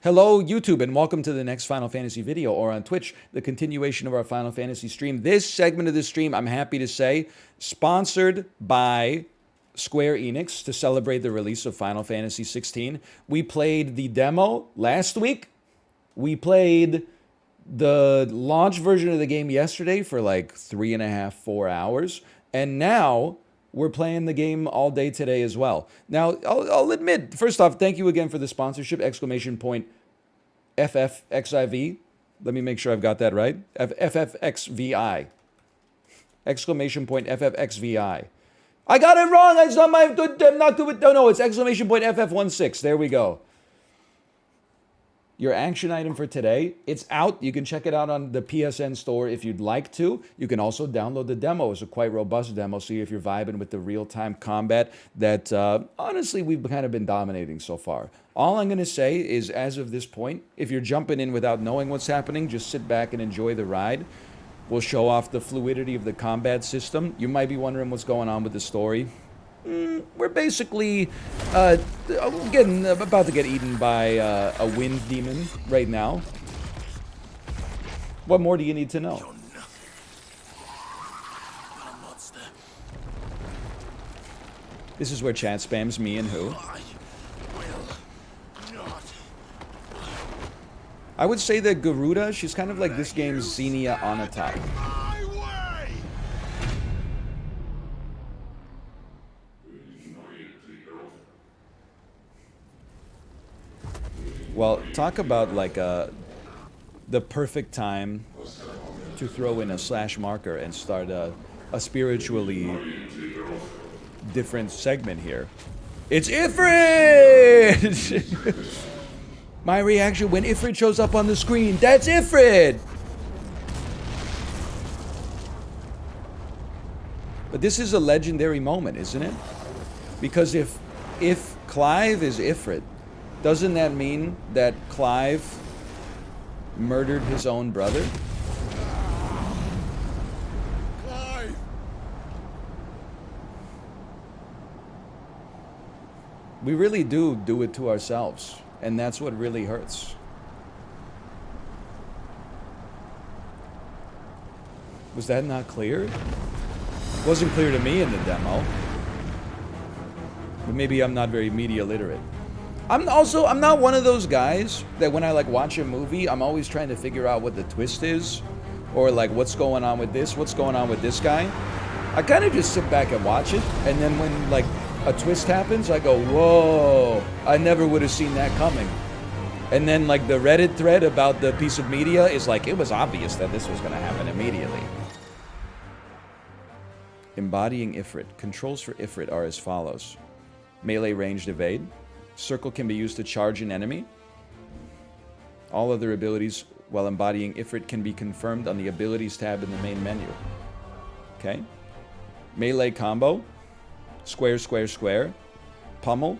Hello, YouTube, and welcome to the next Final Fantasy video, or on Twitch, the continuation of our Final Fantasy stream. This segment of the stream, I'm happy to say, sponsored by Square Enix to celebrate the release of Final Fantasy XVI. We played the demo last week. We played the launch version of the game yesterday for like 3.5, 4 hours. And now we're playing the game all day today as well. Now, I'll admit, first off, thank you again for the sponsorship, exclamation point FFXIV. Let me make sure I've got that right. FFXVI. Exclamation point FFXVI. I got it wrong. It's not my good. I'm not good with. No, it's exclamation point FF16. There we go. Your action item for today, it's out. You can check it out on the PSN store if you'd like to. You can also download the demo. It's a quite robust demo. See if you're vibing with the real-time combat that, honestly, we've kind of been dominating so far. All I'm going to say is, as of this point, if you're jumping in without knowing what's happening, just sit back and enjoy the ride. We'll show off the fluidity of the combat system. You might be wondering what's going on with the story. We're basically about to get eaten by a wind demon right now. What more do you need to know? This is where chat spams me and who. I would say that Garuda, she's kind of like this game's Xenia Onata. Well, talk about like the perfect time to throw in a slash marker and start a spiritually different segment here. It's Ifrit! My reaction when Ifrit shows up on the screen, that's Ifrit! But this is a legendary moment, isn't it? Because if Clive is Ifrit, doesn't that mean that Clive murdered his own brother? Clive! We really do it to ourselves, and that's what really hurts. Was that not clear? It wasn't clear to me in the demo. But maybe I'm not very media literate. I'm not one of those guys that when I like watch a movie, I'm always trying to figure out what the twist is, or like what's going on with this, what's going on with this guy. I kind of just sit back and watch it, and then when like a twist happens, I go, whoa, I never would have seen that coming. And then like the Reddit thread about the piece of media is like, it was obvious that this was going to happen immediately. Embodying Ifrit. Controls for Ifrit are as follows. Melee ranged evade. Circle can be used to charge an enemy. All other abilities while embodying Ifrit can be confirmed on the abilities tab in the main menu. Okay. Melee combo. Square, square, square. Pummel.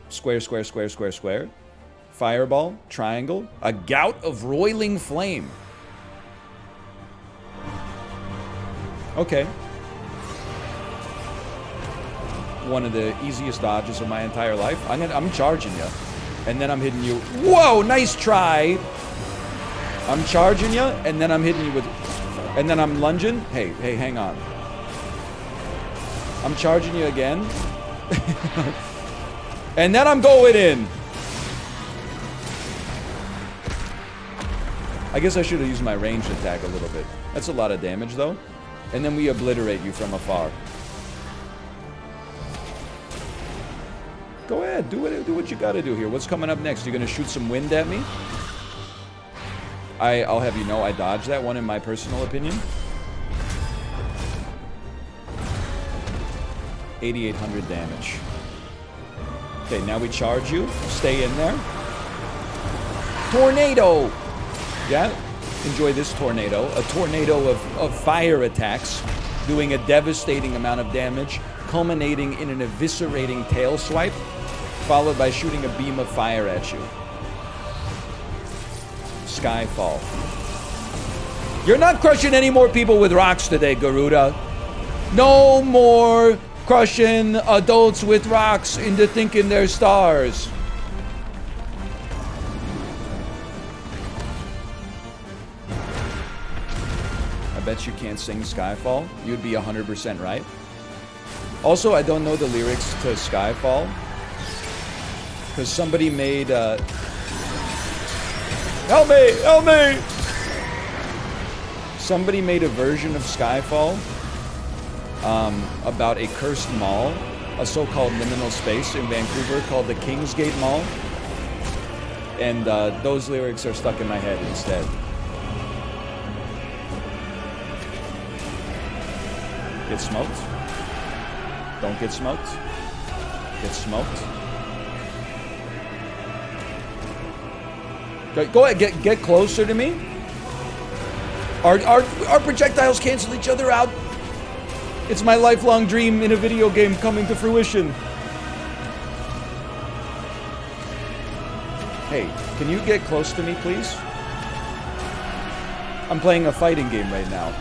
Square, square, square, square, square. Fireball. Triangle. A gout of roiling flame. Okay. One of the easiest dodges of my entire life. I'm charging you, and then I'm hitting you. Whoa, nice try. I'm charging you, and then I'm hitting you with, and then I'm lunging. Hey, hang on. I'm charging you again, and then I'm going in. I guess I should have used my ranged attack a little bit. That's a lot of damage, though. And then we obliterate you from afar. Go ahead, do what you gotta do here. What's coming up next? You're gonna shoot some wind at me? I'll have you know I dodged that one in my personal opinion. 8,800 damage. Okay, now we charge you. Stay in there. Tornado! Yeah? Enjoy this tornado. A tornado of fire attacks, doing a devastating amount of damage, culminating in an eviscerating tail swipe, followed by shooting a beam of fire at you. Skyfall. You're not crushing any more people with rocks today, Garuda. No more crushing adults with rocks into thinking they're stars. bet you can't sing Skyfall. You'd be 100% right. Also, I don't know the lyrics to Skyfall. Because somebody made, help me! Help me! Somebody made a version of Skyfall about a cursed mall, a so-called liminal space in Vancouver called the Kingsgate Mall. And those lyrics are stuck in my head instead. Get smoked. Don't get smoked. Get smoked. Go ahead, get closer to me. Our projectiles cancel each other out. It's my lifelong dream in a video game coming to fruition. Hey, can you get close to me, please? I'm playing a fighting game right now.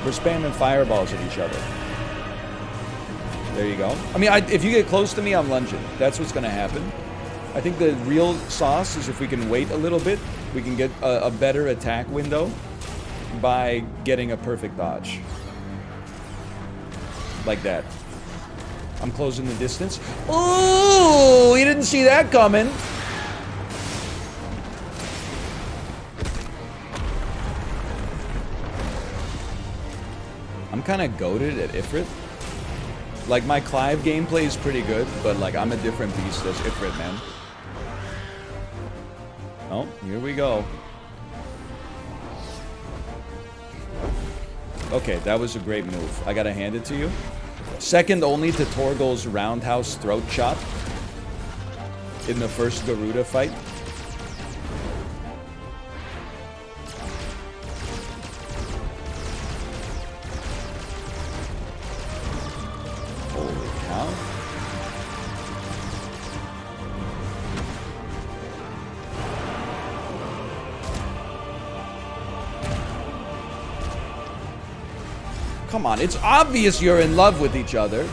We're spamming fireballs at each other. There you go. I mean, if you get close to me, I'm lunging. That's what's going to happen. I think the real sauce is if we can wait a little bit, we can get a better attack window by getting a perfect dodge. Like that. I'm closing the distance. Ooh, you didn't see that coming. I'm kind of goated at Ifrit. Like, my Clive gameplay is pretty good, but, like, I'm a different beast as Ifrit, man. Oh, here we go. Okay, that was a great move. I gotta hand it to you. Second only to Torgal's roundhouse throat chop in the first Garuda fight. Holy cow. Come on, it's obvious you're in love with each other.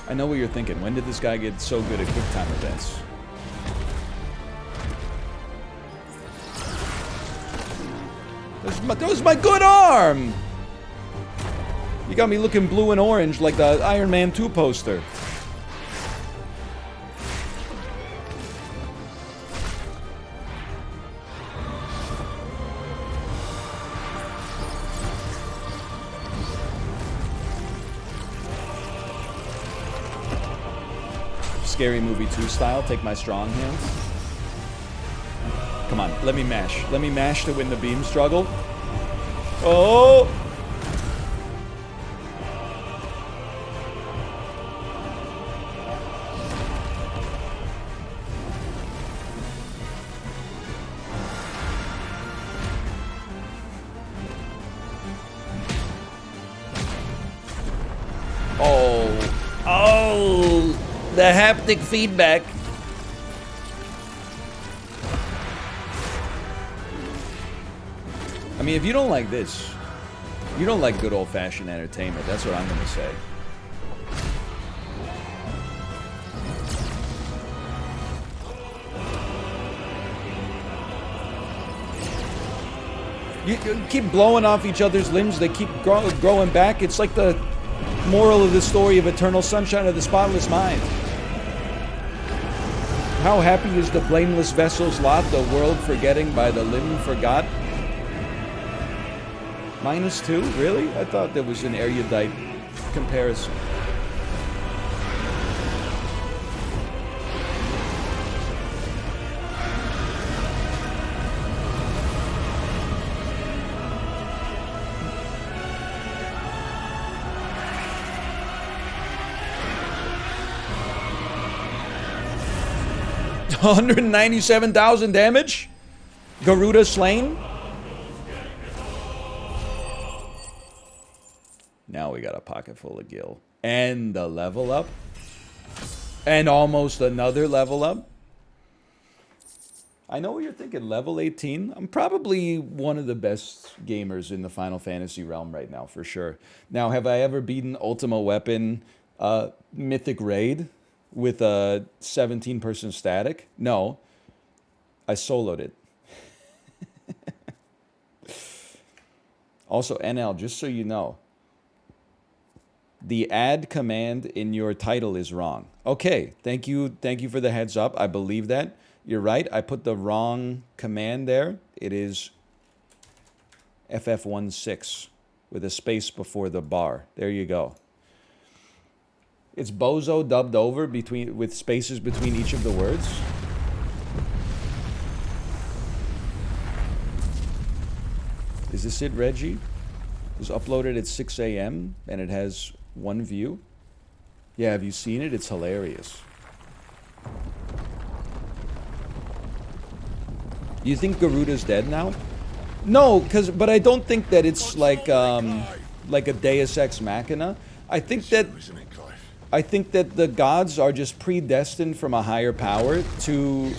I know what you're thinking. When did this guy get so good at quick time events? That was my good arm! You got me looking blue and orange like the Iron Man 2 poster. Scary Movie 2 style, take my strong hands. Come on, let me mash. Let me mash to win the beam struggle. Oh! Oh! Oh! The haptic feedback. I mean, if you don't like this, you don't like good old-fashioned entertainment. That's what I'm going to say. You keep blowing off each other's limbs. They keep growing back. It's like the moral of the story of Eternal Sunshine of the Spotless Mind. How happy is the blameless vessel's lot, the world forgetting by the limb forgot? -2? Really? I thought there was an erudite comparison. $197,000 damage? Garuda slain? Now we got a pocket full of gil. And the level up. And almost another level up. I know what you're thinking. Level 18. I'm probably one of the best gamers in the Final Fantasy realm right now, for sure. Now, have I ever beaten Ultima Weapon Mythic Raid with a 17-person static? No. I soloed it. Also, NL, just so you know, the add command in your title is wrong. Okay, thank you for the heads up. I believe that. You're right. I put the wrong command there. It is FF16 with a space before the bar. There you go. It's bozo dubbed over with spaces between each of the words. Is this it, Reggie? It was uploaded at 6 a.m. and it has 1 view. Yeah, have you seen it? It's hilarious. You think Garuda's dead now? No, but I don't think that it's like a Deus Ex Machina. I think that the gods are just predestined from a higher power to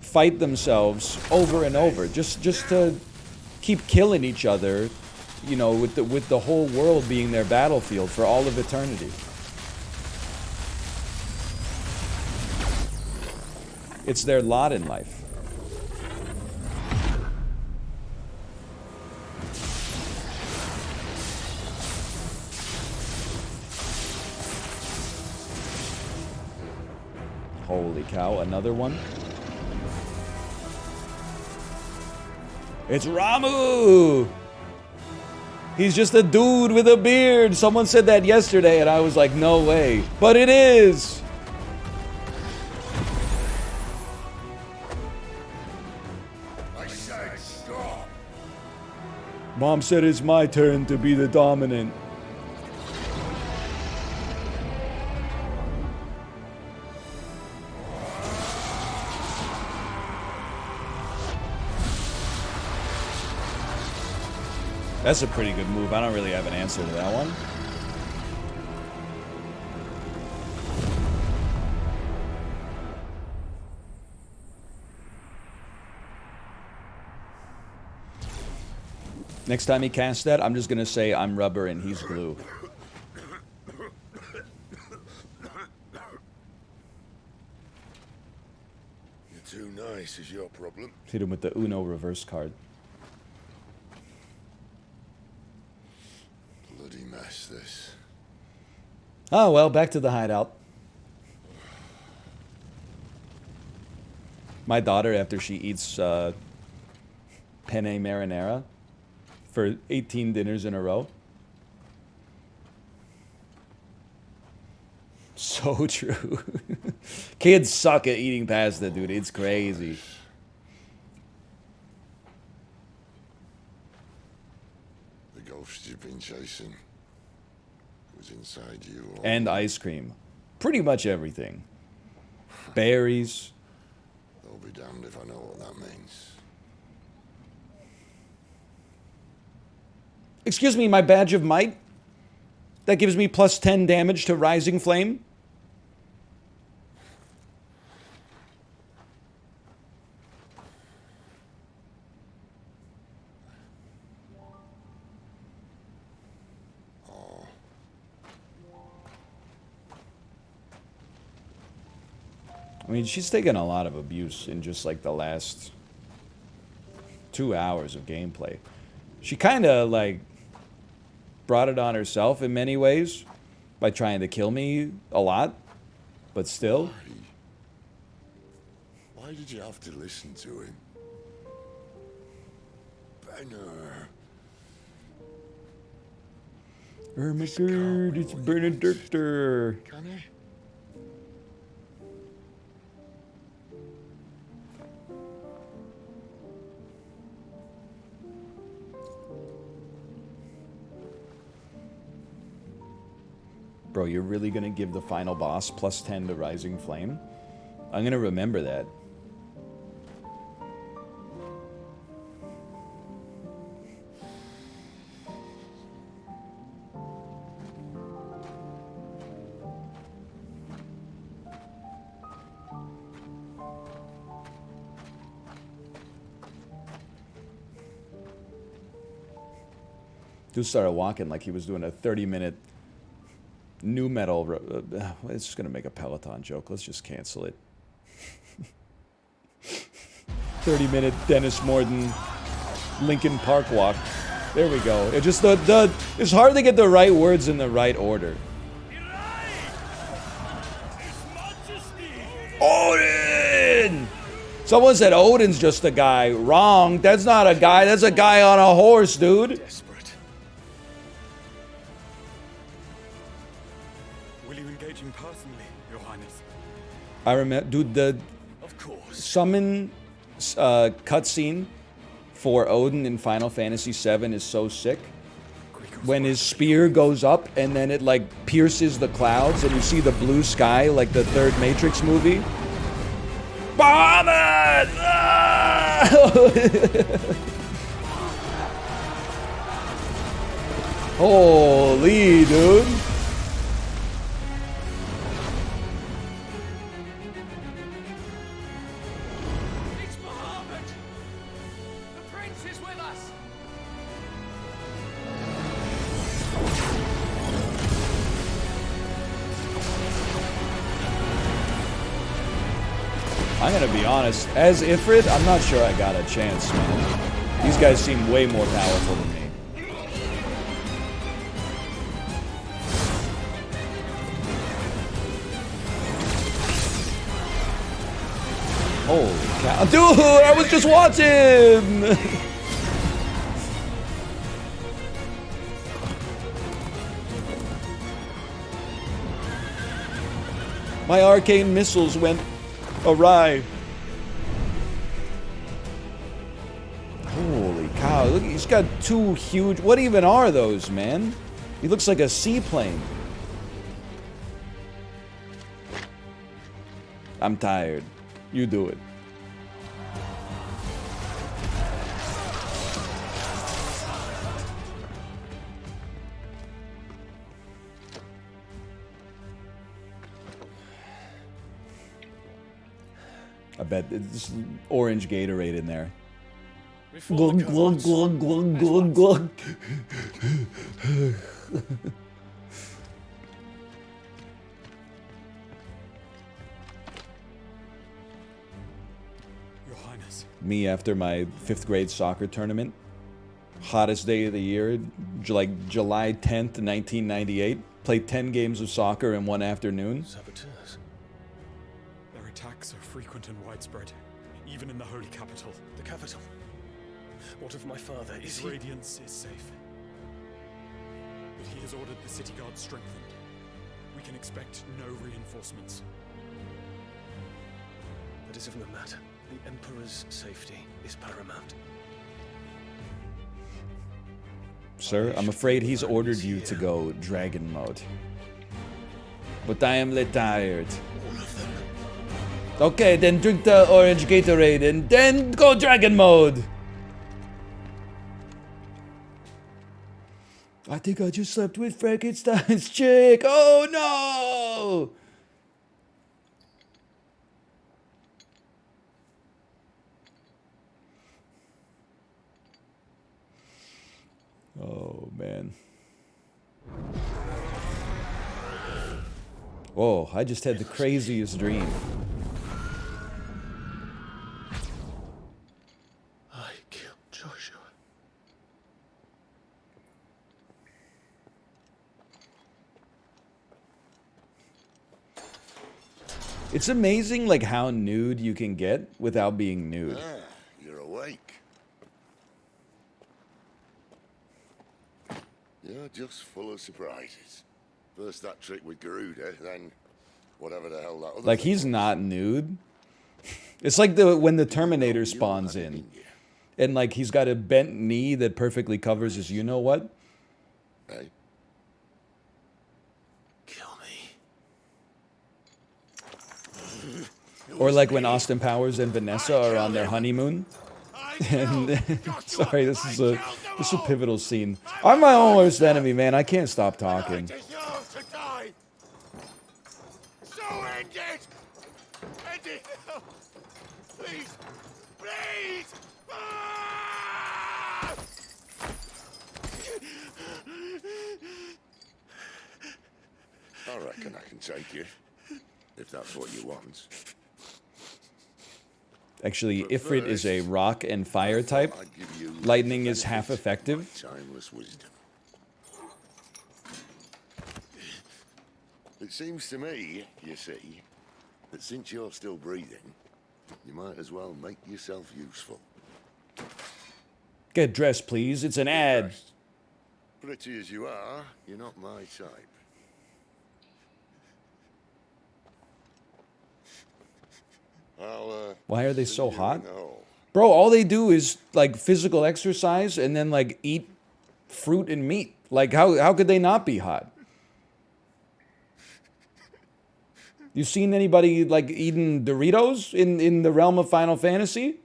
fight themselves over and over, just to keep killing each other, you know, with the whole world being their battlefield for all of eternity. It's their lot in life. Holy cow, another one? It's Ramu! He's just a dude with a beard. Someone said that yesterday and I was like, no way. But it is! I said stop! Mom said it's my turn to be the dominant. That's a pretty good move. I don't really have an answer to that one. Next time he casts that, I'm just going to say I'm rubber and he's glue. You're too nice is your problem. Hit him with the Uno reverse card. Bloody mess, this. Oh, well, back to the hideout. My daughter, after she eats penne marinara for 18 dinners in a row. So true. Kids suck at eating pasta, dude. It's crazy. The ghost you've been chasing was inside you. And ice cream. Pretty much everything. Berries. I'll be damned if I know what that means. Excuse me, my badge of might? That gives me plus 10 damage to Rising Flame? I mean, she's taken a lot of abuse in just like the last 2 hours of gameplay. She kind of like brought it on herself in many ways by trying to kill me a lot, but still. Why did you have to listen to him? Banner. Oh my god, it's Benedict. Can he? Bro, you're really gonna give the final boss plus 10 to Rising Flame? I'm gonna remember that. Dude started walking like he was doing a 30-minute new metal. It's just gonna make a Peloton joke. Let's just cancel it. 30-minute Dennis Morton Lincoln Park walk. There we go. It just it's hard to get the right words in the right order. Odin! Someone said Odin's just a guy. Wrong. That's not a guy. That's a guy on a horse, dude. Desperate. Will you engage him personally, Your Highness? I remember, dude, the Of course. summon cutscene for Odin in Final Fantasy VII is so sick. When his spear goes up and then it like pierces the clouds and you see the blue sky like the third Matrix movie. Bomb it! Ah! Holy, dude. It's Muhammad! The prince is with us! I'm gonna be honest, as Ifrit, I'm not sure I got a chance, man. These guys seem way more powerful than me. Holy cow. Dude, I was just watching! My arcane missiles went awry. Holy cow, look, he's got two huge... What even are those, man? He looks like a seaplane. I'm tired. You do it. I bet it's orange Gatorade in there. Glug, glug, glug, glug, glug, glug. Your Highness. Me after my 5th grade soccer tournament. Hottest day of the year, like July 10th, 1998. Played 10 games of soccer in one afternoon. Saboteurs. Their attacks are frequent and widespread, even in the holy capital. The capital. What of my father? Is His he? radiance is safe. But he has ordered the city guard strengthened. We can expect no reinforcements. That is of no matter. The Emperor's safety is paramount. Sir, I'm afraid he's ordered you to go dragon mode. But I am tired. All of them. Okay, then drink the orange Gatorade and then go dragon mode. I think I just slept with Frankenstein's chick. Oh no! Oh man. Whoa, I just had the craziest dream. I killed Joshua. It's amazing like how nude you can get without being nude. Ah, you're awake. You're just full of surprises. First that trick with Garuda, then whatever the hell that other Like thing he's was. not nude. It's like when the Terminator spawns in. And like he's got a bent knee that perfectly covers his you know what? Hey? Kill me. Or like when Austin Powers and Vanessa are on their honeymoon. And sorry, this is a pivotal scene. I'm my own worst enemy, man. I can't stop talking. deserve to die. So end it. End it now. Please. Please. Ah! I reckon I can take you, if that's what you want. Actually, But Ifrit is a first, rock and fire type. I'd give you Lightning the is half benefit of effective. my timeless wisdom. It seems to me, you see, that since you're still breathing, you might as well make yourself useful. Get dressed, please. It's an ad. Dressed. Pretty as you are, you're not my type. Why are they see so you in hot? the hall. Bro, all they do is like physical exercise and then like eat fruit and meat. Like how could they not be hot? You seen anybody like eating Doritos in the realm of Final Fantasy?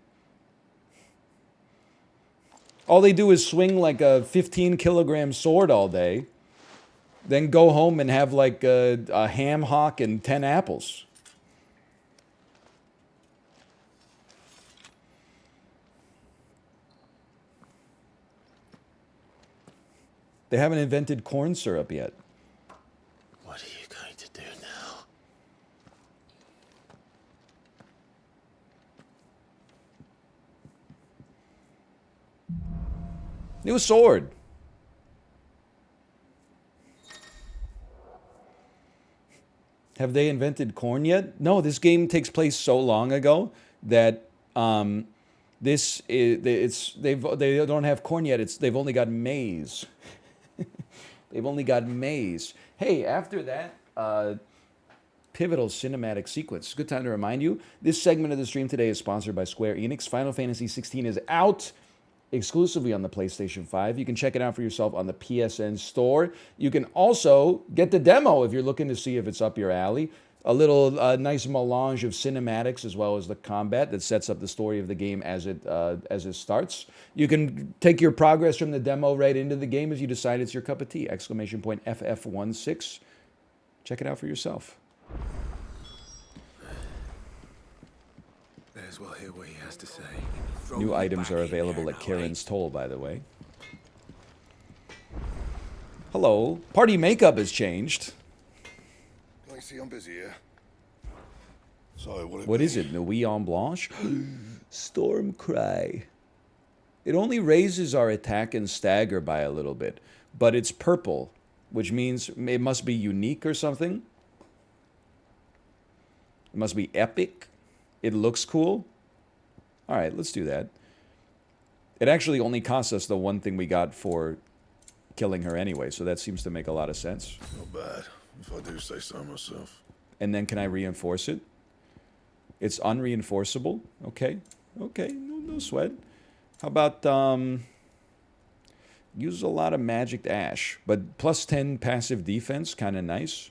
All they do is swing like a 15-kilogram sword all day, then go home and have like a ham hock and 10 apples. They haven't invented corn syrup yet. What are you going to do now? New sword. Have they invented corn yet? No, this game takes place so long ago that they don't have corn yet. They've only got maize. They've only got maize. Hey, after that pivotal cinematic sequence, good time to remind you, this segment of the stream today is sponsored by Square Enix. Final Fantasy XVI is out exclusively on the PlayStation 5. You can check it out for yourself on the PSN store. You can also get the demo if you're looking to see if it's up your alley. A little nice melange of cinematics as well as the combat that sets up the story of the game as it starts. You can take your progress from the demo right into the game if you decide it's your cup of tea. Exclamation point FF16. Check it out for yourself. May as well hear what he has to say. New items are available at Karen's Toll, by the way. Hello. Party makeup has changed. I see I'm busy here. So What is it? Nuit en Blanche? Stormcry. It only raises our attack and stagger by a little bit, but it's purple, which means it must be unique or something. It must be epic. It looks cool. All right, let's do that. It actually only costs us the one thing we got for killing her anyway, so that seems to make a lot of sense. Not bad, if I do say so myself. And then can I reinforce it? It's unreinforceable. Okay. Okay, no sweat. How about use a lot of magic ash, but plus 10 passive defense, kind of nice.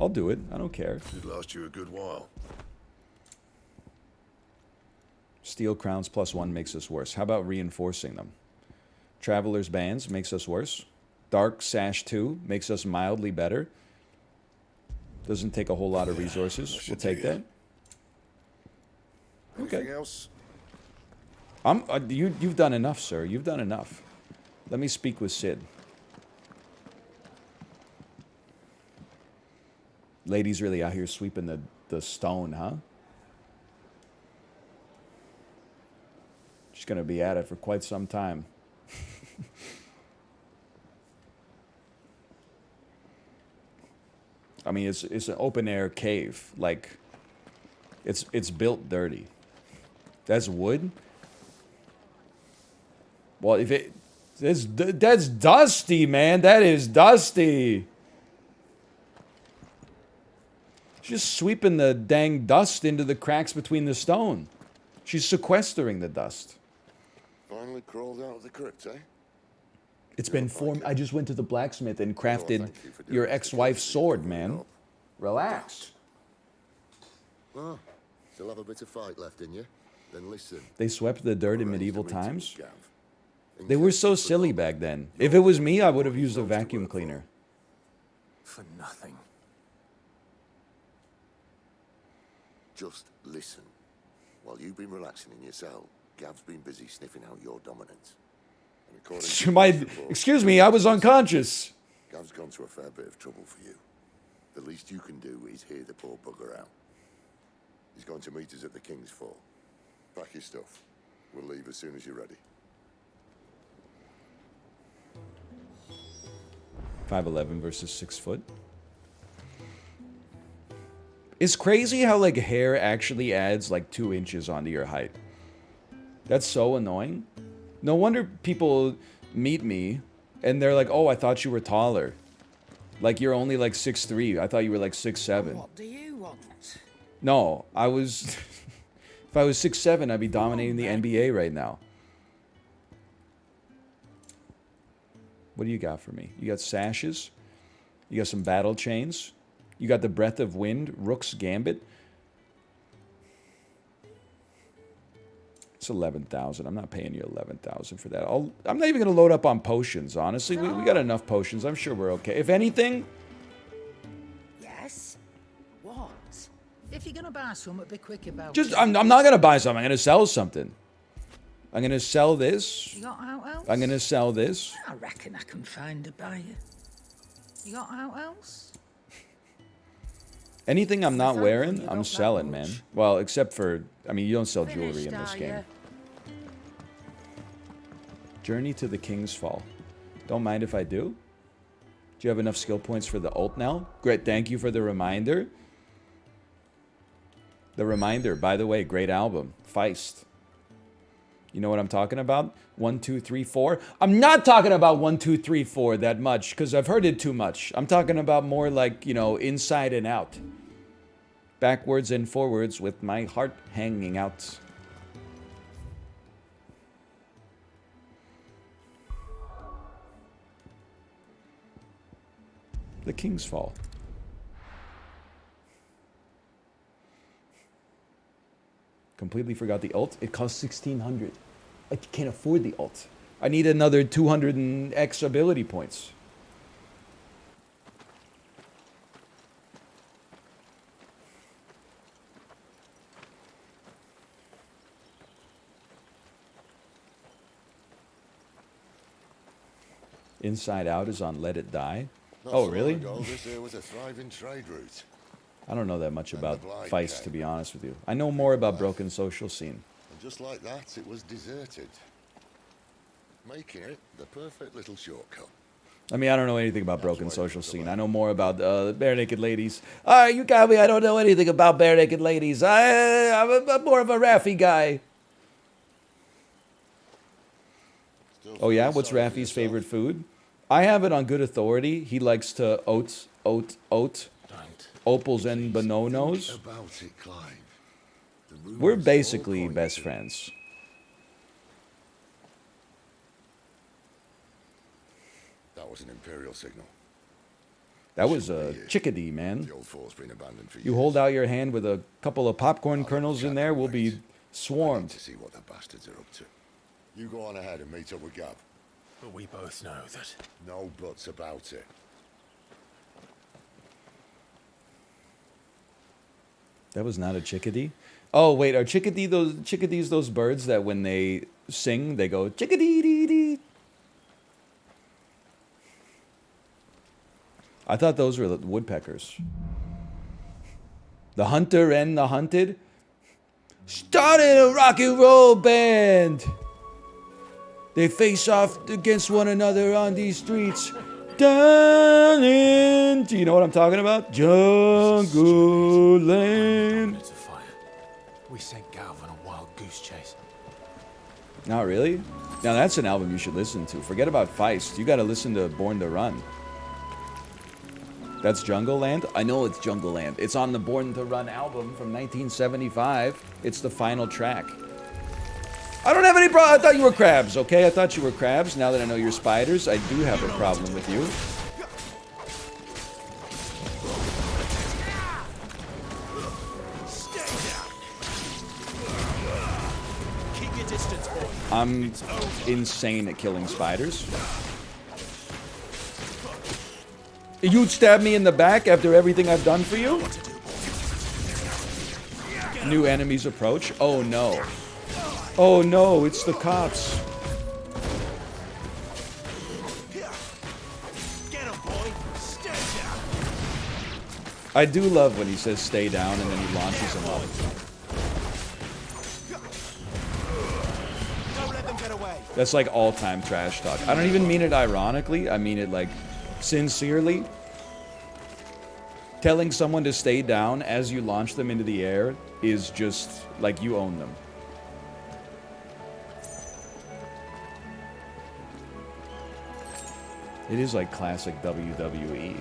I'll do it. I don't care. It'd last you a good while. Steel crowns plus 1 makes us worse. How about reinforcing them? Traveler's bands makes us worse. Dark sash 2 makes us mildly better. Doesn't take a whole lot of resources. We'll take that. Okay. Anything else? You've done enough, sir. You've done enough. Let me speak with Sid. Ladies really out here sweeping the stone, huh? She's going to be at it for quite some time. I mean, it's an open air cave. Like, it's built dirty. That's wood. Well, that's dusty, man. That is dusty. She's just sweeping the dang dust into the cracks between the stone. She's sequestering the dust. Finally crawled out of the crypt, eh? It's been formed. I just went to the blacksmith and crafted thank you for doing your this. ex-wife's sword, man. Relax. Well, still have a bit of fight left in you. Then listen. They swept the dirt in Arranged a medieval meeting with times. Gav. In They were case so you silly forgot. back then. If it was me, I would have used a vacuum cleaner. For nothing. Just listen. While you've been relaxing in your cell, Gav's been busy sniffing out your dominance. And according to My, his report, excuse me, I was unconscious. Gav's gone to a fair bit of trouble for you. The least you can do is hear the poor bugger out. He's going to meet us at the King's Fall. Pack your stuff. We'll leave as soon as you're ready. 5'11" versus 6 foot. It's crazy how like hair actually adds like 2 inches onto your height. That's so annoying. No wonder people meet me and they're like, "Oh, I thought you were taller. Like you're only like 6'3". I thought you were like 6'7". What do you want? No, I was. If I was 6'7", I'd be dominating the NBA right now. What do you got for me? You got sashes. You got some battle chains. You got the Breath of Wind, Rook's Gambit. It's 11,000. I'm not paying you 11,000 for that. I'm not even gonna load up on potions. Honestly, we got enough potions. I'm sure we're okay. If anything, Yes? What? If you're gonna buy some, be quick about just it. I'm not gonna buy something. I'm gonna sell something. I'm gonna sell this. You got out else? I'm gonna sell this. I reckon I can find a buyer. You got out else? Anything I'm not Thankfully, wearing, you I'm don't selling, that man. much. Well, except for, I mean, you don't sell jewelry Finished, in this are game. ya? Journey to the King's Fall. Don't mind if I do. Do you have enough skill points for the ult now? Great, thank you for the reminder. The reminder, by the way, great album. Feist. You know what I'm talking about? 1, 2, 3, 4. I'm not talking about 1, 2, 3, 4 that much because I've heard it too much. I'm talking about more like, you know, inside and out. Backwards and forwards with my heart hanging out. The King's Fall. Completely forgot the ult. It costs 1,600. I can't afford the ult. I need another 200 and X ability points. Inside Out is on Let It Die. Not Oh, so really? long ago, this here was a thriving trade route. I don't know that much about the blind Feist, came. to be honest with you. I know more about Broken Social Scene. And just like that, it was deserted. Making it the perfect little shortcut. I mean, I don't know anything about That's Broken why Social it's Scene. the I know more about Bare Naked Ladies. All right, you got me. I don't know anything about Bare Naked Ladies. I'm more of a Raffi guy. Still Oh, yeah? feeling What's sorry for Raffi's yourself? favorite food? I have it on good authority. He likes to oat. Don't. Opals and Bononos. Think about it, Clive. The rumors We're all basically point best to- friends. That was an Imperial signal. That was a chickadee, man. The old fort's been abandoned for years. You hold out your hand with a couple of popcorn kernels in there, we'll be I need swarmed. to see what the bastards are up to. You go on ahead and meet up with Gav. But we both know that. No buts about it. That was not a chickadee. Oh wait, are chickadees those birds that when they sing they go chickadee dee dee? I thought those were the woodpeckers. The hunter and the hunted started a rock and roll band. They face off against one another on these streets. Down in, do you know what I'm talking about? Jungle Land. Minutes of fire. We sent Gav on a wild goose chase. Not really? Now that's an album you should listen to. Forget about Feist. You gotta listen to Born to Run. That's Jungle Land? I know it's Jungle Land. It's on the Born to Run album from 1975. It's the final track. I don't have any problem. I thought you were crabs, okay? I thought you were crabs. Now that I know you're spiders, I do have a problem with you. Keep your distance, boy. I'm insane at killing spiders. You'd stab me in the back after everything I've done for you? New enemies approach. Oh no. Oh no, it's the cops. Get him, boy. I do love when he says stay down and then he launches him up. Don't let them get away. That's like all-time trash talk. I don't even mean it ironically. I mean it like sincerely. Telling someone to stay down as you launch them into the air is just like you own them. It is like classic WWE.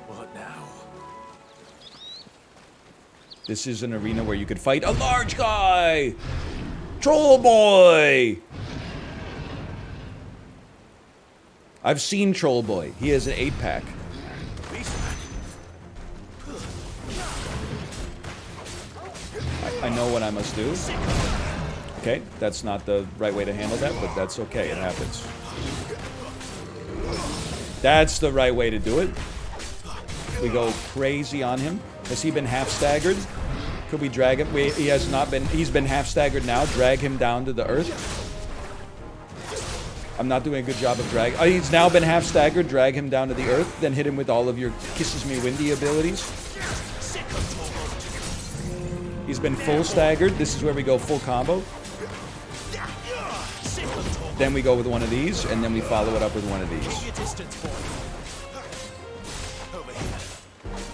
What now? This is an arena where you could fight a large guy! Troll Boy! I've seen Troll Boy. He has an 8-pack. I know what I must do. Okay, that's not the right way to handle that, but that's okay. It happens. That's the right way to do it. We go crazy on him. Has he been half staggered? Could we drag him? He has not been. He's been half staggered now. Drag him down to the earth. I'm not doing a good job of drag. Oh, he's now been half staggered. Drag him down to the earth. Then hit him with all of your Kisses Me Windy abilities. He's been full staggered. This is where we go full combo. Then we go with one of these, and then we follow it up with one of these.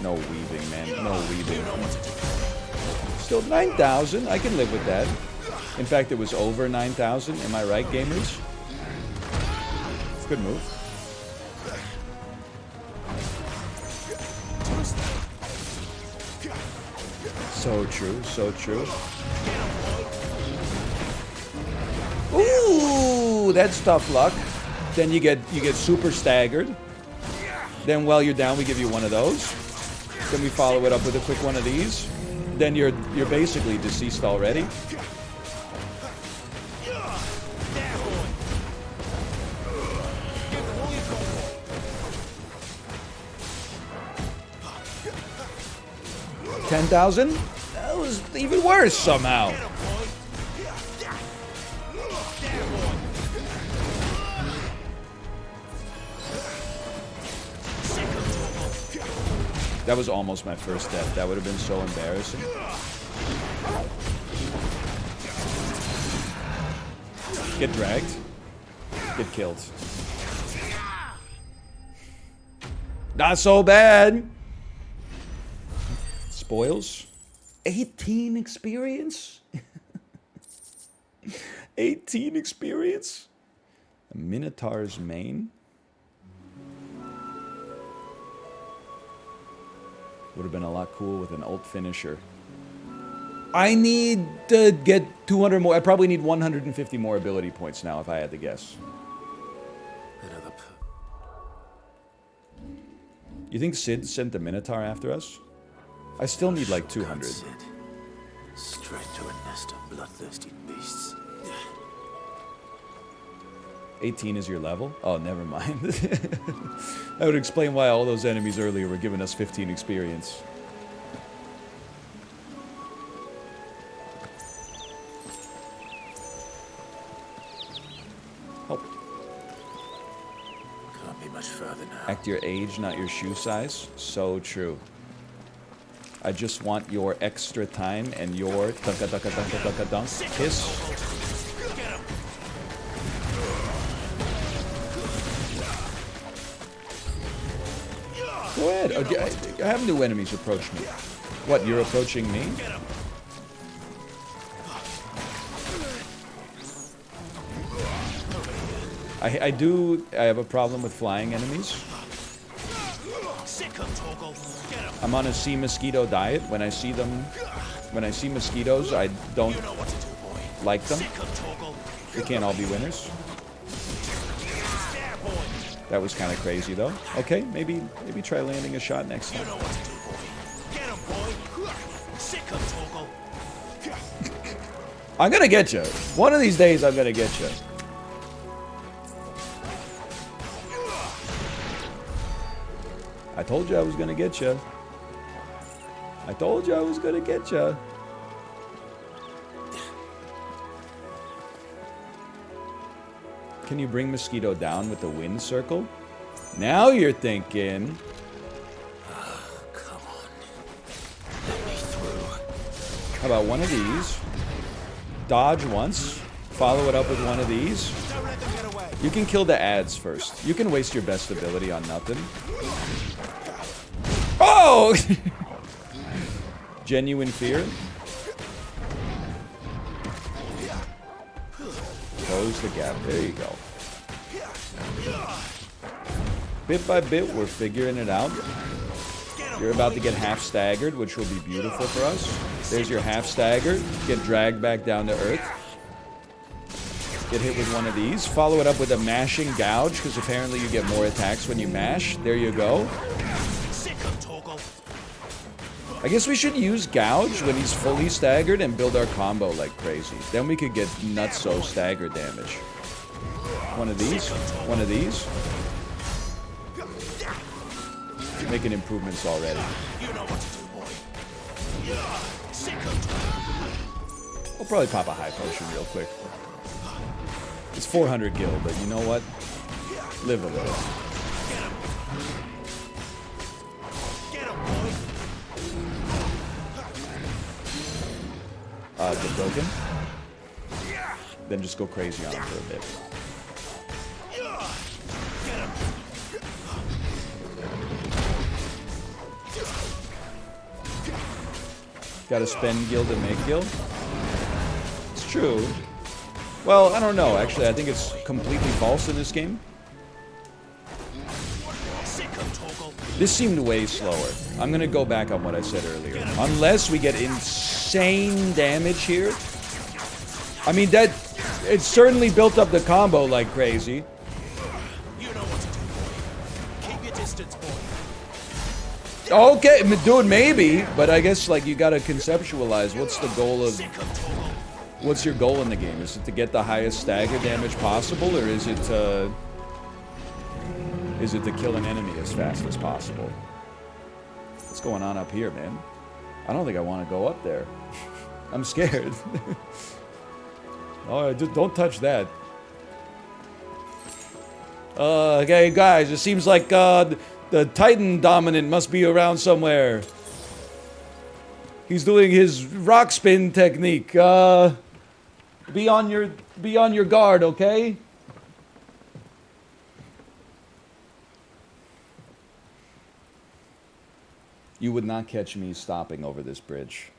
No weaving, man. No weaving. Still 9,000. I can live with that. In fact, it was over 9,000. Am I right, gamers? Good move. So true, so true. Ooh, that's tough luck. Then you get super staggered. Then while you're down, we give you one of those. Then we follow it up with a quick one of these. Then you're basically deceased already. $10,000? That was even worse somehow. That was almost my first death. That would have been so embarrassing. Get dragged. Get killed. Not so bad. Spoils. 18 experience? 18 experience? A Minotaur's main? Would have been a lot cool with an ult finisher. I need to get 200 more. I probably need 150 more ability points now if I had to guess. You think Sid sent the Minotaur after us? I still need like 200. Straight to a nest of bloodthirsty beasts. 18 is your level? Oh, never mind. That would explain why all those enemies earlier were giving us 15 experience. Help. Can't be much further now. Act your age, not your shoe size. So true. I just want your extra time and your dunk kiss. Go ahead. Okay, I have new enemies approach me. What, you're approaching me? I have a problem with flying enemies. I'm on a sea mosquito diet. When I see mosquitoes, I don't like them. They can't all be winners. That was kind of crazy, though. Okay, maybe try landing a shot next time. I'm gonna get you. One of these days, I'm gonna get you. I told you I was gonna get you. I told you I was gonna get you. Can you bring Mosquito down with the wind circle? Now you're thinking. Come on. Let me through. How about one of these? Dodge once. Follow it up with one of these. Don't let them get away. You can kill the ads first. You can waste your best ability on nothing. Oh! Genuine fear. Close the gap. There you go. Bit by bit, we're figuring it out. You're about to get half staggered, which will be beautiful for us. There's your half staggered. Get dragged back down to earth. Get hit with one of these. Follow it up with a mashing gouge, because apparently you get more attacks when you mash. There you go. I guess we should use gouge when he's fully staggered and build our combo like crazy. Then we could get nutso stagger damage. One of these. One of these. Making improvements already. We'll probably pop a high potion real quick. It's 400 gil, but you know what? Live a little. Get broken. Then just go crazy on him for a bit. Gotta spend gil to make gil. It's true. Well, I don't know. Actually, I think it's completely false in this game. This seemed way slower. I'm gonna go back on what I said earlier. Unless we get insane damage here. I mean, that... It certainly built up the combo like crazy. You know what to do. Keep your distance, boy. Okay, dude, maybe. But I guess, like, you gotta conceptualize what's the goal of... What's your goal in the game? Is it to get the highest stagger damage possible, or is it to... Is it to kill an enemy as fast as possible? What's going on up here, man? I don't think I want to go up there. I'm scared. Alright, just don't touch that. Okay, guys, it seems like the Titan Dominant must be around somewhere. He's doing his rock spin technique. Be on your guard, okay? You would not catch me stopping over this bridge.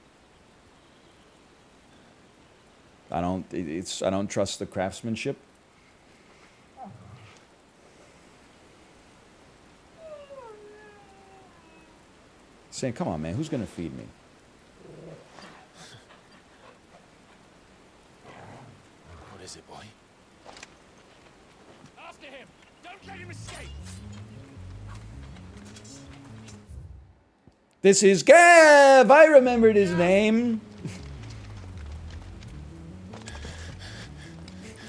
I don't trust the craftsmanship. Saying, come on, man, who's gonna feed me? What is it, boy? After him. Don't let him escape. This is Gav! I remembered his name.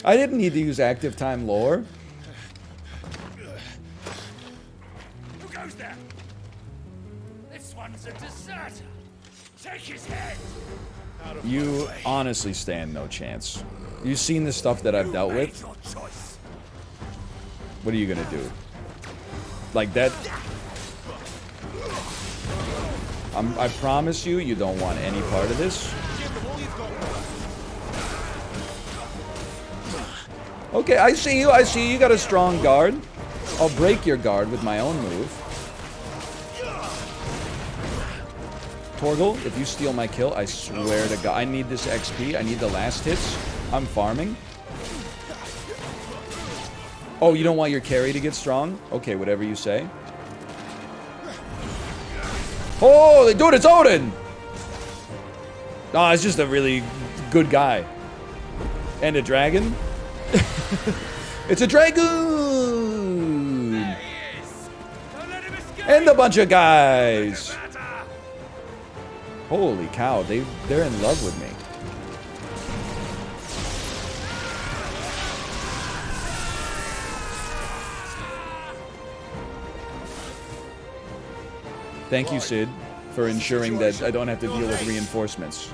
I didn't need to use active time lore. Who goes there? This one's a deserter. Take his head. You honestly stand no chance. You've seen the stuff that I've dealt Make with. your choice. What are you gonna do? Like that? I promise you, you don't want any part of this. Give them all you've got. Okay, I see you. I see you got a strong guard. I'll break your guard with my own move. Torgal, if you steal my kill, I swear to God, I need this XP. I need the last hits. I'm farming. Oh, you don't want your carry to get strong? Okay, whatever you say. Oh, dude, it's Odin! Oh, it's just a really good guy. And a dragon? It's a dragoon! There he is. Don't let him escape. And a bunch of guys! Holy cow, they're in love with me. Thank you, Sid, for ensuring that I don't have to deal with reinforcements.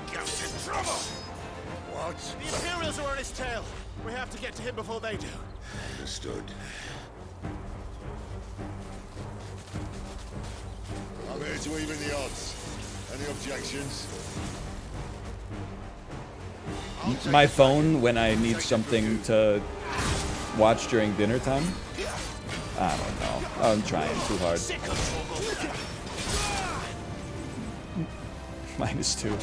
What? The Imperials are on his tail. We have to get to him before they do. Understood. to even the odds. Any objections? My phone when I need something to watch during dinner time. I don't know. I'm trying too hard. -2.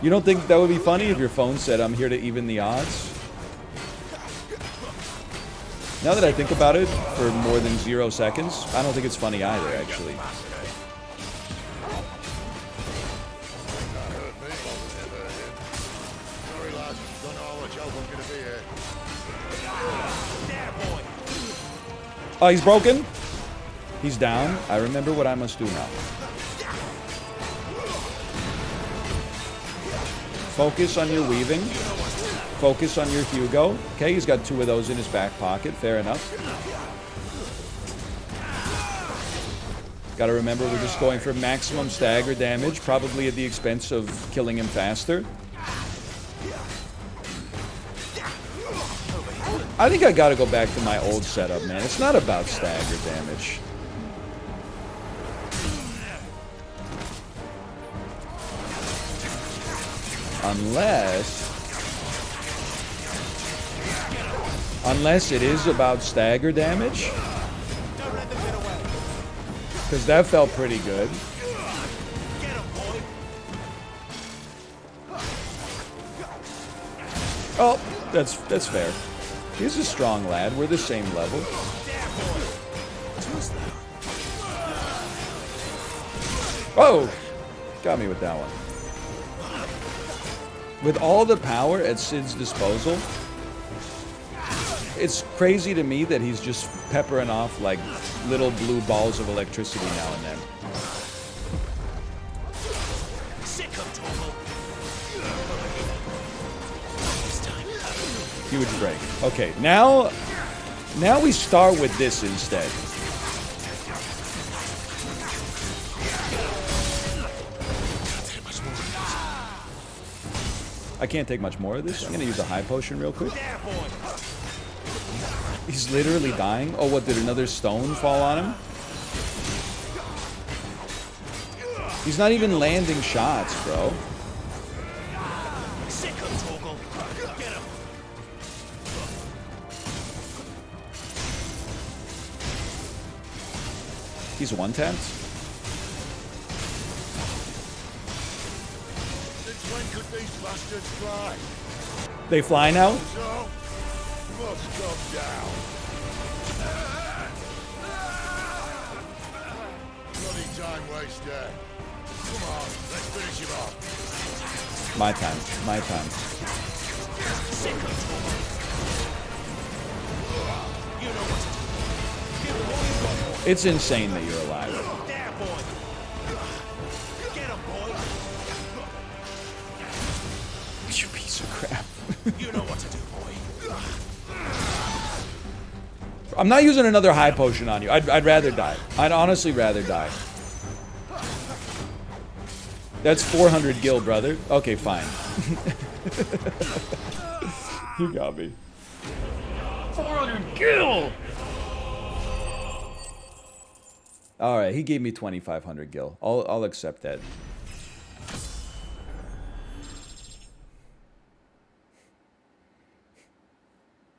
You don't think that would be funny if your phone said, I'm here to even the odds? Now that I think about it, for more than 0 seconds, I don't think it's funny either, actually. Sorry, lad. Don't know how much help I'm gonna be here. Oh, he's broken? He's down. I remember what I must do now. Focus on your weaving. Focus on your Hugo. Okay, he's got 2 of those in his back pocket. Fair enough. Gotta remember we're just going for maximum stagger damage, probably at the expense of killing him faster. I think I gotta go back to my old setup, man. It's not about stagger damage. Unless it is about stagger damage. Because that felt pretty good. Oh, that's fair. He's a strong lad. We're the same level. Oh! Got me with that one. With all the power at Sid's disposal, it's crazy to me that he's just peppering off like little blue balls of electricity now and then. Huge break. Okay, now we start with this instead. I can't take much more of this. I'm gonna use a high potion real quick. He's literally dying. Oh, what, did another stone fall on him? He's not even landing shots, bro. He's one-tapped? Since when could these bastards fly? They fly now? So, must come down. Bloody time waster. Come on, let's finish him off. My time. My time. It's insane that you're alive. You piece of crap. You know what to do, boy. I'm not using another high potion on you. I'd rather die. I'd honestly rather die. That's 400 gil, brother. Okay, fine. You got me. 400 gil! Alright, he gave me 2,500 gil. I'll accept that.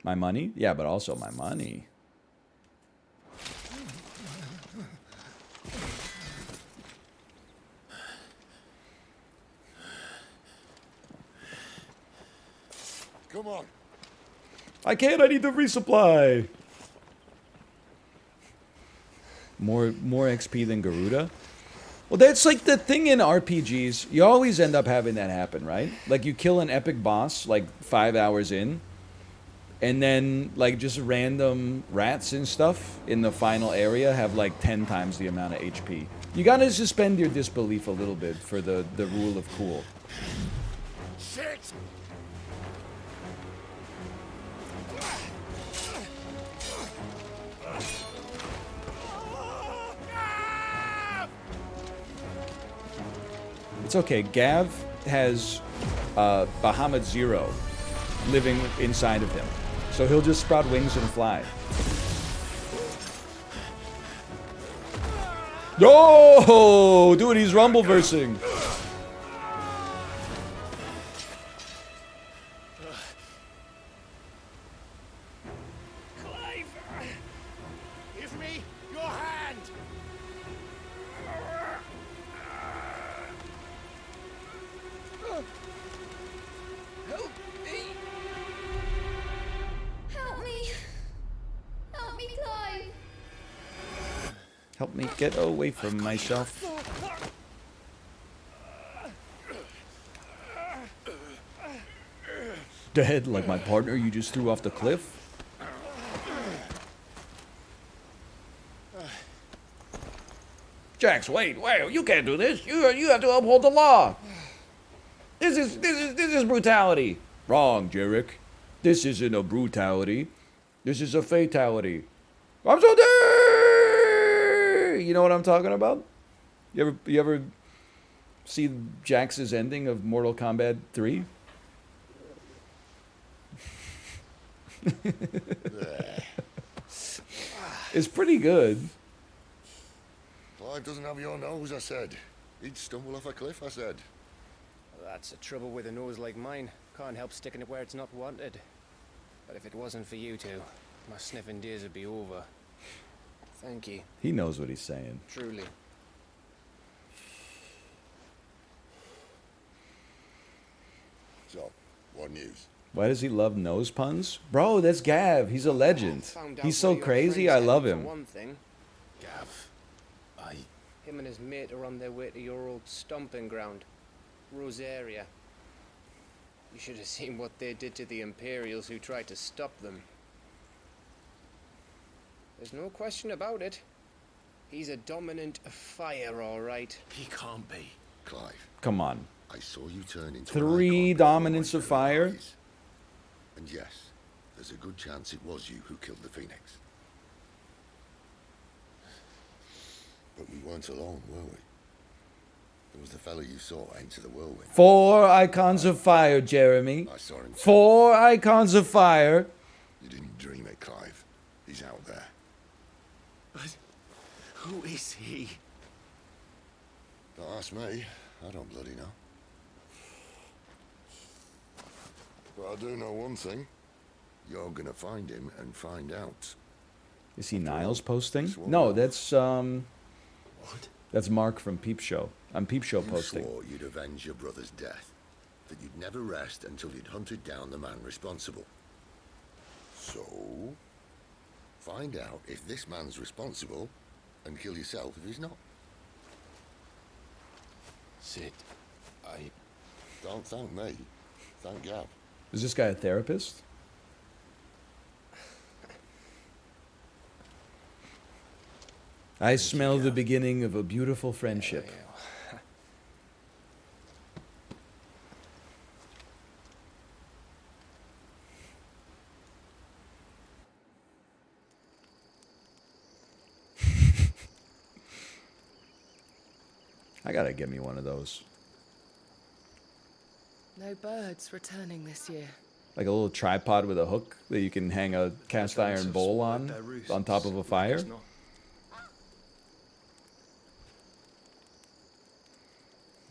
My money? Yeah, but also my money. Come on. I can't, I need to resupply. More XP than Garuda? Well, that's like the thing in RPGs. You always end up having that happen, right? Like you kill an epic boss like 5 hours in, and then like just random rats and stuff in the final area have like 10 times the amount of HP. You gotta suspend your disbelief a little bit for the rule of cool. Shit! It's okay. Gav has Bahamut Zero living inside of him. So he'll just sprout wings and fly. No! Dude, he's rumble versing. Clive! Give me your hand! Help me! Help me! Help me, Clive! Help me get away from myself. Dead like my partner you just threw off the cliff? Jax, wait, you can't do this. You have to uphold the law. This is brutality. Wrong, Jarek. This isn't a brutality. This is a fatality. I'm so dead. You know what I'm talking about? You ever see Jax's ending of Mortal Kombat 3? It's pretty good. Clive doesn't have your nose, I said. He'd stumble off a cliff, I said. That's the trouble with a nose like mine. Can't help sticking it where it's not wanted. But if it wasn't for you two, my sniffing days would be over. Thank you, He knows what he's saying. truly. So, what news? Why does he love nose puns? Bro, that's Gav. He's a legend. Found out He's so where your crazy. friend's I love heading, him. For one thing, Gav. him and his mate are on their way to your old stomping ground, Rosaria. You should have seen what they did to the Imperials who tried to stop them. There's no question about it. He's a dominant fire, all right. He can't be. Clive, Come on. I saw you turn into Three an icon dominants before of my fire? very eyes. And yes, there's a good chance it was you who killed the Phoenix. But we weren't alone, were we? There was the fellow you saw enter the whirlwind. 4 icons of fire, Jeremy. I saw him. 4 icons of fire. You didn't dream it, Clive. He's out there. But who is he? Don't ask me. I don't bloody know. But I do know one thing. You're gonna find him and find out. Is he Niles posting? Swore No, off. What? that's Mark from Peep Show. I'm Peep Show You posting. swore you'd avenge your brother's death. That you'd never rest until you'd hunted down the man responsible. So, find out if this man's responsible and kill yourself if he's not. Sid, I... Don't thank me. Thank Gab. Is this guy a therapist? I smell the beginning of a beautiful friendship. I gotta get me one of those. No birds returning this year. Like a little tripod with a hook that you can hang a cast iron bowl on top of a fire.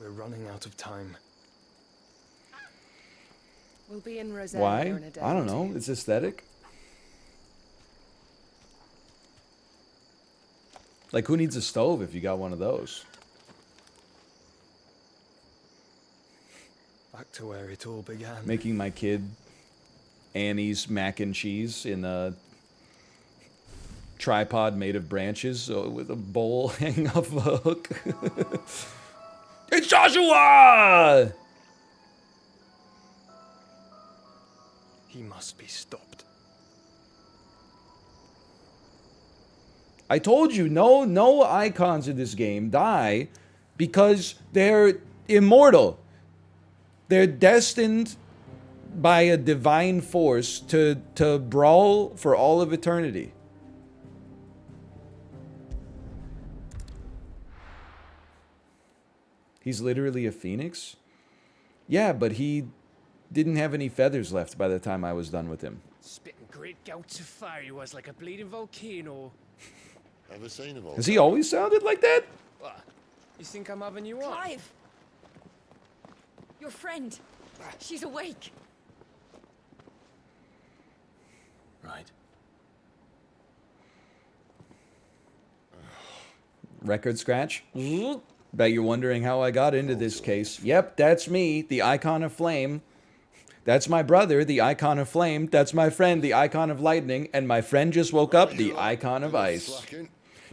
We're running out of time. We'll be in Rosaria Why? in a day I don't or know. two. It's aesthetic. Like, who needs a stove if you got one of those? Back to where it all began. Making my kid Annie's mac and cheese in a tripod made of branches with a bowl hanging off a hook. It's Joshua! He must be stopped. I told you, no icons in this game die because they're immortal. They're destined by a divine force to brawl for all of eternity. He's literally a phoenix? Yeah, but he didn't have any feathers left by the time I was done with him. Spitting great gouts of fire he was like a bleeding volcano. Ever seen him all? Has he always sounded like that? What? You think I'm having you on? Clive! Your friend. She's awake. Right. Record scratch? Bet you're wondering how I got into this case. Yep, that's me, the icon of flame. That's my brother, the icon of flame. That's my friend, the icon of lightning. And my friend just woke up, the icon of ice.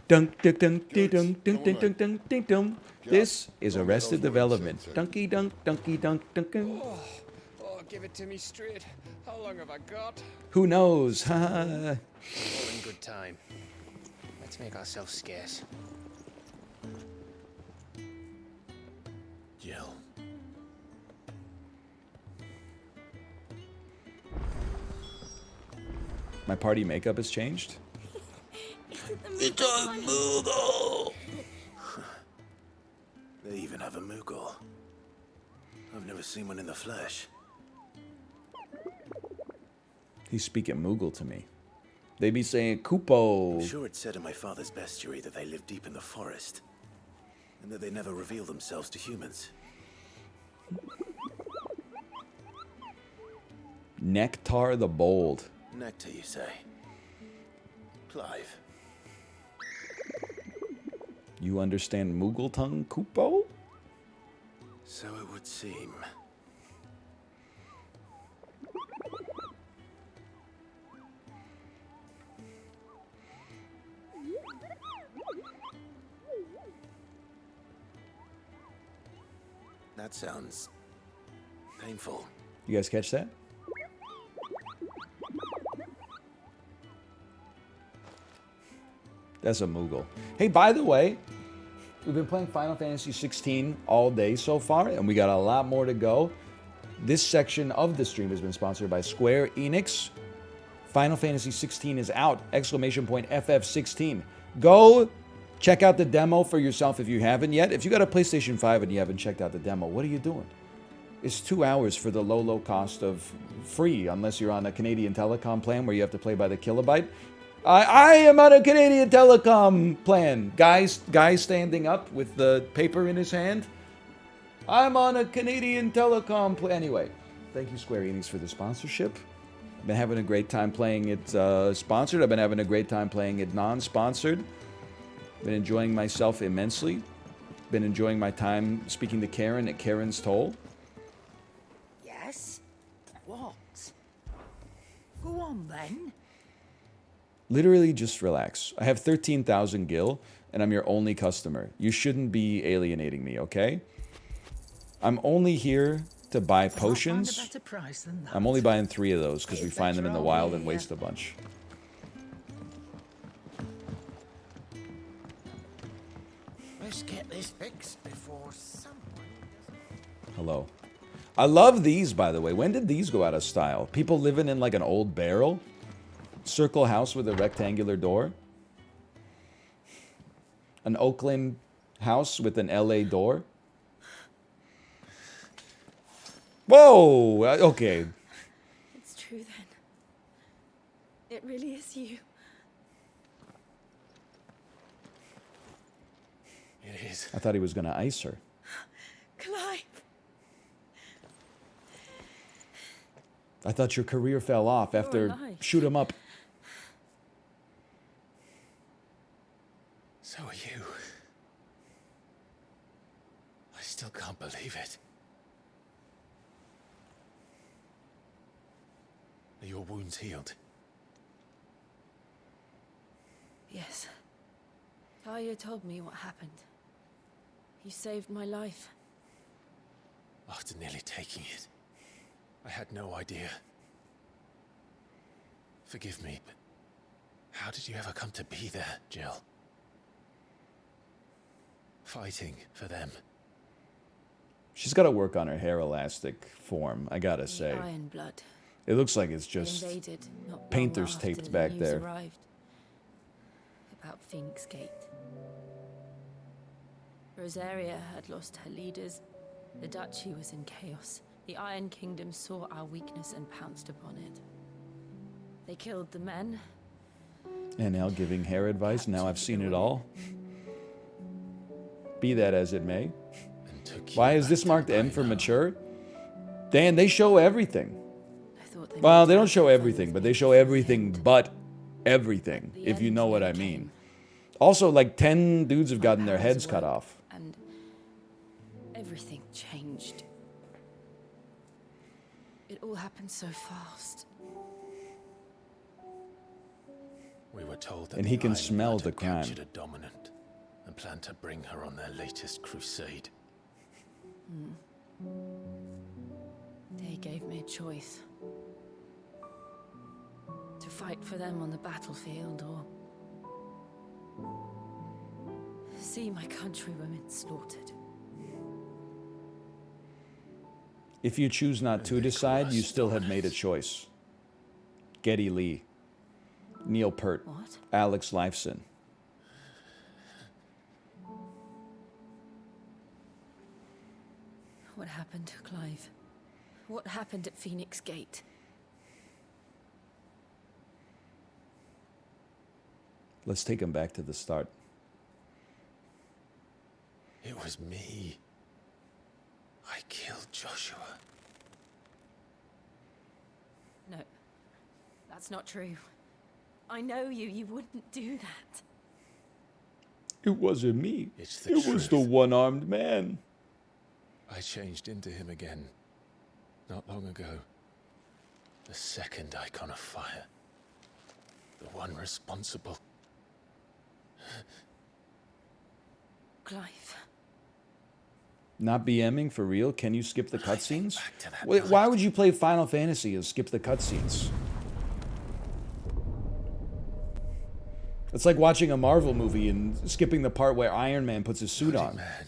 Dunk, dunk, dunk, dee, dunk, dunk, dunk, dunk, dunk, dunk, dunk. This is Arrested Development. Dunky dunk, dunky dunk, dunkin'. Oh, give it to me straight. How long have I got? Who knows? All in good time. Let's make ourselves scarce. Jill. My party makeup has changed. It's a Moogle! They even have a Moogle. I've never seen one in the flesh. He's speaking Moogle to me. They be saying Kupo. I'm sure it said in my father's bestiary that they live deep in the forest. And that they never reveal themselves to humans. Nectar the Bold. Nectar, you say? Clive. You understand Moogle tongue, Kupo? So it would seem. That sounds painful. You guys catch that? That's a Moogle. Hey, by the way, we've been playing Final Fantasy XVI all day so far, and we got a lot more to go. This section of the stream has been sponsored by Square Enix. Final Fantasy XVI is out! Exclamation point FF16. Go check out the demo for yourself if you haven't yet. If you got a PlayStation 5 and you haven't checked out the demo, what are you doing? It's 2 hours for the low cost of free, unless you're on a Canadian telecom plan where you have to play by the kilobyte. I am on a Canadian telecom plan. Guy standing up with the paper in his hand. I'm on a Canadian telecom plan. Anyway, thank you Square Enix for the sponsorship. I've been having a great time playing it sponsored. I've been having a great time playing it non-sponsored. Been enjoying myself immensely. Been enjoying my time speaking to Karen at Karen's Toll. Yes? What? Go on then. Literally just relax. I have 13,000 gil, and I'm your only customer. You shouldn't be alienating me, okay? I'm only here to buy potions. Find a better price than that. I'm only buying 3 of those because we find them in the better wild all and year. waste a bunch. Let's get this fixed before someone Hello. I love these, by the way. When did these go out of style? People living in like an old barrel? Circle house with a rectangular door? An Oakland house with an LA door? Whoa! Okay. It's true then. It really is you. It is. I thought he was going to ice her. Clive! I thought your career fell off after alive. Shoot 'em up. So are you. I still can't believe it. Are your wounds healed? Yes. Talia told me what happened. You saved my life. After nearly taking it, I had no idea. Forgive me, but how did you ever come to be there, Jill? Fighting for them. She's got to work on her hair elastic form, I gotta say. Iron blood. It looks like it's They just invaded not long painters after taped the back news there. Arrived about Phoenix Gate. Rosaria had lost her leaders. The duchy was in chaos. The Iron Kingdom saw our weakness and pounced upon it. They killed the men, NL giving hair advice. Now I've seen it all. Be that as it may. Why is this marked M for mature? Dan, they show everything. Well, they don't show everything, but they show everything but everything, if you know what I mean. Also, like 10 dudes have gotten their heads cut off. And everything changed. It all happened so fast. We were told that And he the can Iron smell Blood the had crime. captured a dominant and planned to bring her on their latest crusade. They gave me a choice. To fight for them on the battlefield or see my countrywomen slaughtered. If you choose not to decide, you still have made a choice. Geddy Lee, Neil Peart, What? Alex Lifeson. What happened, Clive? What happened at Phoenix Gate? Let's take him back to the start. It was me. I killed Joshua. No, that's not true. I know you. You wouldn't do that. It wasn't me. It's the It was the truth. one-armed man. I changed into him again, not long ago. The second icon of fire. The one responsible. Clive. Not BMing for real? Can you skip the cutscenes? back to that Why night. would you play Final Fantasy and skip the cutscenes? It's like watching a Marvel movie and skipping the part where Iron Man puts his suit Bloody on. man.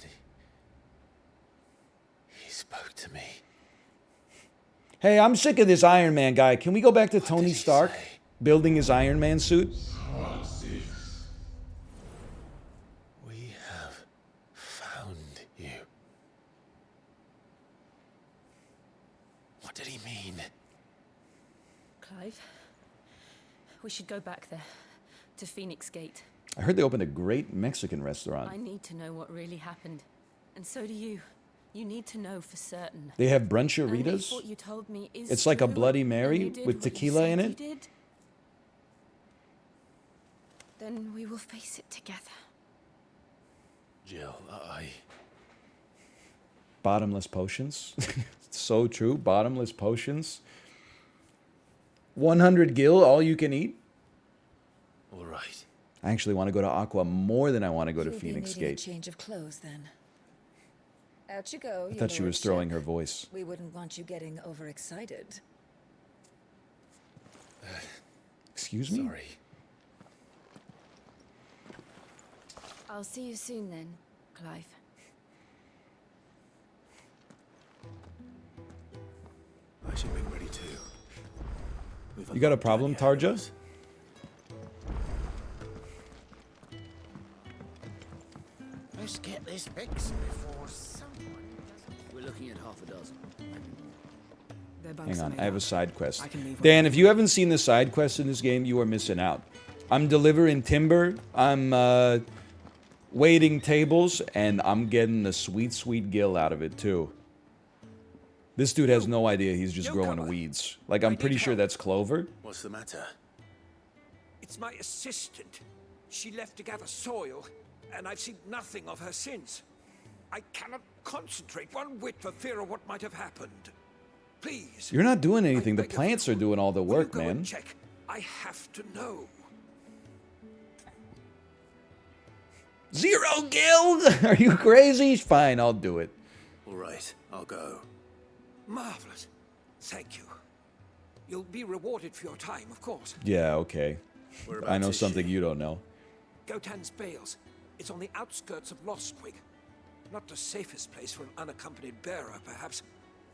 He spoke to me. Hey, I'm sick of this Iron Man guy. Can we go back to What Tony did he Stark say? building his Iron Man suit? We have found you. What did he mean? Clive. We should go back there. To Phoenix Gate. I heard they opened a great Mexican restaurant. I need to know what really happened. And so do you. You need to know for certain. They have And bruncheritas. if what you told me is It's like a true, Bloody and Mary you did with what you tequila in said it. you did, then we will face it together. Jill, Bottomless potions. So true. Bottomless potions. 100 gil, all you can eat. all right. I actually want to go to Aqua more than I want to go to You'll be Phoenix needing a Gate. change of clothes then. Out you go. I thought she was throwing her voice. We wouldn't want you getting overexcited. Excuse me? Sorry. I'll see you soon then, Clive. I should be ready too. You got a problem, Tarja? Let's get this fixed before someone does. We're looking at half a dozen. Hang on, I have a side quest. I can leave Dan, if you haven't seen the side quest in this game, you are missing out. I'm delivering timber, I'm waiting tables, and I'm getting the sweet, sweet gill out of it, too. This dude has no idea he's just growing weeds. Like, I'm pretty sure that's clover. What's the matter? It's my assistant. She left to gather soil, and I've seen nothing of her since. I cannot concentrate one whit for fear of what might have happened. Please. You're not doing anything. The beg of plants you. are doing all the Will you work, go man. and check? I have to know. 0 gil? Are you crazy? Fine, I'll do it. All right, I'll go. Marvelous. Thank you. You'll be rewarded for your time, of course. Yeah, okay. I Whereabouts know is something she? you don't know. Gotan's Bales. It's on the outskirts of Lostwig. Not the safest place for an unaccompanied bearer, perhaps,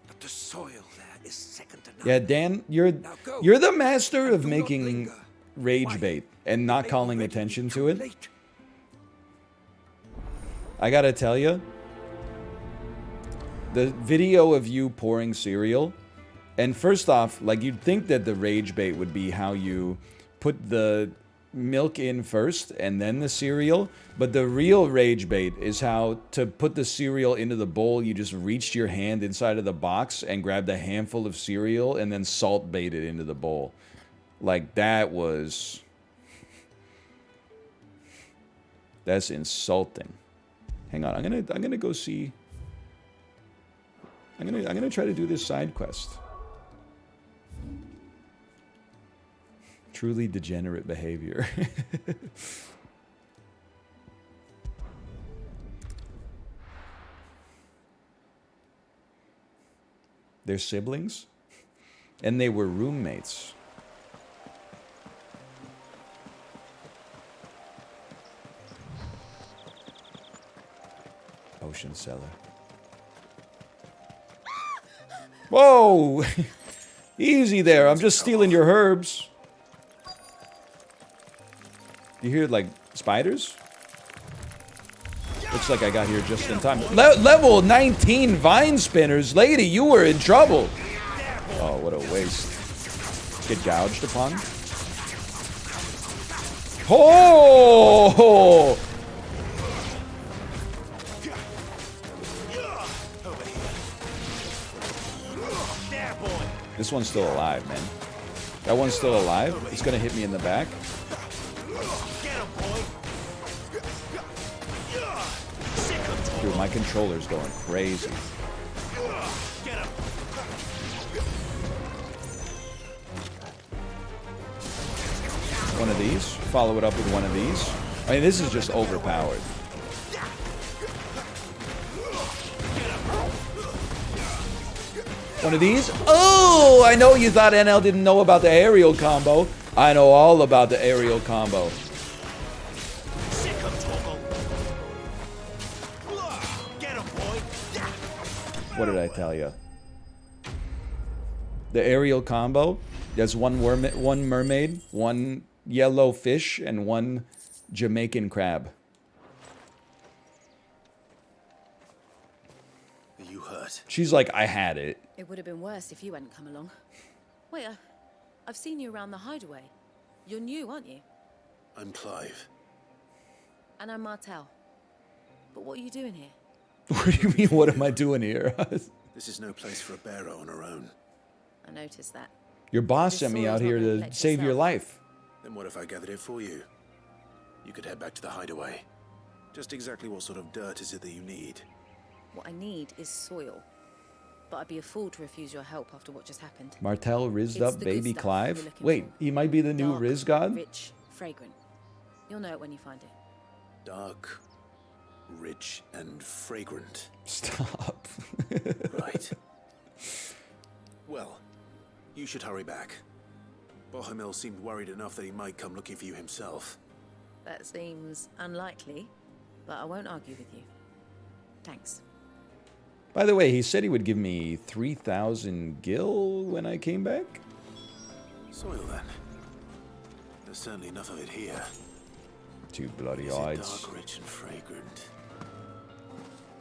but the soil there is second to none. Yeah, Dan, you're go, the master and of do not making linger. rage Why? bait and not May calling already be attention too to it. late. I gotta tell you, the video of you pouring cereal, and first off, like you'd think that the rage bait would be how you put the milk in first and then the cereal. But the real rage bait is how to put the cereal into the bowl. You just reached your hand inside of the box and grabbed a handful of cereal and then salt bait it into the bowl. Like, that was... That's insulting. Hang on, I'm gonna go see... I'm gonna try to do this side quest. Truly degenerate behavior. They're siblings, and they were roommates. Ocean cellar. Whoa! Easy there, I'm just stealing your herbs. You hear, like, spiders? Looks like I got here just in time. Level 19 vine spinners. Lady, you were in trouble. Oh, what a waste. Get gouged upon. Oh! This one's still alive, man. That one's still alive. It's gonna hit me in the back. Dude, my controller's going crazy. One of these. Follow it up with one of these. I mean, this is just overpowered. One of these. Oh, I know you thought NL didn't know about the aerial combo. I know all about the aerial combo. What did I tell you? The aerial combo. There's one mermaid, one yellow fish, and one Jamaican crab. Are you hurt? She's like, I had it. It would have been worse if you hadn't come along. Wait, I've seen you around the hideaway. You're new, aren't you? I'm Clive. And I'm Martel. But what are you doing here? What do you mean, what am I doing here? This is no place for a bearer on her own. I noticed that. Your boss sent me out here to save your life. Then what if I gathered it for you? You could head back to the hideaway. Just exactly what sort of dirt is it that you need? What I need is soil. But I'd be a fool to refuse your help after what just happened. Martel rizzed It's up the baby good stuff Clive? we're looking Wait, for. he might be the new Dark, Riz God? Rich, fragrant. You'll know it when you find it. Dark, rich, and fragrant. Stop. Right. Well, you should hurry back. Bohemil seemed worried enough that he might come looking for you himself. That seems unlikely, but I won't argue with you. Thanks. By the way, he said he would give me 3,000 gil when I came back. Soil, then. There's certainly enough of it here. Too bloody Is it odds. dark, rich, and fragrant?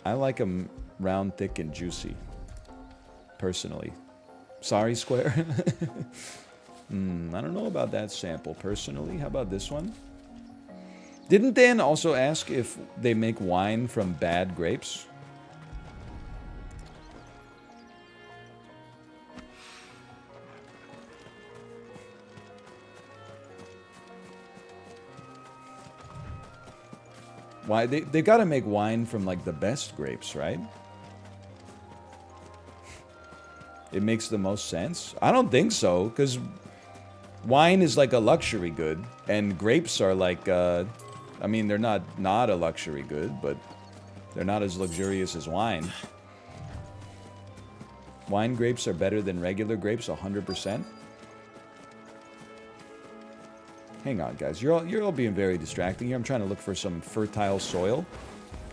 I like them round, thick, and juicy. Personally. Sorry, Square. I don't know about that sample personally. How about this one? Didn't Dan also ask if they make wine from bad grapes? Why they got to make wine from like the best grapes, right? It makes the most sense. I don't think so, because wine is like a luxury good, and grapes are like, I mean, they're not a luxury good, but they're not as luxurious as wine. Wine grapes are better than regular grapes, 100%. Hang on, guys. You're all being very distracting here. I'm trying to look for some fertile soil.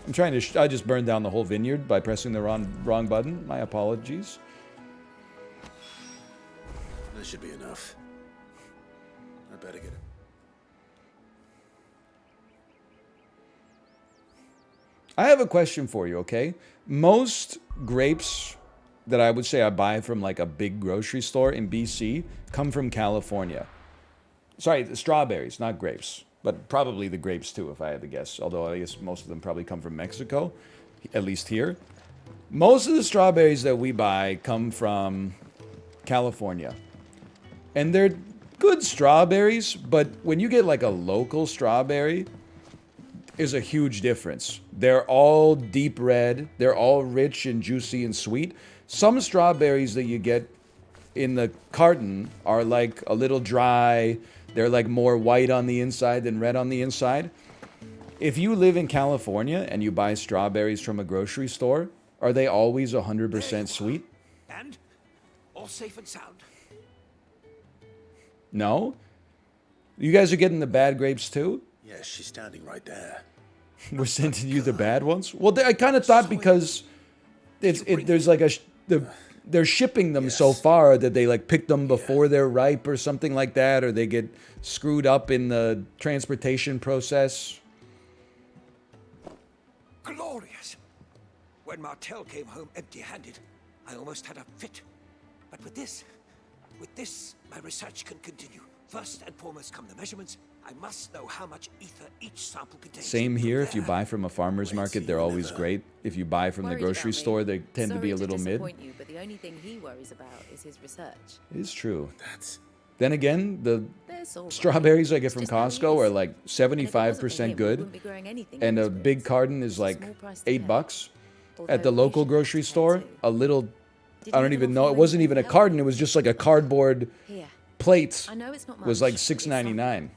I'm trying to... I just burned down the whole vineyard by pressing the wrong button. My apologies. That should be enough. I better get it. I have a question for you, okay? Most grapes that I would say I buy from like a big grocery store in BC come from California. Sorry, the strawberries, not grapes. But probably the grapes too, if I had to guess. Although I guess most of them probably come from Mexico, at least here. Most of the strawberries that we buy come from California. And they're good strawberries, but when you get like a local strawberry, is a huge difference. They're all deep red. They're all rich and juicy and sweet. Some strawberries that you get in the carton are like a little dry. They're like more white on the inside than red on the inside. If you live in California and you buy strawberries from a grocery store, are they always 100% sweet? And all safe and sound. No? You guys are getting the bad grapes too? Yes, she's standing right there. We're sending you the bad ones? Well, I kind of thought because there's like they're shipping them so far that they like pick them before they're ripe or something like that, or they get screwed up in the transportation process. Glorious! When Martel came home empty-handed, I almost had a fit. But with this, my research can continue. First and foremost come the measurements. I must know how much ether each sample contains. Same here. If you buy from a farmer's market, they're always great. If you buy from the grocery store, they tend to be a little mid. You, but the only thing he worries about is his research. It is true. Then again, the Right. strawberries I get from Costco are like 75% good, and a big carton is like $8. At the local grocery store, a little, I don't even know, it wasn't even a carton, it was just like a cardboard plate, was like $6.99.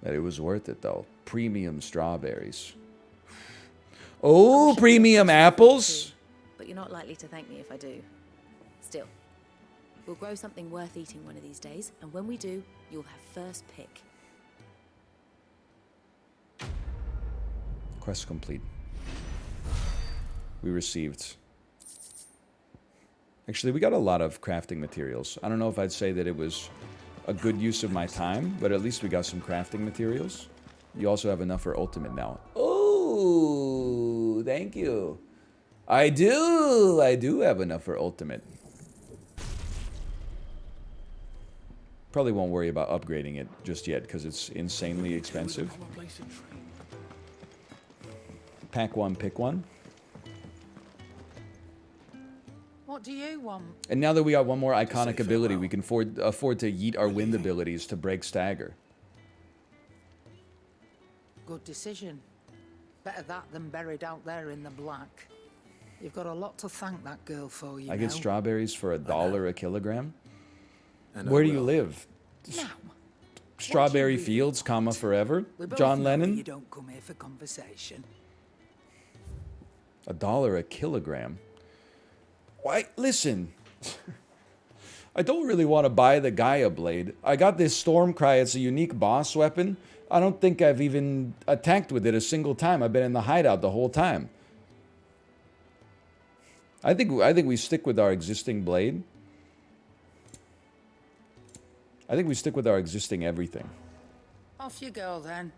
But it was worth it though. Premium strawberries. Oh, premium apples? But you're not likely to thank me if I do. Still, we'll grow something worth eating one of these days, and when we do, you'll have first pick. Quest complete. We received. Actually, we got a lot of crafting materials. I don't know if I'd say that it was a good use of my time, but at least we got some crafting materials. You also have enough for ultimate now. Oh, thank you. I do have enough for ultimate. Probably won't worry about upgrading it just yet because it's insanely expensive. Pack one, pick one. What do you want? And now that we got one more iconic ability, we can afford to yeet our wind abilities to break stagger. Good decision. Better that than buried out there in the black. You've got a lot to thank that girl for, you know. I get strawberries for $1 a kilogram. Where do you live? Now, Strawberry Fields, comma forever. we both John know Lennon. you don't come here for conversation. $1 a kilogram. Why? Listen. I don't really want to buy the Gaia blade. I got this Stormcry. It's a unique boss weapon. I don't think I've even attacked with it a single time. I've been in the hideout the whole time. I think we stick with our existing blade. I think we stick with our existing everything. Off you go, then.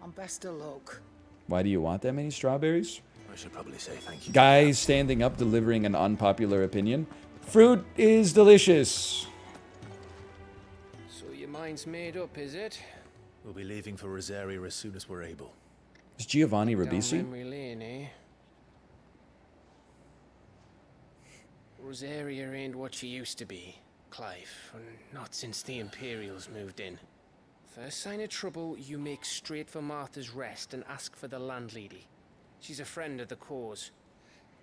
And best of luck. Why do you want that many strawberries? I should probably say thank you. Guys standing up delivering an unpopular opinion. Fruit is delicious. So your mind's made up, is it? We'll be leaving for Rosaria as soon as we're able. Is Giovanni Down Ribisi? memory lane, eh? Rosaria ain't what she used to be, Clive. Not since the Imperials moved in. First sign of trouble, you make straight for Martha's Rest and ask for the landlady. She's a friend of the cause.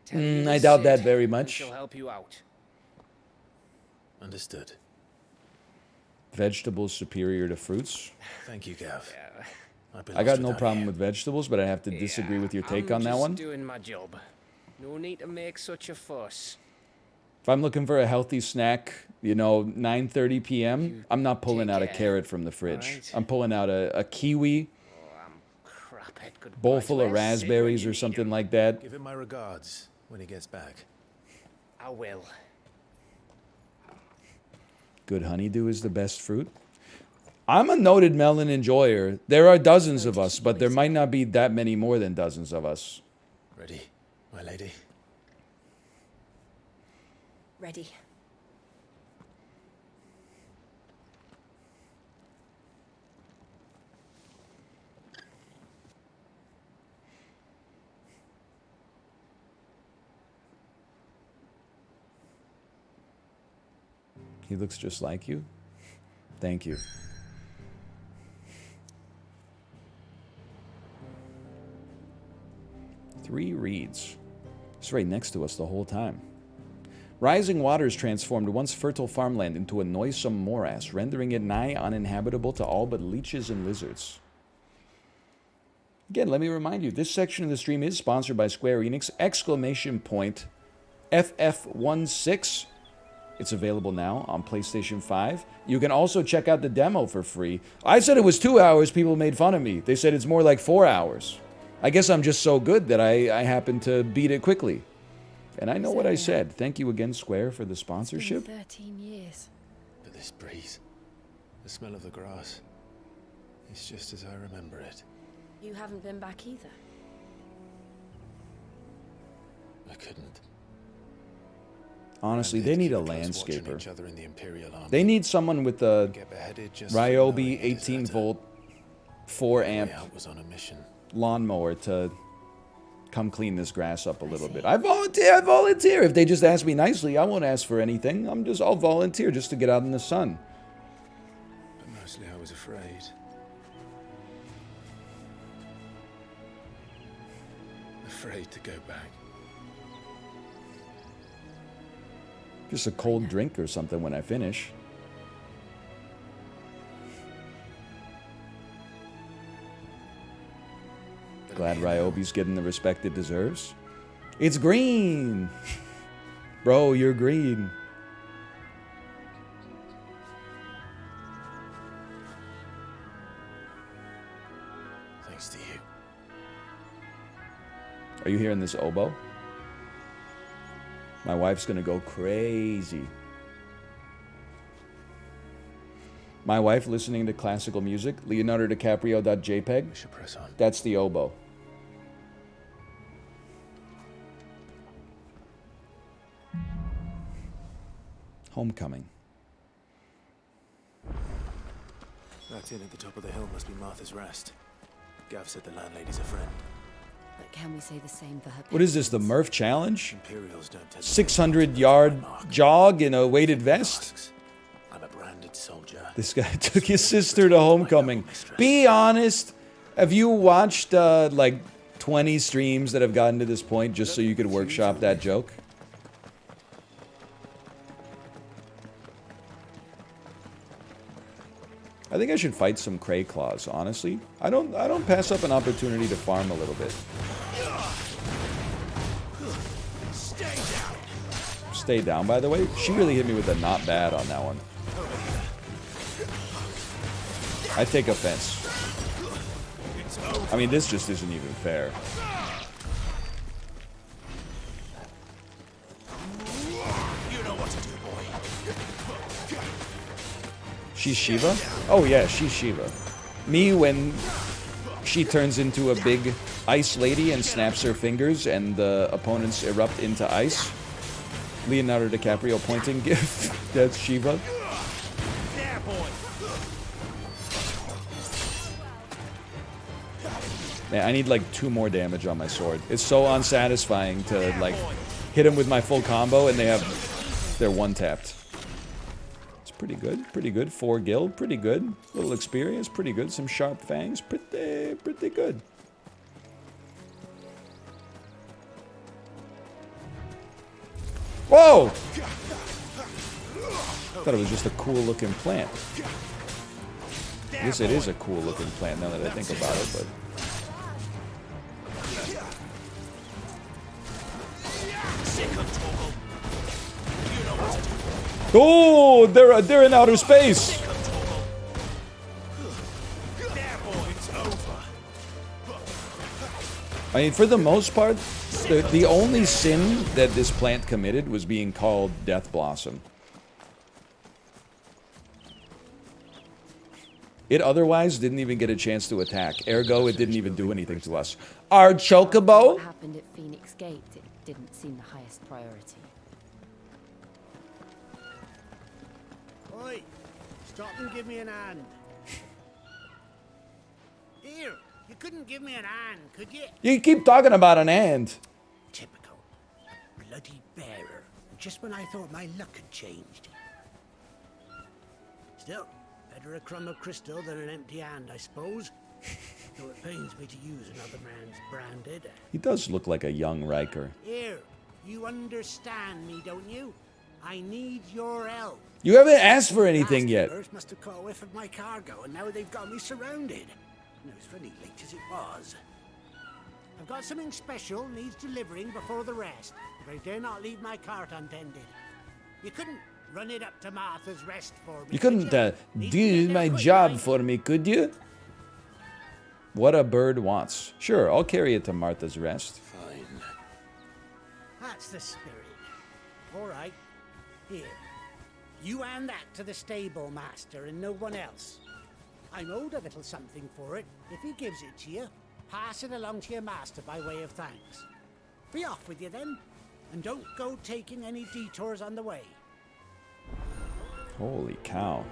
Tell her you I was doubt that Sid, very and much. she'll help you out. Understood. Vegetables superior to fruits? Thank you, Gav. I got no problem with vegetables, but I have to disagree with your take on that one. I'm just doing my job. No need to make such a fuss. If I'm looking for a healthy snack, you know, 9:30 p.m., I'm not pulling out a carrot from the fridge. Alright. I'm pulling out a kiwi, Craphead, goodbye. bowl full of Where's Sid when raspberries you or need something him? like that. Give him my regards when he gets back. I will. Good honeydew is the best fruit. I'm a noted melon enjoyer. There are dozens of us, but there might not be that many more than dozens of us. Ready, my lady? Ready. He looks just like you. Thank you. Three reeds. It's right next to us the whole time. Rising waters transformed once fertile farmland into a noisome morass, rendering it nigh uninhabitable to all but leeches and lizards. Again, let me remind you, this section of the stream is sponsored by Square Enix! FF16. It's available now on PlayStation 5. You can also check out the demo for free. I said it was 2 hours, people made fun of me. They said it's more like 4 hours. I guess I'm just so good that I happen to beat it quickly. And I know what I said. Thank you again, Square, for the sponsorship. It's been 13 years. But this breeze, the smell of the grass, it's just as I remember it. You haven't been back either. I couldn't. Honestly, they need a landscaper. Each other in the Imperial Army. They need someone with a Ryobi 18-volt, 4-amp was on a mission. lawnmower to come clean this grass up a little bit. I volunteer. If they just ask me nicely, I won't ask for anything. I'll volunteer just to get out in the sun. But mostly I was afraid. Afraid to go back. Just a cold drink or something when I finish. Glad Ryobi's getting the respect it deserves. It's green! Bro, you're green. Thanks to you. Are you hearing this oboe? My wife's gonna go crazy. My wife listening to classical music, Leonardo DiCaprio.jpg. We should press on. That's the oboe. Homecoming. That inn at the top of the hill must be Martha's Rest. Gav said the landlady's a friend. But can we say the same for her? What is this, the Murph Challenge? Imperials don't tend to 600-yard jog in a weighted vest? I'm a branded soldier. This guy took his sister to homecoming. Be honest. Have you watched like 20 streams that have gotten to this point just so you could workshop that joke? I think I should fight some Cray Claws, honestly. I don't pass up an opportunity to farm a little bit. Stay down, by the way. She really hit me with a not bad on that one. I take offense. I mean, this just isn't even fair. She's Shiva? Oh yeah, she's Shiva. Me when she turns into a big ice lady and snaps her fingers and the opponents erupt into ice. Leonardo DiCaprio pointing gift. That's Shiva. Man, I need like 2 more damage on my sword. It's so unsatisfying to like hit him with my full combo and they're one-tapped. Pretty good, pretty good. 4 guild, pretty good. Little experience, pretty good. Some sharp fangs, pretty good. Whoa! Thought it was just a cool looking plant. I guess it is a cool looking plant now that I think about it, but. Oh, they're in outer space. I mean, for the most part, the only sin that this plant committed was being called Death Blossom. It otherwise didn't even get a chance to attack. Ergo, it didn't even do anything to us. Our Chocobo? What happened at Phoenix Gate? It didn't seem the highest priority. Oi! Stop and give me an hand. Here, you couldn't give me an hand, could you? You keep talking about an and. Typical. A bloody bearer. Just when I thought my luck had changed. Still, better a crumb of crystal than an empty hand, I suppose. Though it pains me to use another man's branded. He does look like a young Riker. Here, you understand me, don't you? I need your help. You haven't asked for anything yet. Last must have caught a whiff of my cargo, and now they've got me surrounded. No, it's funny late as it was. I've got something special needs delivering before the rest, but I dare not leave my cart untended. You couldn't run it up to Martha's Rest for me. You couldn't do my job for me, could you? What a bird wants. Sure, I'll carry it to Martha's Rest. Fine. That's the spirit. All right. Here. You hand that to the stable master and no one else. I'm owed a little something for it. If he gives it to you, pass it along to your master by way of thanks. Be off with you then, and don't go taking any detours on the way. Holy cow.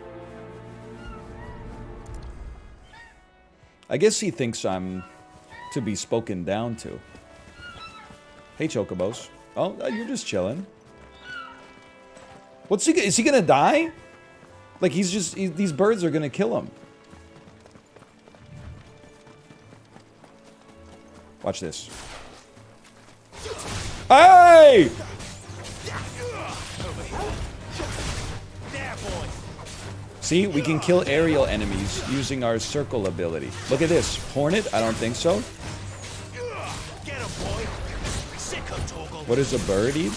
I guess he thinks I'm to be spoken down to. Hey, Chocobos. Oh, you're just chilling. What's he? Is he gonna die? Like these birds are gonna kill him. Watch this. Hey! See, we can kill aerial enemies using our circle ability. Look at this. Hornet? I don't think so. What does a bird eat?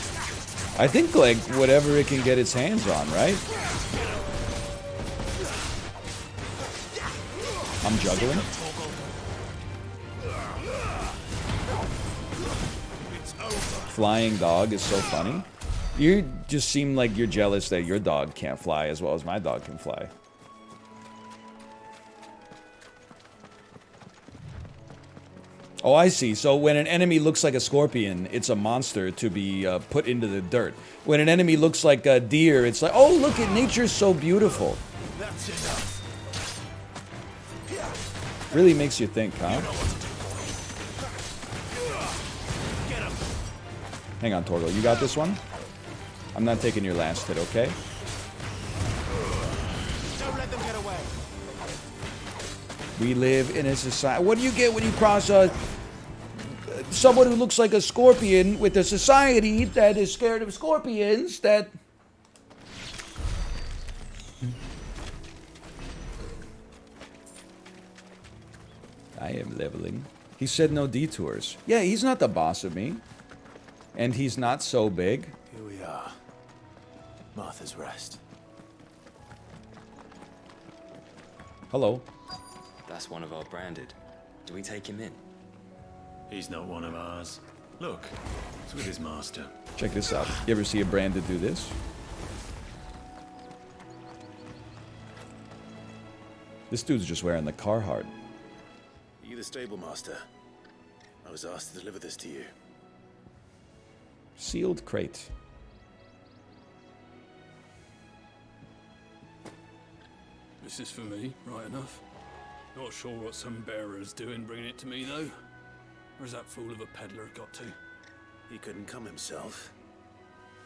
I think, like, whatever it can get its hands on, right? I'm juggling. Flying dog is so funny. You just seem like you're jealous that your dog can't fly as well as my dog can fly. Oh, I see. So when an enemy looks like a scorpion, it's a monster to be put into the dirt. When an enemy looks like a deer, it's like, oh, look at nature's so beautiful. That's enough. Really makes you think, huh? Hang on, Torgo. You got this one? I'm not taking your last hit, okay? Don't let them get away. We live in a society. What do you get when you cross someone who looks like a scorpion with a society that is scared of scorpions? That I am leveling. He said no detours. Yeah, he's not the boss of me, and he's not so big. Here we are. Martha's Rest. Hello. That's one of our branded. Do we take him in? He's not one of ours. Look, it's with his master. Check this out. You ever see a branded do this? This dude's just wearing the Carhartt. Are you the stable master? I was asked to deliver this to you. Sealed crate. This is for me, right enough. Not sure what some bearer's doing bringing it to me, though. Where's that fool of a peddler got to? He couldn't come himself.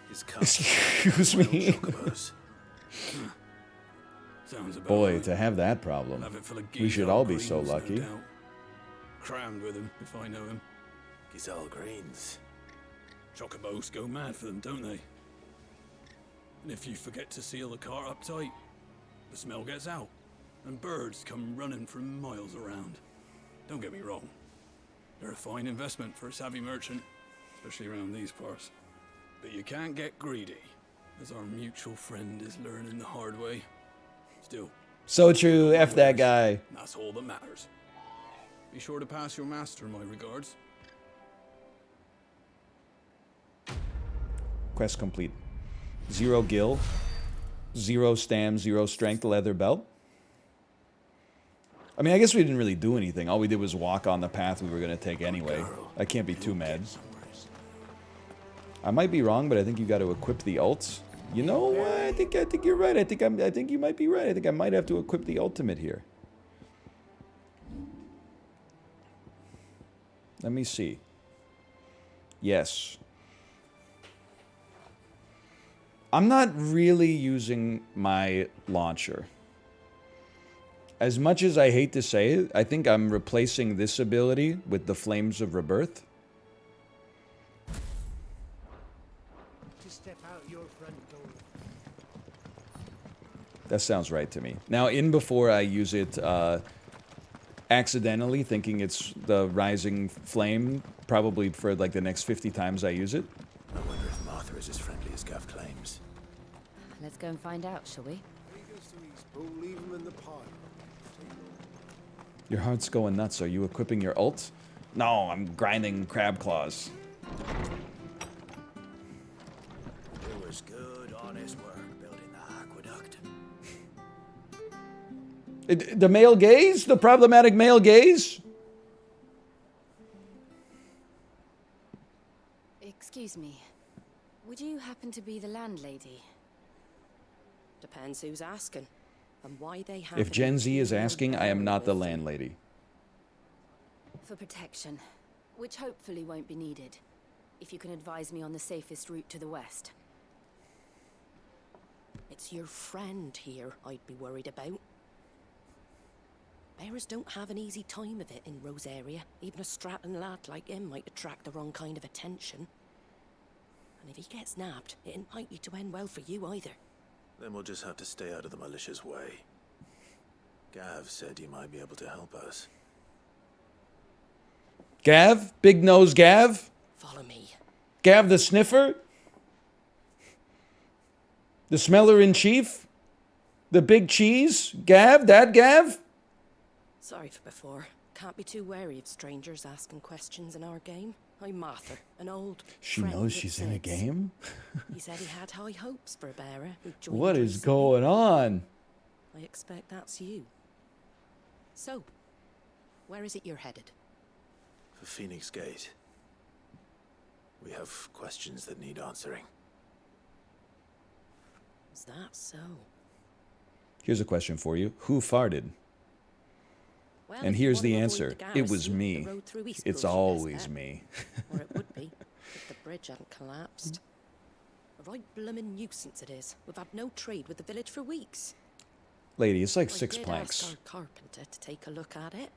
His cup. Excuse me. Sounds about Boy, right. to have that problem. Have it full of We should Gizal all be so greens, no lucky. doubt. Crammed with him, if I know him. Gizal greens. Chocobos go mad for them, don't they? And if you forget to seal the cart up tight, the smell gets out, and birds come running from miles around. Don't get me wrong. They're a fine investment for a savvy merchant, especially around these parts. But you can't get greedy, as our mutual friend is learning the hard way. Still. So true. F that guy. That's all that matters. Be sure to pass your master my regards. Quest complete. 0 gil, 0 stam, 0 strength leather belt. I mean, I guess we didn't really do anything. All we did was walk on the path we were going to take anyway. I can't be too mad. I might be wrong, but I think you got to equip the ults. You know, I think you're right. I think you might be right. I think I might have to equip the ultimate here. Let me see. Yes. I'm not really using my launcher. As much as I hate to say it, I think I'm replacing this ability with the Flames of Rebirth. To step out your front door. That sounds right to me. Now, in before I use it accidentally, thinking it's the Rising Flame, probably for like the next 50 times I use it. I wonder if Martha is as friendly as Gav claims. Let's go and find out, shall we? Leave him in the pile. Your heart's going nuts. Are you equipping your ult? No, I'm grinding crab claws. It was good, honest work building the aqueduct. The male gaze? The problematic male gaze? Excuse me. Would you happen to be the landlady? Depends who's asking, and why they have. If Gen Z is asking, I am not the landlady. For protection, which hopefully won't be needed. If you can advise me on the safest route to the west. It's your friend here I'd be worried about. Bearers don't have an easy time of it in Rosaria. Even a Stratton lad like him might attract the wrong kind of attention. And if he gets nabbed, it ain't likely to end well for you either. Then we'll just have to stay out of the malicious way. Gav said you might be able to help us. Gav? Big nose Gav? Follow me. Gav the sniffer? The smeller in chief? The big cheese? Gav? That Gav? Sorry for before. Can't be too wary of strangers asking questions in our game. I'm Martha, an old She friend knows that she's in a Sid's. game? He said he had high hopes for a bearer who joined What our is city. going on? I expect that's you. So, where is it you're headed? For Phoenix Gate. We have questions that need answering. Is that so? Here's a question for you. Who farted? Well, And if you here's want the to avoid answer. the It was garrison, me. the road through Eastpool It's is your best always bet. me. Or it would be, if the bridge hadn't collapsed. A right bloomin' nuisance it is. We've had no trade with the village for weeks. Lady, it's like I 6 did planks. ask our carpenter to take a look at it,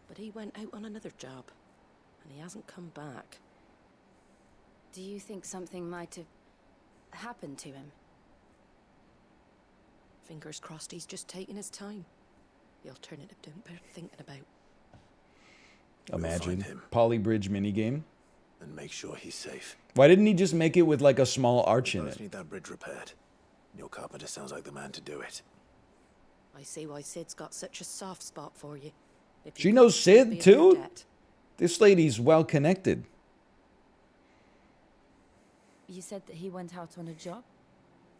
but he went out on another job, and he hasn't come back. Do you think something might have happened to him? Fingers crossed he's just taking his time. The alternative don't bear thinking about. Imagine. Polybridge minigame. And make sure he's safe. Why didn't he just make it with like a small arch in We both it? need that bridge repaired. Your carpenter sounds like the man to do it. I see why Sid's got such a soft spot for you. If She you knows can't be Sid in your too? debt. This lady's well connected. You said that he went out on a job?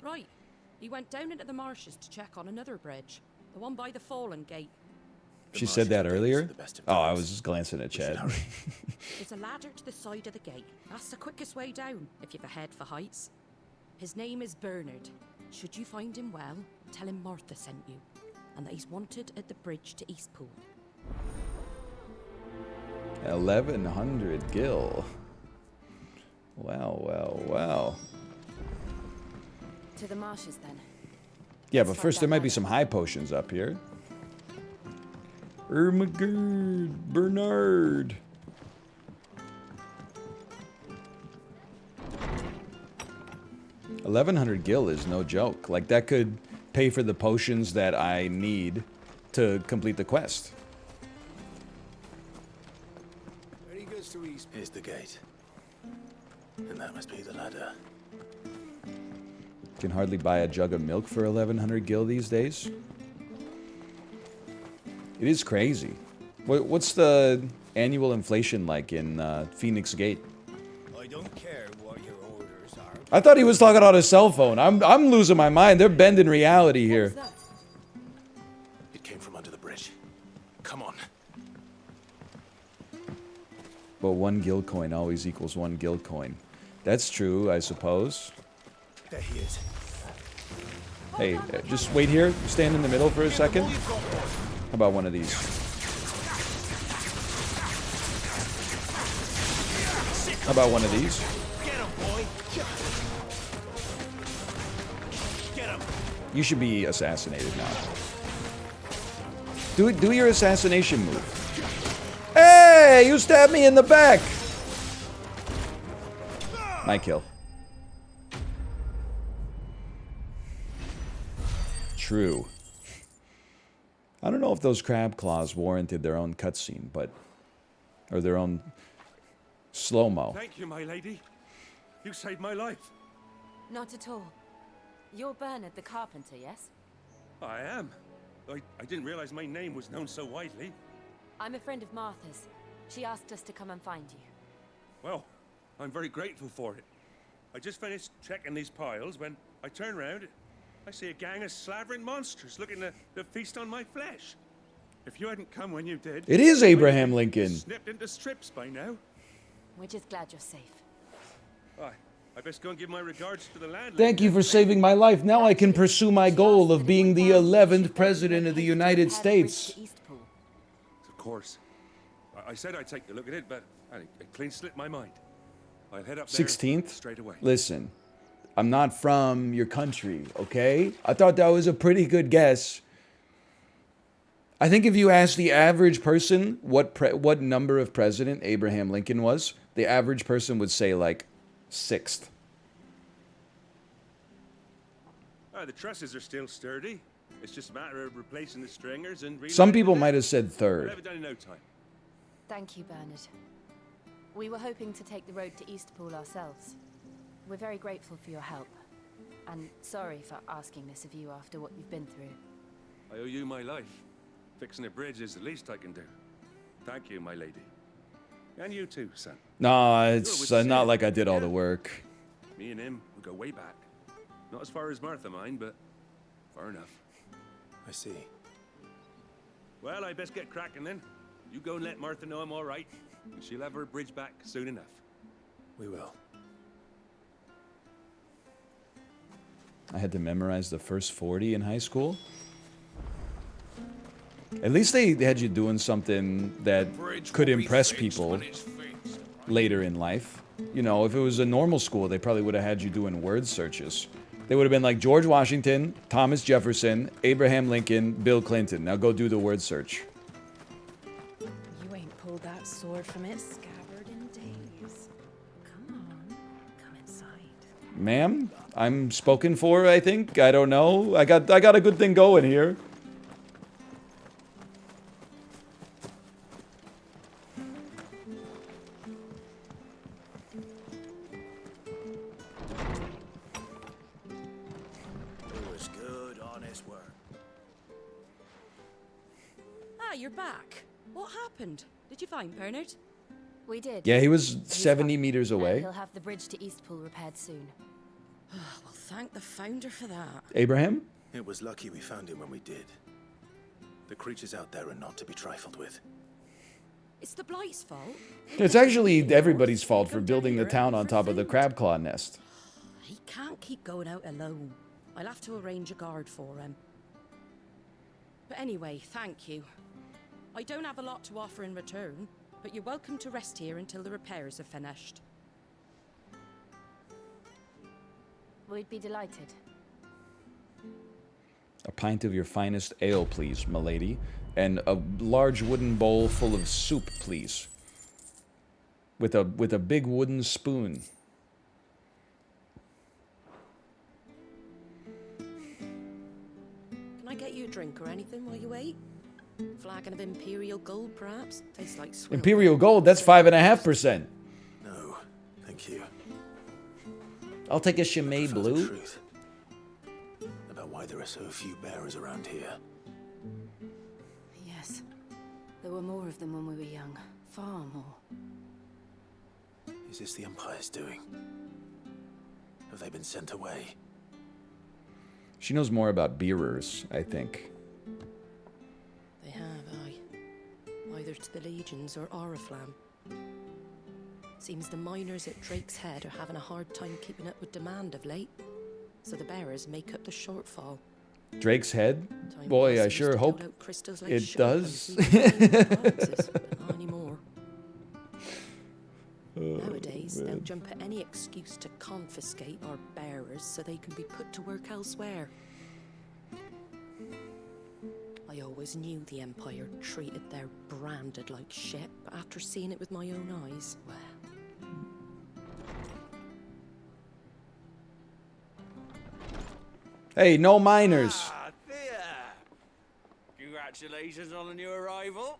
Right. He went down into the marshes to check on another bridge. The one by the Fallen Gate. She said that earlier? Oh, I was just glancing at Chad. There's a ladder to the side of the gate. That's the quickest way down, if you've a head for heights. His name is Bernard. Should you find him well, tell him Martha sent you, and that he's wanted at the bridge to Eastpool. 1100 gil. Wow, wow, wow. To the marshes, then. Yeah, but first there might be some high potions up here. Ermagerd, Bernard. $1,100 gil is no joke. Like, that could pay for the potions that I need to complete the quest. Here's the gate. And that must be the ladder. Can hardly buy a jug of milk for 1,100 gil these days. It is crazy. What's the annual inflation like in Phoenix Gate? I don't care what your orders are. I thought he was talking on his cell phone. I'm losing my mind. They're bending reality here. It came from under the bridge. Come on. But 1 gil coin always equals 1 gil coin. That's true, I suppose. There he is. Hey, just wait here. Stand in the middle for a second. How about one of these? How about one of these? Get him, boy. Get him. You should be assassinated now. Do your assassination move. Hey, you stabbed me in the back. My kill. True. I don't know if those crab claws warranted their own cutscene, or their own slow-mo. Thank you, my lady. You saved my life. Not at all. You're Bernard the carpenter, yes? I am. I didn't realize my name was known so widely. I'm a friend of Martha's. She asked us to come and find you. Well, I'm very grateful for it. I just finished checking these piles when I turn around. I see a gang of slavering monsters looking to feast on my flesh. If you hadn't come when you did... It is Abraham Lincoln. Snipped into strips by now. We're just glad you're safe. I best go and give my regards to the landlady. Thank you for saving my life. Now I can pursue my goal of being the 11th President of the United States. Of course. I said I'd take a look at it, but it clean slipped my mind. I'll head up there 16th? straight away. Listen, I'm not from your country, okay? I thought that was a pretty good guess. I think if you ask the average person what number of president Abraham Lincoln was, the average person would say like 6th. The trusses are still sturdy. It's just a matter of replacing the stringers and... Some people might have said 3rd. I'll have it done in no time. Thank you, Bernard. We were hoping to take the road to Eastpool ourselves. We're very grateful for your help. And sorry for asking this of you after what you've been through. I owe you my life. Fixing a bridge is the least I can do. Thank you, my lady. And you too, son. No, it's not like I did all the work. Me and him, we go way back. Not as far as Martha mine, but far enough. I see. Well, I best get cracking then. You go and let Martha know I'm all right, and she'll have her bridge back soon enough. We will. I had to memorize the first 40 in high school. At least they had you doing something that could impress people later in life. You know, if it was a normal school, they probably would have had you doing word searches. They would have been like George Washington, Thomas Jefferson, Abraham Lincoln, Bill Clinton. Now go do the word search. You ain't pulled that sword from its scabbard in days. Come on, come inside. Ma'am, I'm spoken for, I think. I don't know. I got a good thing going here. You're back. What happened? Did you find Bernard? We did. Yeah, he was 70 meters away. He'll have the bridge to Eastpool repaired soon. Well, thank the founder for that. Abraham? It was lucky we found him when we did. The creatures out there are not to be trifled with. It's the Blight's fault. It's actually everybody's fault for building the town on top of the crab claw nest. He can't keep going out alone. I'll have to arrange a guard for him. But anyway, thank you. I don't have a lot to offer in return, but you're welcome to rest here until the repairs are finished. We'd be delighted. A pint of your finest ale, please, milady. And a large wooden bowl full of soup, please. With a big wooden spoon. Can I get you a drink or anything while you wait? Flagon of Imperial Gold, perhaps? Tastes like swill. Imperial Gold, that's 5.5%. No, thank you. I'll take a Chimay Blue. Truth about why there are so few bearers around here. Yes. There were more of them when we were young. Far more. Is this the Empire's doing? Have they been sent away? She knows more about beerers, I think. They have, aye. Either to the Legions or Oriflamme. Seems the miners at Drake's Head are having a hard time keeping up with demand of late. So the bearers make up the shortfall. Drake's Head? Boy, I sure hope it does. Not anymore. Nowadays, they'll jump at any excuse to confiscate our bearers so they can be put to work elsewhere. I always knew the Empire treated their branded like shit, but after seeing it with my own eyes, well... Hey, no miners. Ah, Thea! Congratulations on the new arrival.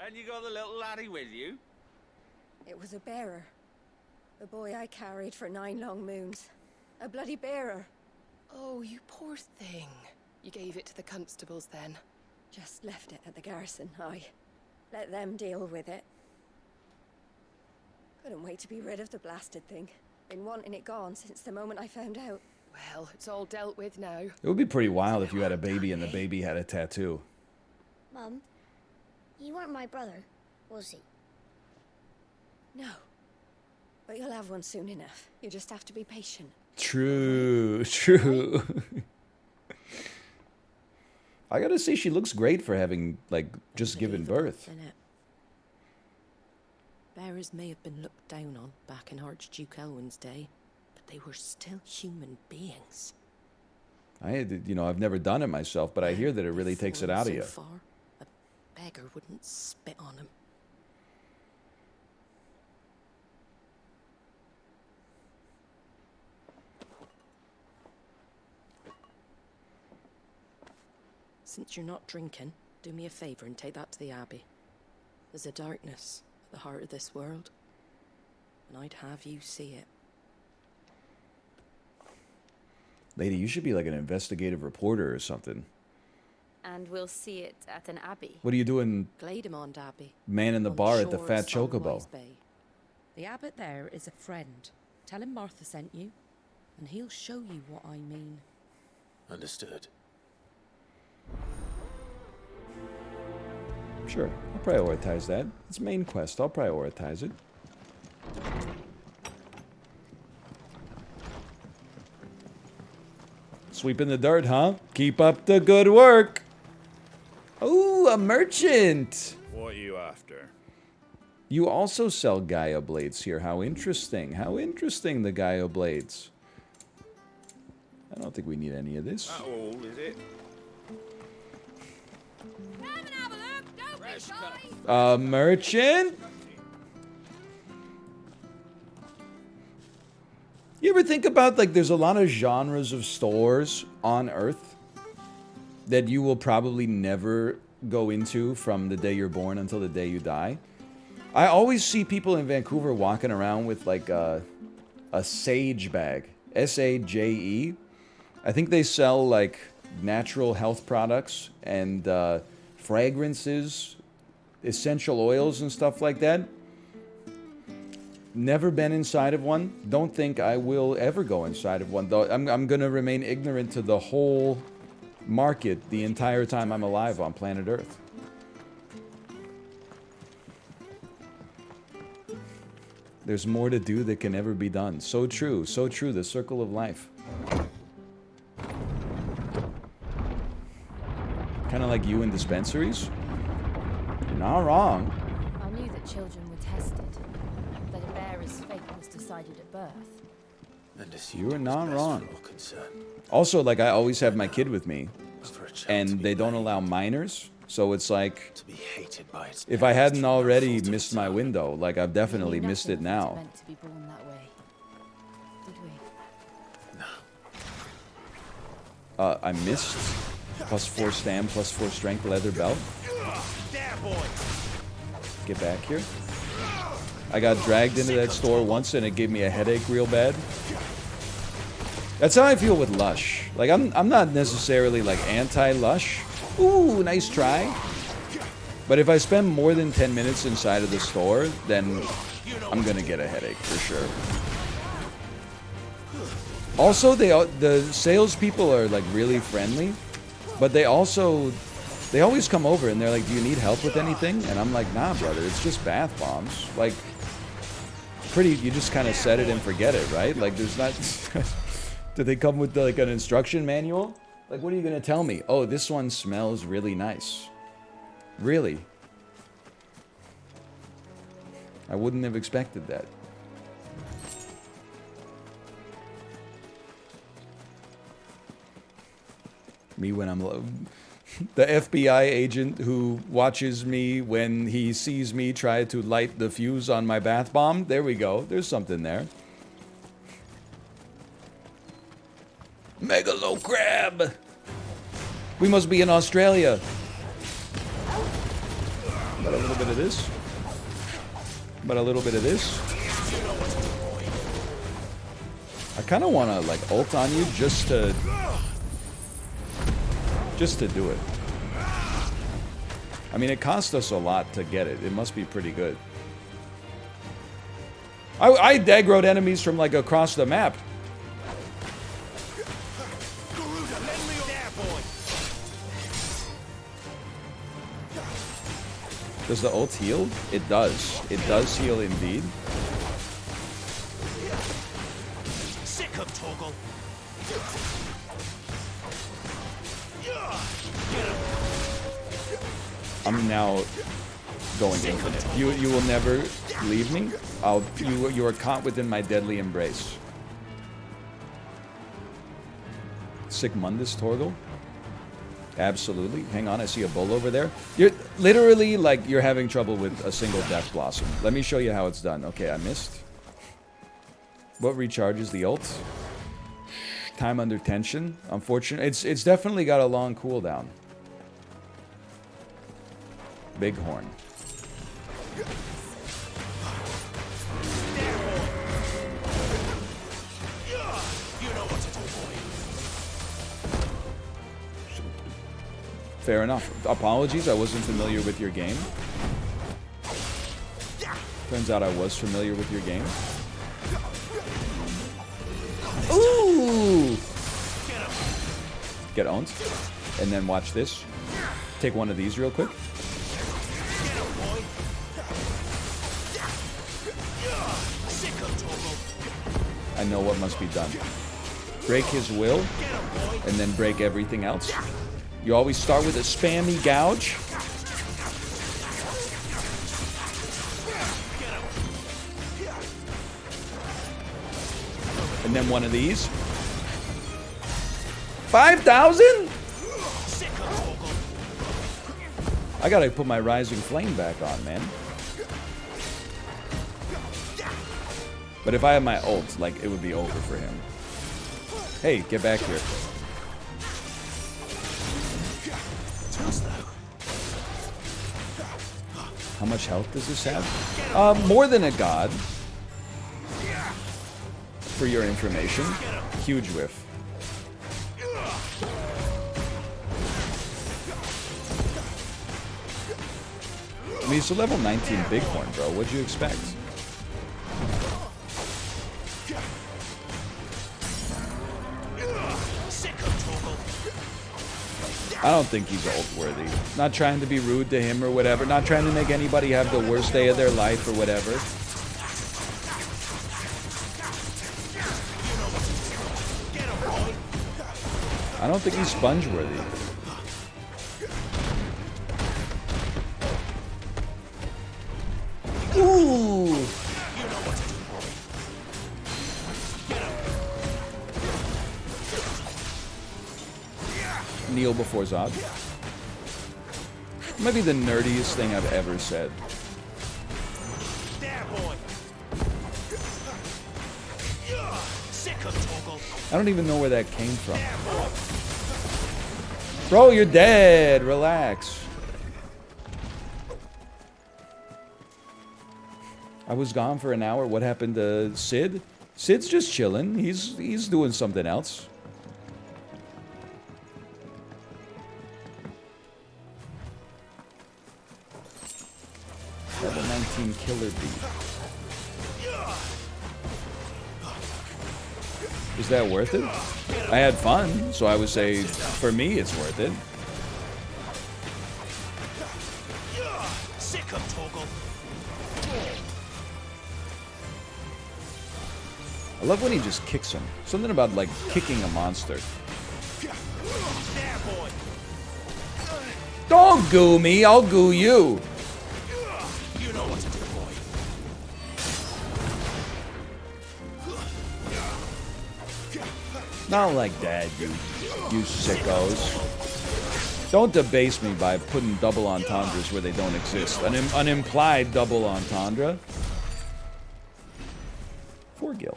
And you got the little laddie with you? It was a bearer. The boy I carried for 9 long moons. A bloody bearer. Oh, you poor thing. You gave it to the constables then? Just left it at the garrison, aye. Let them deal with it. Couldn't wait to be rid of the blasted thing. Been wanting it gone since the moment I found out. Well, it's all dealt with now. It would be pretty wild if you had a baby and the baby had a tattoo. Mum, he weren't my brother, was he? No. But you'll have one soon enough. You just have to be patient. True, true. I gotta say, she looks great for having, like, just given birth. Bearers may have been looked down on back in Archduke Elwin's day, but they were still human beings. I've never done it myself, but I hear that it really takes it out of you. So far, a beggar wouldn't spit on him. Since you're not drinking, do me a favor and take that to the Abbey. There's a darkness at the heart of this world, and I'd have you see it. Lady, you should be like an investigative reporter or something. And we'll see it at an abbey. What are you doing, Glademond Abbey, man in the on bar at the shores Fat of Chocobo? Sunrise Bay. The abbot there is a friend. Tell him Martha sent you, and he'll show you what I mean. Understood. Sure, I'll prioritize that. It's main quest, I'll prioritize it. Sweeping the dirt, huh? Keep up the good work. Ooh, a merchant. What are you after? You also sell Gaia blades here. How interesting. How interesting, the Gaia blades. I don't think we need any of this. That all, is it? A merchant? You ever think about, like, there's a lot of genres of stores on Earth that you will probably never go into from the day you're born until the day you die? I always see people in Vancouver walking around with, like, a Sage bag. S-A-J-E. I think they sell, like, natural health products and fragrances, essential oils and stuff like that. Never been inside of one. Don't think I will ever go inside of one, though. I'm going to remain ignorant to the whole market the entire time I'm alive on planet Earth. There's more to do that can never be done. So true, the circle of life. Kind of like you in dispensaries. You're not wrong. I knew that children were tested, that a bearer's fate was decided at birth. You are not wrong. Also, like, I always have my kid with me, and they don't allow minors, so it's like, if I hadn't already missed my window, like, I've definitely missed it now. Meant to be born that way, did we? I missed +4 stam, +4 strength leather belt. Get back here. I got dragged into that store once and it gave me a headache real bad. That's how I feel with Lush. Like, I'm not necessarily, like, anti-Lush. Ooh, nice try. But if I spend more than 10 minutes inside of the store, then I'm gonna get a headache for sure. Also, the salespeople are, like, really friendly, but they always come over and they're like, "Do you need help with anything?" And I'm like, "Nah, brother, it's just bath bombs." Like, you just kind of set it and forget it, right? Like, there's not. Do they come with, like, an instruction manual? Like, what are you gonna tell me? Oh, this one smells really nice. Really? I wouldn't have expected that. Me when I'm The FBI agent who watches me when he sees me try to light the fuse on my bath bomb. There we go. There's something there. Megalo crab. We must be in Australia. About a little bit of this. About a little bit of this. I kind of want to like ult on you just to do it. I mean, it cost us a lot to get it. It must be pretty good. I daggroed enemies from like across the map. Does the ult heal? It does. It does heal indeed. Sick of Toggle. I'm now going infinite. You will never leave me. You are caught within my deadly embrace. Sigmundus Torgal? Absolutely. Hang on, I see a bull over there. You're literally like you're having trouble with a single Death Blossom. Let me show you how it's done. Okay, I missed. What recharges the ult? Time under tension. Unfortunately, it's definitely got a long cooldown. Bighorn. Fair enough. Apologies, I wasn't familiar with your game. Turns out I was familiar with your game. Ooh! Get owned. And then watch this. Take one of these real quick. I know what must be done. Break his will, and then break everything else. You always start with a spammy gouge. And then one of these. 5,000? I gotta put my Rising Flame back on, man. But if I had my ult, like, it would be over for him. Hey, get back here. How much health does this have? More than a god. For your information. Huge whiff. I mean, it's a level 19 Bighorn, bro. What'd you expect? I don't think he's ult worthy. Not trying to be rude to him or whatever. Not trying to make anybody have the worst day of their life or whatever. I don't think he's sponge worthy. Ooh! Kneel before Zod. Might be the nerdiest thing I've ever said. I don't even know where that came from. Bro, you're dead. Relax. I was gone for an hour. What happened to Sid? Sid's just chilling. He's doing something else. Level 19 Killer Bee. Is that worth it? I had fun, so I would say for me it's worth it. I love when he just kicks him. Something about like kicking a monster. Don't goo me, I'll goo you. Not like that, you sickos. Don't debase me by putting double entendres where they don't exist. An implied double entendre. For Gil.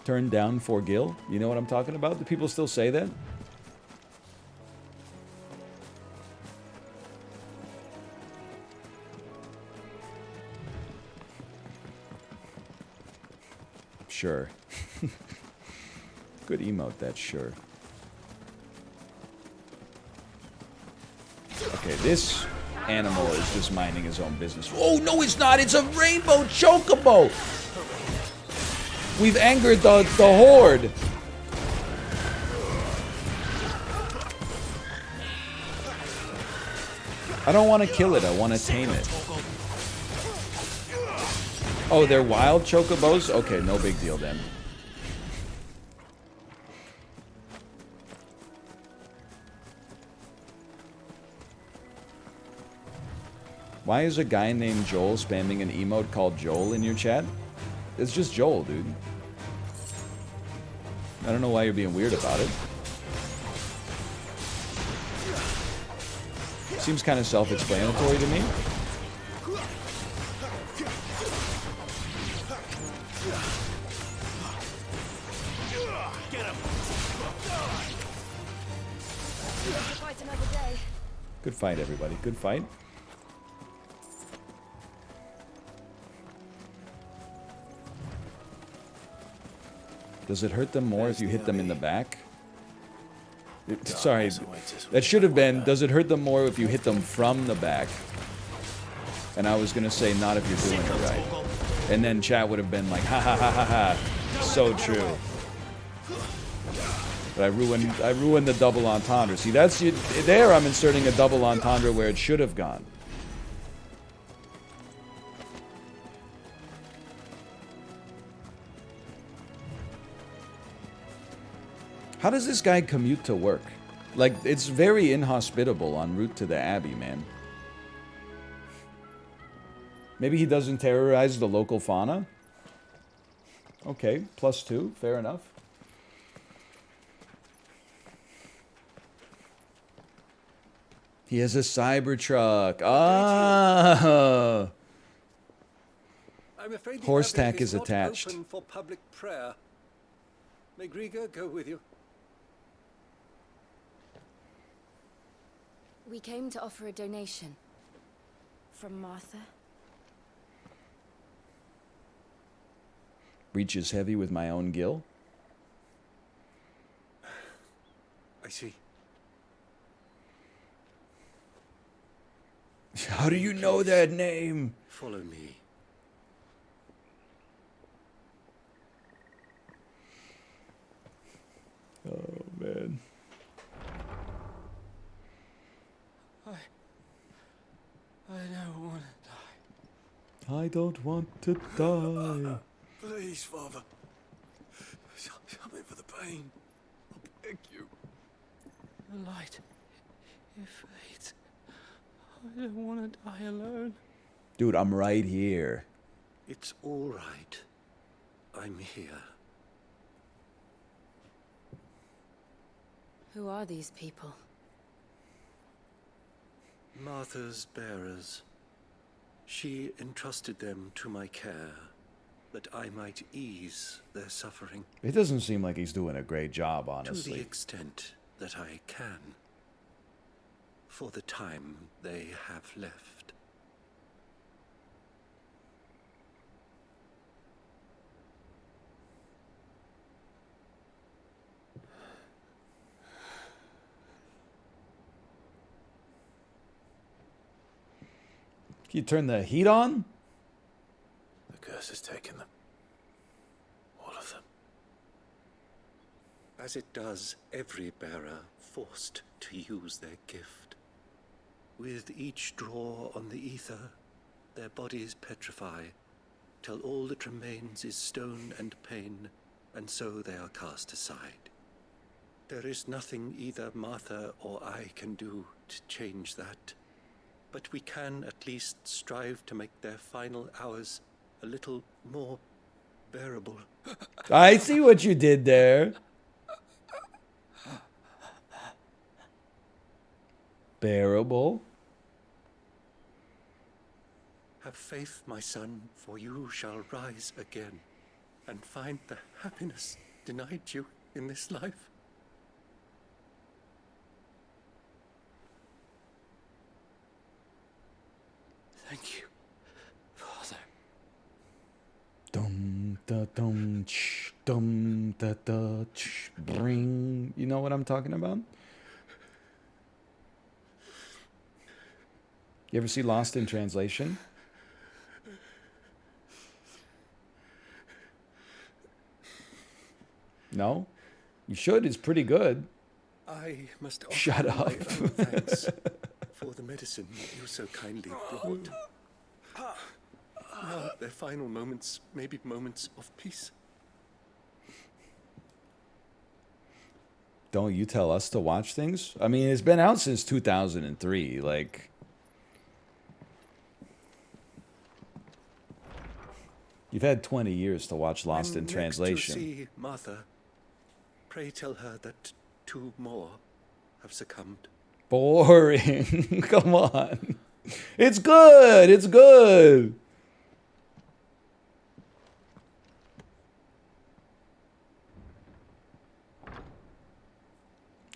Turn down for Gil. You know what I'm talking about? Do people still say that? Sure. Good emote, that's sure. Okay, this animal is just minding his own business. Oh, no, it's not. It's a rainbow chocobo. We've angered the horde. I don't want to kill it. I want to tame it. Oh, they're wild chocobos? Okay, no big deal then. Why is a guy named Joel spamming an emote called Joel in your chat? It's just Joel, dude. I don't know why you're being weird about it. Seems kind of self-explanatory to me. Good fight, everybody. Good fight. Does it hurt them more if you hit them in the back? Sorry, that should have been, does it hurt them more if you hit them from the back? And I was going to say, not if you're doing it right. And then chat would have been like, ha ha ha ha ha. So true. But I ruined the double entendre. See, that's there I'm inserting a double entendre where it should have gone. How does this guy commute to work? Like, it's very inhospitable en route to the Abbey, man. Maybe he doesn't terrorize the local fauna? Okay, +2, fair enough. He has a Cybertruck. Ah! I'm afraid the Horse Abbey tack is not attached. open for public prayer. May Grieger go with you? We came to offer a donation. From Martha. Reaches heavy with my own gill. I see. How do you know that name? Follow me. Oh, man. I don't want to die. I don't want to die. Please, Father. Something for the pain. I beg you. The light. It fades. I don't want to die alone. Dude, I'm right here. It's all right. I'm here. Who are these people? Martha's bearers. She entrusted them to my care, that I might ease their suffering. It doesn't seem like he's doing a great job, To honestly. the extent that I can. For the time they have left. Can you turn the heat on? The curse has taken them. All of them. As it does every bearer forced to use their gift. With each draw on the ether, their bodies petrify, till all that remains is stone and pain, and so they are cast aside. There is nothing either Martha or I can do to change that, but we can at least strive to make their final hours a little more bearable. I see what you did there. Bearable. Have faith, my son, for you shall rise again and find the happiness denied you in this life. Thank you, Father. Dum da dum ch dum da da ch bring. You know what I'm talking about? You ever see Lost in Translation? No? You should. It's pretty good. I must offer Shut my up. own thanks for the medicine you so kindly brought. Now, their final moments may be moments of peace. Don't you tell us to watch things? I mean, it's been out since 2003. Like, you've had 20 years to watch Lost in When Translation. Next you see Martha, pray tell her that 2 more have succumbed. Boring. Come on. It's good. It's good.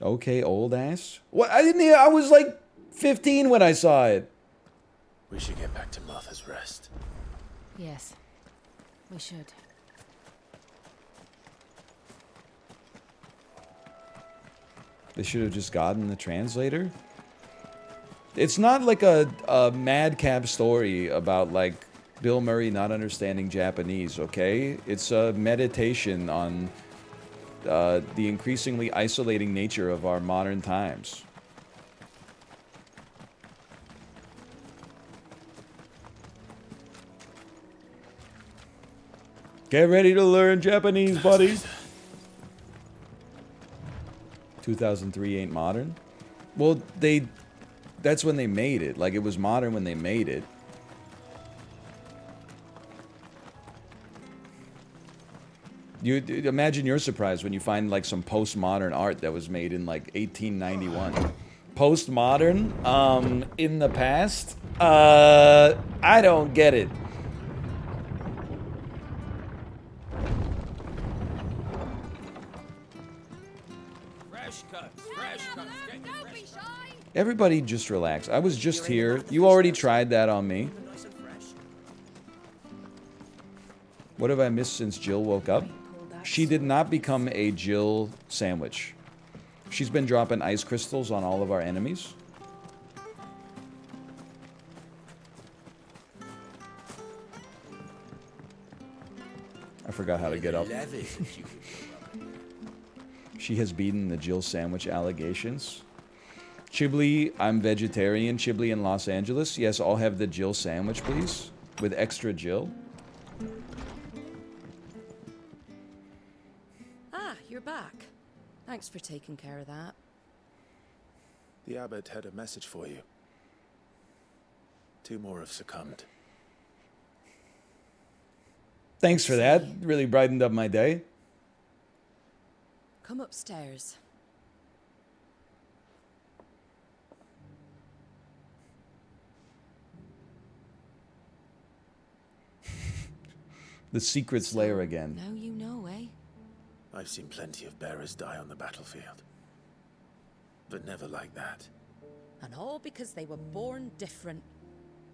Okay, old ass. What? I didn't hear. I was like 15 when I saw it. We should get back to Martha's Rest. Yes, we should. They should have just gotten the translator. It's not like a madcap story about like Bill Murray not understanding Japanese, okay? It's a meditation on the increasingly isolating nature of our modern times. Get ready to learn Japanese, buddy. 2003 ain't modern. Well, that's when they made it. Like, it was modern when they made it. You imagine you're surprised when you find like some postmodern art that was made in like 1891. Postmodern, in the past, I don't get it. Fresh cuts, fresh cuts. Don't be shy. Everybody just relax. I was just here. You already tried that on me. What have I missed since Jill woke up? She did not become a Jill sandwich. She's been dropping ice crystals on all of our enemies. I forgot how to get up. She has beaten the Jill sandwich allegations. Chibli, I'm vegetarian. Chibli in Los Angeles. Yes, I'll have the Jill sandwich, please. With extra Jill. Ah, you're back. Thanks for taking care of that. The abbot had a message for you. 2 more have succumbed. Thanks for that. Really brightened up my day. Come upstairs. The secret's lair again. Now you know, eh? I've seen plenty of bearers die on the battlefield. But never like that. And all because they were born different.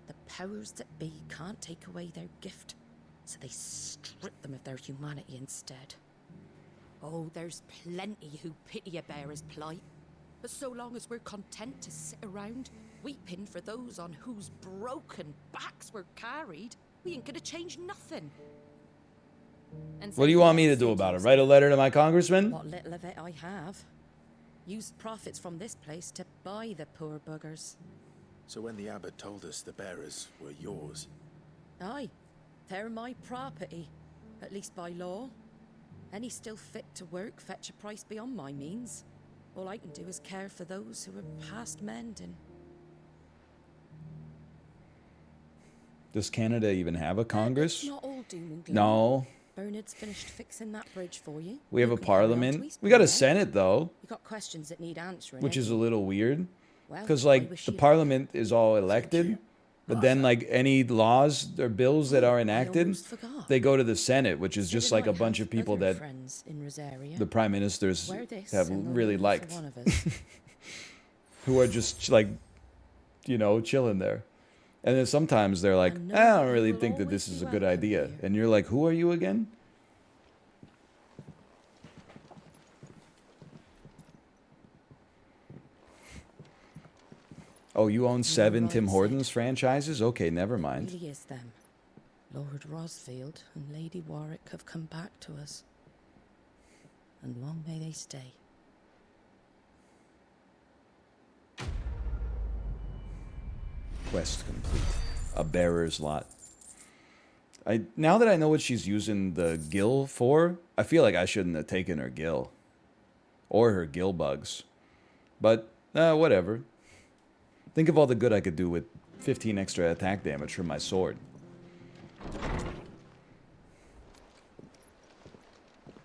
The powers that be can't take away their gift, so they strip them of their humanity instead. Oh, there's plenty who pity a bearer's plight. But so long as we're content to sit around, weeping for those on whose broken backs we're carried, we ain't gonna change nothing. And What do you want me to do about it? Write a letter to my congressman? What little of it I have. Used profits from this place to buy the poor buggers. So when the abbot told us the bearers were yours... Aye, they're my property, at least by law. Any still fit to work fetch a price beyond my means. All I can do is care for those who are past mending. Does Canada even have a Congress? It's not all doom and gloom. No. Bernard's finished fixing that bridge for you. We have You a can carry on to parliament. East We got a Point, eh? Senate, though. You got questions that need answering. Which eh? is a little weird. Well, Because, I like, wish the you- parliament is all elected, but then, like, any laws or bills that are enacted, almost forgot. they go to the Senate, which is just Sid and like a I bunch have of people other that friends in Rosaria. the prime ministers Wear this have and they'll really rule for liked, one of us. who are just, like, you know, chilling there. And then sometimes they're like, know I that don't you really will think that always this is be a good welcome idea. here. And you're like, who are you again? Oh, you own 7 right, Tim Sid. Hortons franchises? Okay, never mind. Really is them. Lord Rosfield and Lady Warwick have come back to us. And long may they stay. Quest complete. A bearer's lot. Now that I know what she's using the gill for, I feel like I shouldn't have taken her gill. Or her gill bugs. But, whatever. Think of all the good I could do with 15 extra attack damage from my sword.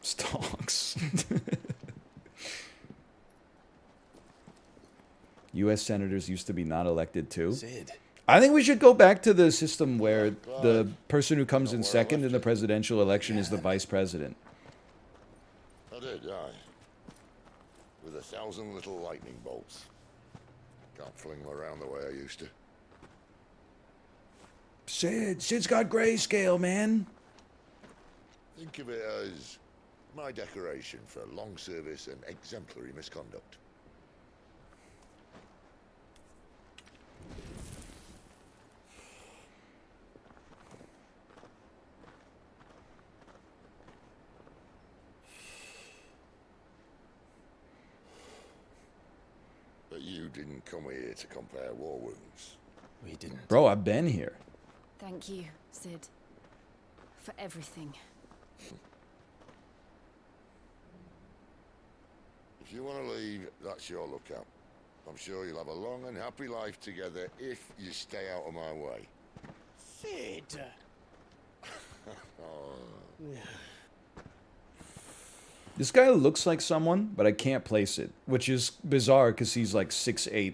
Stalks. U.S. senators used to be not elected too. Sid. I think we should go back to the system where the person who comes in second in the presidential election is the vice president. I did, aye. With 1,000 little lightning bolts. Can't fling them around the way I used to. Sid's got grayscale, man. Think of it as my decoration for long service and exemplary misconduct. But you didn't come here to compare war wounds. We didn't. Bro, I've been here. Thank you, Sid. For everything. If you want to leave, that's your lookout. I'm sure you'll have a long and happy life together if you stay out of my way. Sid! Oh. This guy looks like someone, but I can't place it, which is bizarre because he's like 6'8"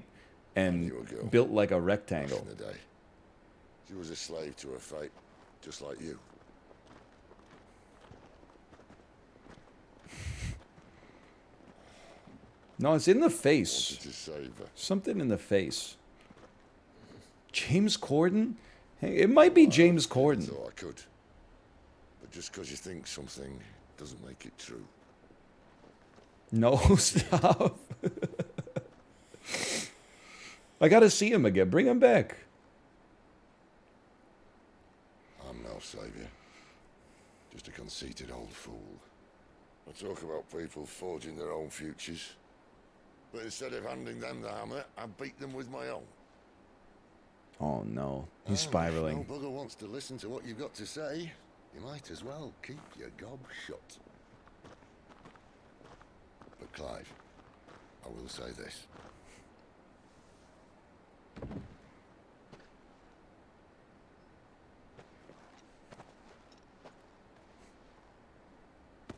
and built like a rectangle. Back in the day, she was a slave to her fate, just like you. No, it's in the face. Wanted to save her. Something in the face. James Corden? Hey, it might be James Corden. So I could. But just because you think something doesn't make it true. No, stop. I gotta see him again. Bring him back. I'm no savior. Just a conceited old fool. I talk about people forging their own futures. But instead of handing them the hammer, I beat them with my own. Oh no, he's spiraling. No bugger wants to listen to what you've got to say. You might as well keep your gob shut. But Clive, I will say this.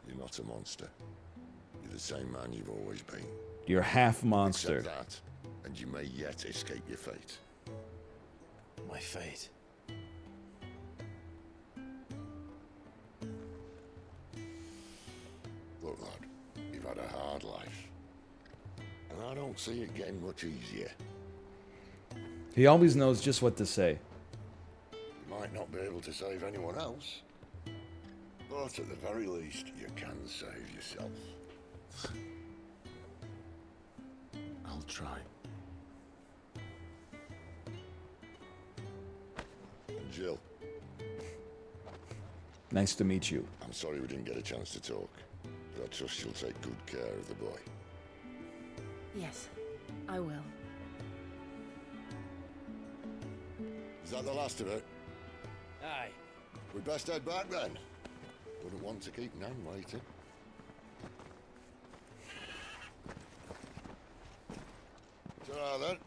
You're not a monster. You're the same man you've always been. You're half monster. Accept that, and you may yet escape your fate. My fate. Look, lad, you've had a hard life. And I don't see it getting much easier. He always knows just what to say. You might not be able to save anyone else. But at the very least, you can save yourself. I'll try. And Jill, Nice to meet you. I'm sorry we didn't get a chance to talk. But I trust she'll take good care of the boy. Yes, I will. Is that the last of it? Aye. We best head back then. Wouldn't want to keep Nan waiting. Ta-ra then.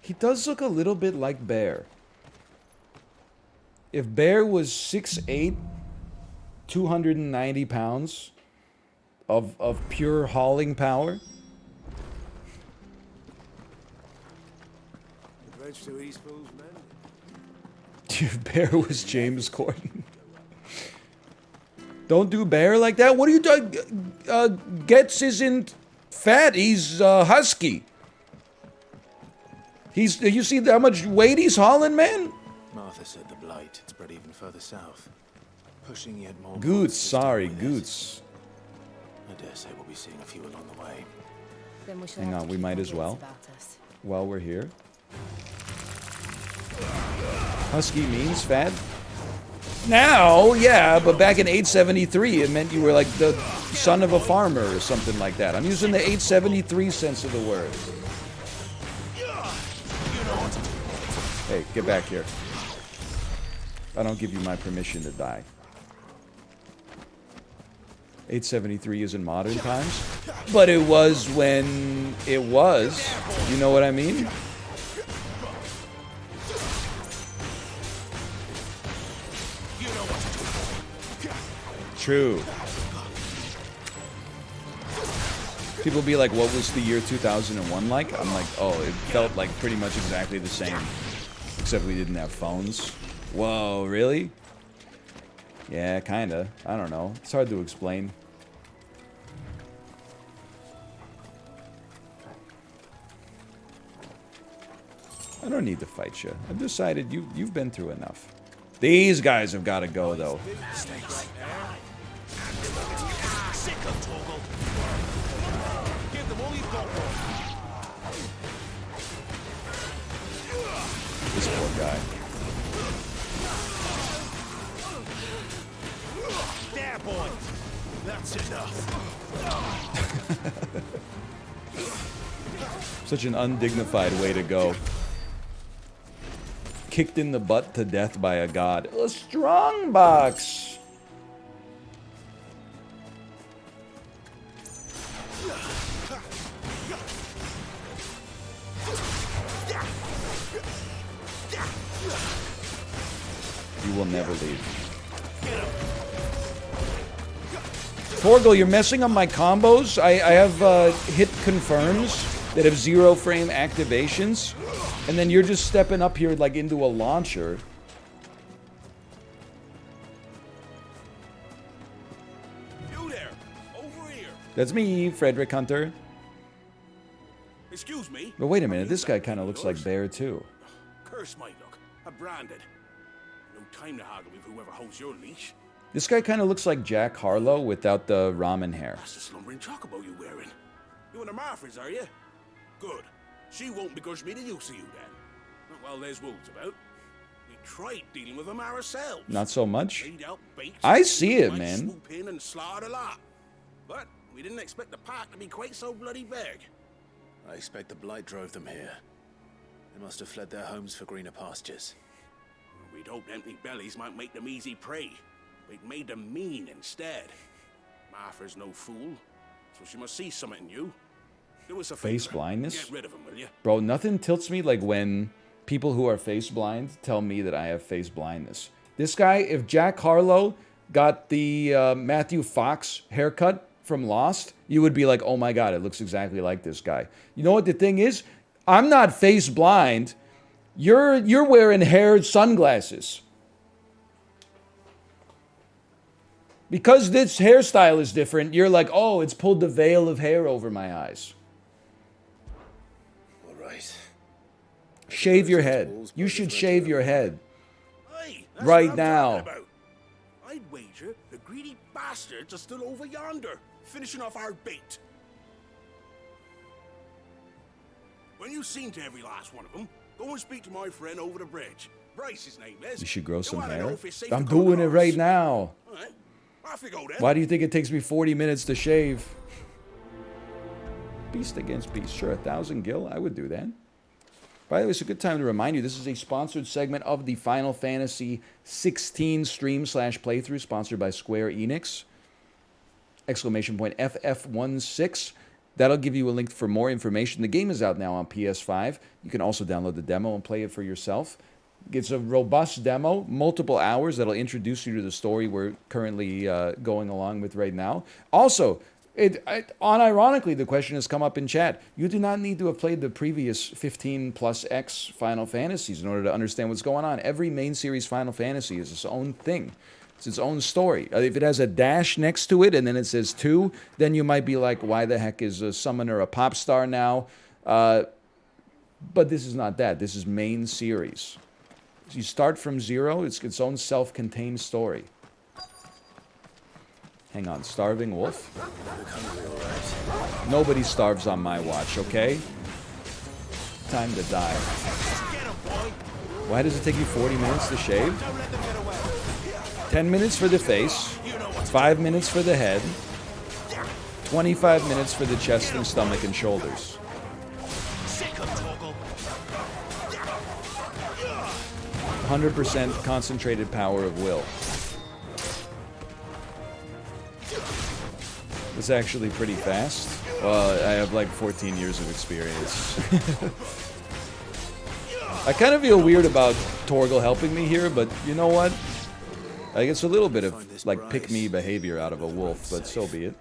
He does look a little bit like Bear. If Bear was 6'8", 290 pounds of pure hauling power. The bridge to Eastpool's men. Dude, Bear was James Corden. Don't do Bear like that. What are you doing? Getz isn't fat. He's husky. He's. You see how much weight he's hauling, man? Martha said the blight had spread even further south, pushing yet more. Goots, sorry, Goots. I dare say we'll be seeing a few along the way. Then we shall Hang have on, to we keep might our as well. wits about us. While we're here. Husky means fat. Now, yeah, but back in 873, it meant you were like the son of a farmer or something like that. I'm using the 873 sense of the word. Hey, get back here. I don't give you my permission to die. 873 is in modern times, but it was when it was. You know what I mean? True. People be like, what was the year 2001 like? I'm like, oh, it felt like pretty much exactly the same. Except we didn't have phones. Whoa, really? Yeah, kinda. I don't know. It's hard to explain. I don't need to fight you. I've decided you've been through enough. These guys have got to go, though. This poor guy. There, boy. That's enough. Such an undignified way to go. Kicked in the butt to death by a god. A strong box. You will never leave. Torgal, you're messing up my combos. I have hit confirms that have 0 frame activations, and then you're just stepping up here like into a launcher. You there, over here. That's me, Frederick Hunter. Excuse me. But wait a minute, this guy kind of looks like Bear too. Curse my luck. I'm branded. No time to haggle with whoever holds your leash. This guy kind of looks like Jack Harlow without the ramen hair. That's the slumbering chocobo you wearing. You and the Marfors, are you? Good. She won't begrudge me the use of you then. Not while there's wolves about. We tried dealing with them ourselves. Not so much. Laid out baits. I see it, Might man. Swoop in and slaughter a lot. But we didn't expect the pack to be quite so bloody big. I expect the blight drove them here. They must have fled their homes for greener pastures. We'd hoped empty bellies might make them easy prey. We'd made them mean instead. Martha's no fool, so she must see something in you. Do us a Face favor. blindness? Get rid of him, will you? Bro, nothing tilts me like when people who are face blind tell me that I have face blindness. This guy, if Jack Harlow got the Matthew Fox haircut from Lost, you would be like, oh my god, it looks exactly like this guy. You know what the thing is? I'm not face blind. You're wearing hair sunglasses. Because this hairstyle is different, you're like, oh, it's pulled the veil of hair over my eyes. All right. Shave your head. You should shave your head. Hey, that's right what I'm now. talking about. I'd wager the greedy bastards are still over yonder, finishing off our bait. When you've seen to every last one of them, go and speak to my friend over the bridge. Bryce, his name is. You should grow some wanna know hair. if it's safe I'm to come doing it across. right now. All right. Off you go then. Why do you think it takes me 40 minutes to shave? Beast against beast. Sure, 1,000 gil. I would do that. By the way, it's a good time to remind you, this is a sponsored segment of the Final Fantasy 16 stream/playthrough, sponsored by Square Enix. Exclamation point FF16. That'll give you a link for more information. The game is out now on PS5. You can also download the demo and play it for yourself. It's a robust demo, multiple hours that'll introduce you to the story we're currently going along with right now. Also, unironically, the question has come up in chat. You do not need to have played the previous 15 plus X Final Fantasies in order to understand what's going on. Every main series Final Fantasy is its own thing. It's its own story. If it has a dash next to it and then it says 2, then you might be like, why the heck is a summoner a pop star now? But this is not that. This is main series. You start from 0. It's its own self-contained story. Hang on, starving wolf? Nobody starves on my watch, okay? Time to die. Why does it take you 40 minutes to shave? 10 minutes for the face, 5 minutes for the head, 25 minutes for the chest and stomach and shoulders. 100% concentrated power of will. It's actually pretty fast. Well, I have like 14 years of experience. I kind of feel weird about Torgal helping me here, but you know what? I guess a little bit of like pick-me behavior out of a wolf, but so be it.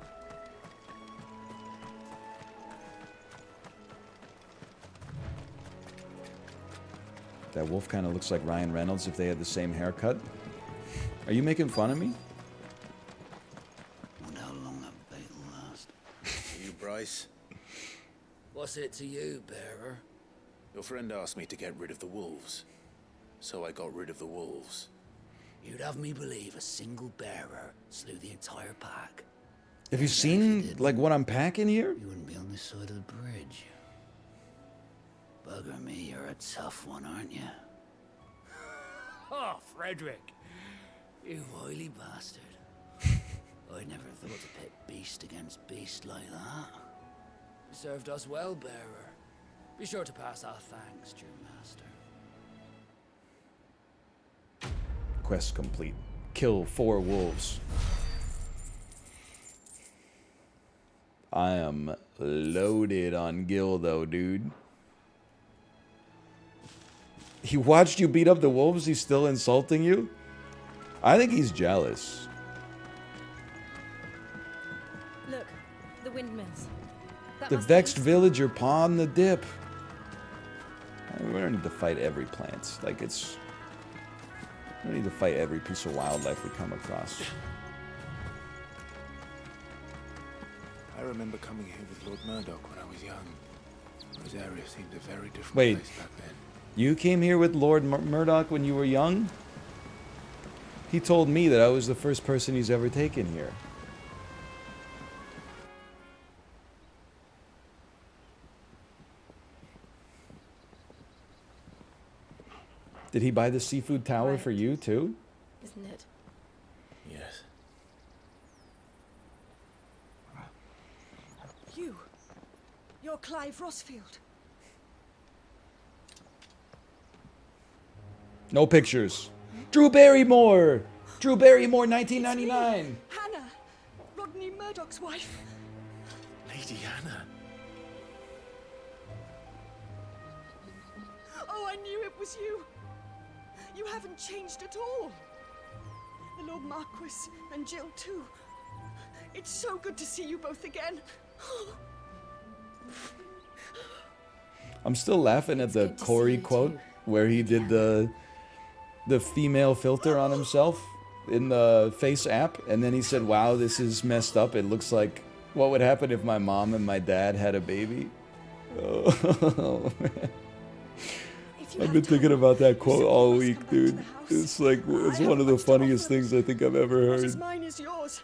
That wolf kind of looks like Ryan Reynolds if they had the same haircut. Are you making fun of me? Wonder how long that bait will last. You, Bryce? What's it to you, bearer? Your friend asked me to get rid of the wolves. So I got rid of the wolves. You'd have me believe a single bearer slew the entire pack. Have you seen like what I'm packing here? You wouldn't be on this side of the bridge. Bugger me, you're a tough one, aren't you? Oh, Frederick. You wily bastard. I never thought to pit beast against beast like that. You served us well, bearer. Be sure to pass our thanks, dear master. Quest complete. Kill 4 wolves. I am loaded on gil though, dude. He watched you beat up the wolves, he's still insulting you? I think he's jealous. Look, the windmills. The vexed villager pawn the dip. We don't need to fight every plant. Like it's... We don't need to fight every piece of wildlife we come across. I remember coming here with Lord Murdoch when I was young. Rosaria seemed a very different Wait, place back then. you came here with Lord Murdoch when you were young? He told me that I was the first person he's ever taken here. Did he buy the seafood tower for you too? Isn't it? Yes. You're Clive Rossfield. No pictures. Drew Barrymore! Drew Barrymore, 1999! Hannah! Rodney Murdoch's wife. Lady Hannah. Oh, I knew it was you. You haven't changed at all. The Lord Marquis and Jill too. It's so good to see you both again. I'm still laughing at the Corey quote where he did the female filter on himself in the Face app, and then he said, wow, this is messed up. It looks like what would happen if my mom and my dad had a baby. Oh, man. I've been thinking about that quote all week, dude. It's like, it's one of the funniest things I think I've ever What is heard. mine is yours.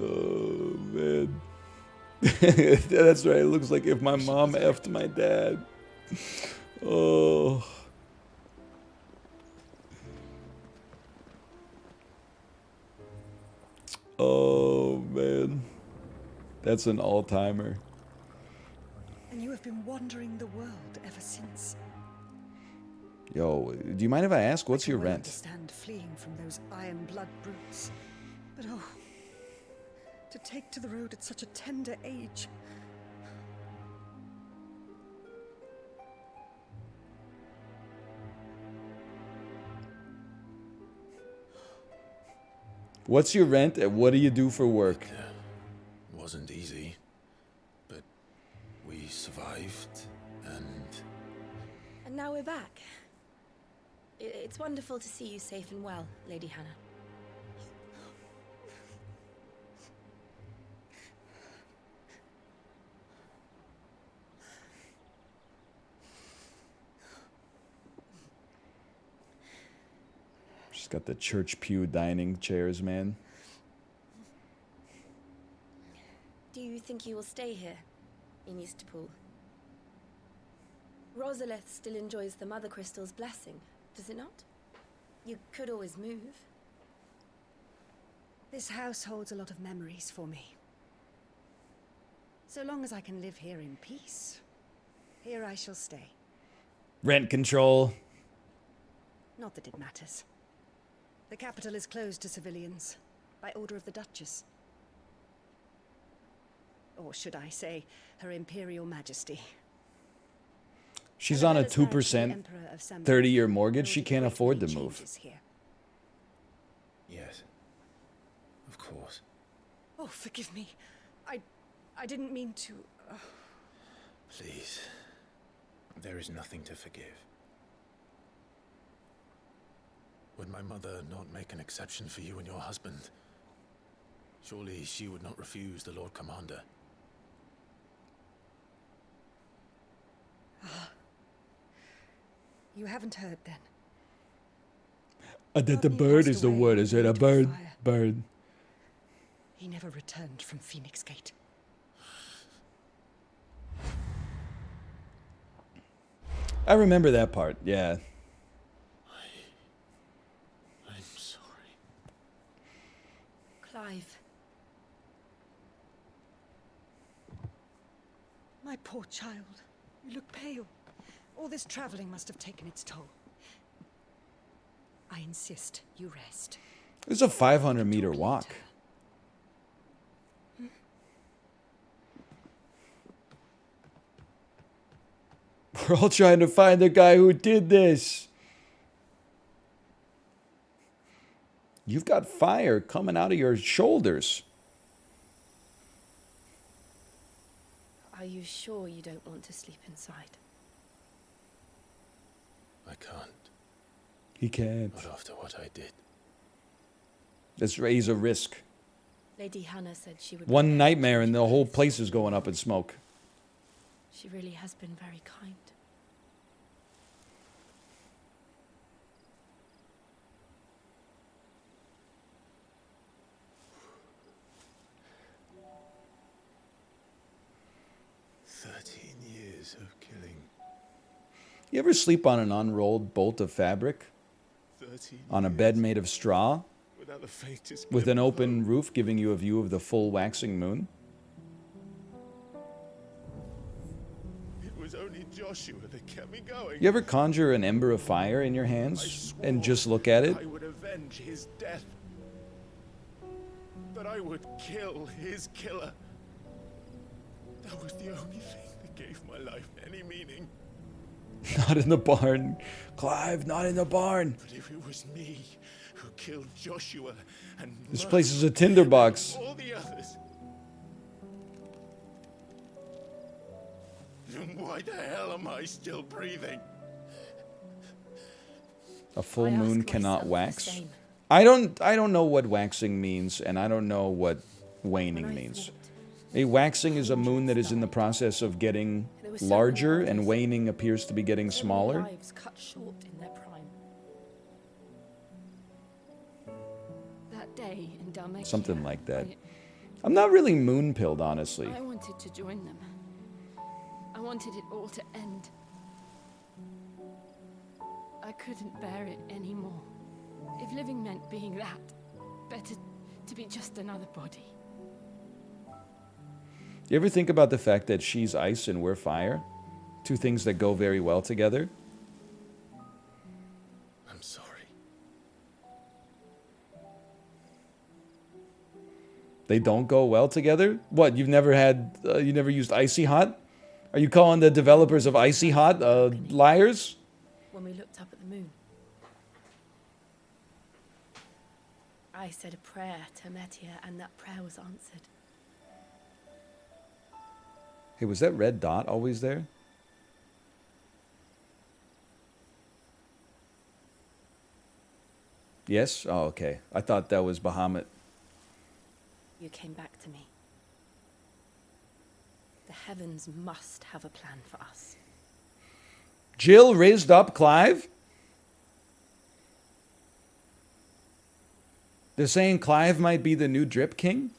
Oh, man. That's right. It looks like if my mom effed my dad. Oh. Oh, man. That's an all-timer. And you have been wandering the world ever since. Yo, do you mind if I ask, what's your I rent? understand fleeing from those iron blood brutes. But oh, to take to the road at such a tender age. What's your rent and what do you do for work? Wasn't easy, but we survived, and And now we're back. It's wonderful to see you safe and well, Lady Hannah. She's got the church pew dining chairs, man. Do you think you will stay here, in Eastpool? Rosalith still enjoys the Mother Crystal's blessing, does it not? You could always move. This house holds a lot of memories for me. So long as I can live here in peace, here I shall stay. Rent control. Not that it matters. The capital is closed to civilians, by order of the Duchess. Or should I say, Her Imperial Majesty. She's on a 2% 30-year mortgage. She can't afford to move. Yes. Of course. Oh, forgive me. I didn't mean to... Please. There is nothing to forgive. would my mother not make an exception for you and your husband? Surely she would not refuse the Lord Commander. You haven't heard, then? That the bird is the word, is it? A bird? Bird. He never returned from Phoenix Gate. I remember that part, yeah. I'm sorry. Clive. My poor child. You look pale. All this traveling must have taken its toll. I insist you rest. It's a 500-meter walk. We're all trying to find the guy who did this. You've got fire coming out of your shoulders. Are you sure you don't want to sleep inside? I can't. He can't. Not after what I did. Let's raise a risk. Lady Hannah said she would... One nightmare and the whole place is going up in smoke. She really has been very kind. Years of killing. You ever sleep on an unrolled bolt of fabric? On a bed made of straw? Without the faintest With an open roof giving you a view of the full waxing moon? It was only Joshua that kept me going. You ever conjure an ember of fire in your hands and just look at it? I would avenge his death. That I would kill his killer. That was the only thing that gave my life any meaning. Not in the barn. Clive, not in the barn. But if it was me who killed Joshua and This place is a tinderbox. all the others, then why the hell am I still breathing? A full moon cannot wax. I don't know what waxing means, and I don't know what waning means. A waxing is a moon that is in the process of getting larger, and waning appears to be getting smaller. Lives cut short in their prime. That day in Dalmatia, Something like that. I'm not really moon-pilled, honestly. I wanted to join them. I wanted it all to end. I couldn't bear it anymore. If living meant being that, better to be just another body. You ever think about the fact that she's ice and we're fire? Two things that go very well together? I'm sorry. They don't go well together? What, you've never had, you never used Icy Hot? Are you calling the developers of Icy Hot liars? When we looked up at the moon. I said a prayer to Metia, and that prayer was answered. Hey, was that red dot always there? Yes? Oh, okay. I thought that was Bahamut. You came back to me. The heavens must have a plan for us. Jill raised up Clive? They're saying Clive might be the new Drip King?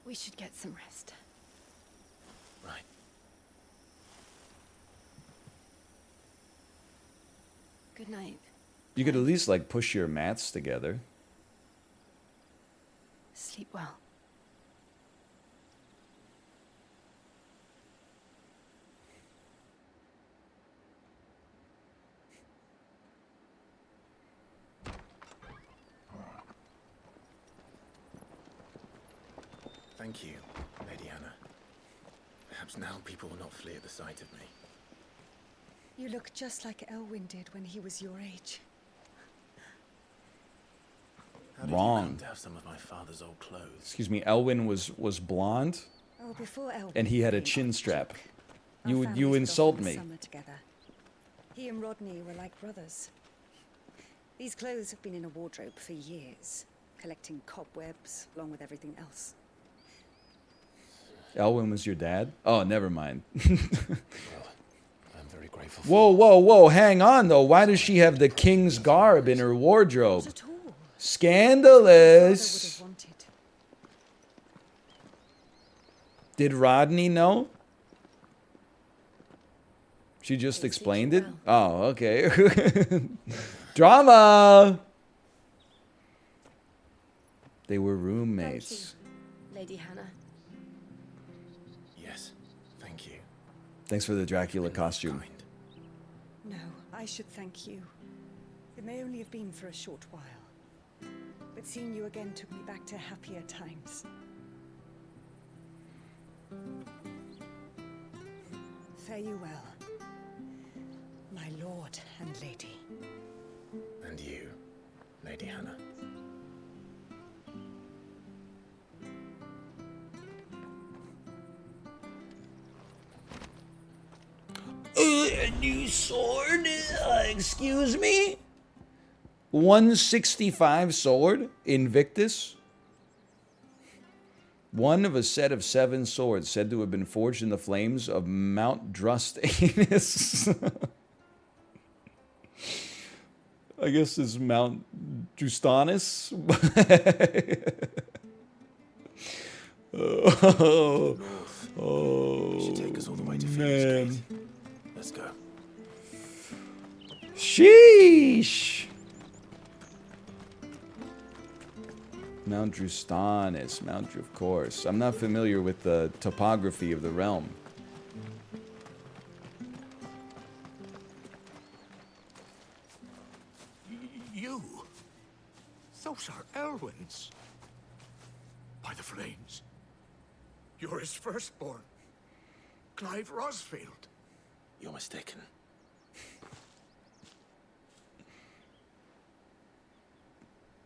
We should get some rest. Right. Good night. You could at least, like, push your mats together. Sleep well. Thank you, Lady Hannah. Perhaps now people will not flee at the sight of me. You look just like Elwyn did when he was your age. How did you Wrong. come to have some of my father's old clothes? Excuse me, Elwyn was blonde, Oh, before Elwyn and he had a became chin strap. Our You families would insult often me. summer together. He and Rodney were like brothers. These clothes have been in a wardrobe for years, collecting cobwebs along with everything else. Elwyn was your dad? Oh, never mind. I'm very grateful for Whoa, whoa, whoa, hang on though. Why does she have the king's garb in her wardrobe? Scandalous. Did Rodney know? She just explained it? Oh, okay. Drama! They were roommates. Lady Hannah. Yes, thank you. Thanks for the Dracula costume. No, I should thank you. It may only have been for a short while, but seeing you again took me back to happier times. Fare you well, my lord and lady. And you, Lady Hannah. A new sword? Excuse me? 165 sword? Invictus? One of a set of 7 swords said to have been forged in the flames of Mount Drustanus. I guess it's Mount Drustanus. Oh, should take us all the way to man. Let's go. Sheesh. Mount Drustanus, of course. I'm not familiar with the topography of the realm. You? Those are Elwyn's. By the flames. You're his firstborn. Clive Rosfield. You're mistaken.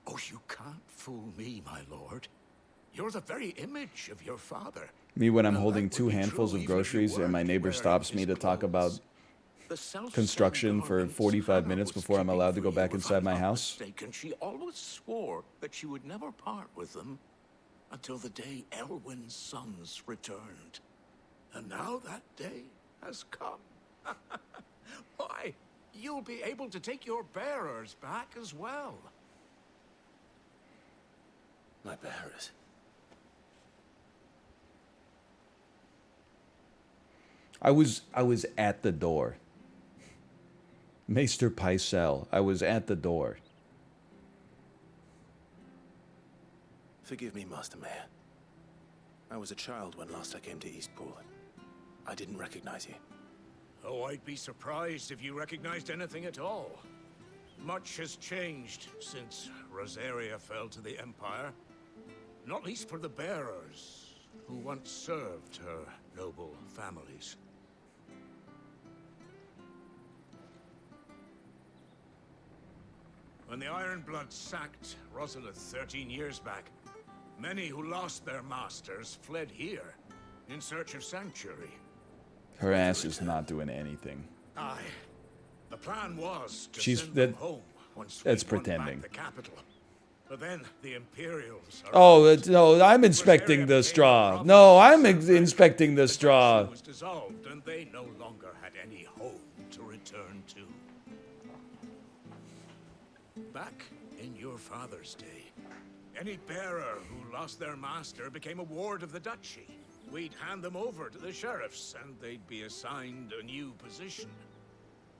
Oh, you can't fool me, my lord. You're the very image of your father. Me when I'm holding 2 handfuls of groceries and my neighbor stops me to talk about construction for 45 minutes before I'm allowed to go back inside my house. Mistaken, she always swore that she would never part with them until the day Elwyn's sons returned. And now that day has come. Why, you'll be able to take your bearers back as well. My bearers. I was at the door. Maester Pycelle, I was at the door. Forgive me, Master Mayor. I was a child when last I came to Eastpool. I didn't recognize you. Oh, I'd be surprised if you recognized anything at all. Much has changed since Rosaria fell to the Empire. Not least for the bearers, who once served her noble families. When the Ironbloods sacked Rosalith 13 years back, many who lost their masters fled here in search of sanctuary. Her ass is not doing anything. Aye. The plan was to She's send that. them home once That's we won pretending. back the capital. But then the Imperials Oh no! I'm inspecting the straw. No, I'm inspecting the straw. was dissolved, and they no longer had any home to return to. Back in your father's day, any bearer who lost their master became a ward of the duchy. We'd hand them over to the sheriffs, and they'd be assigned a new position.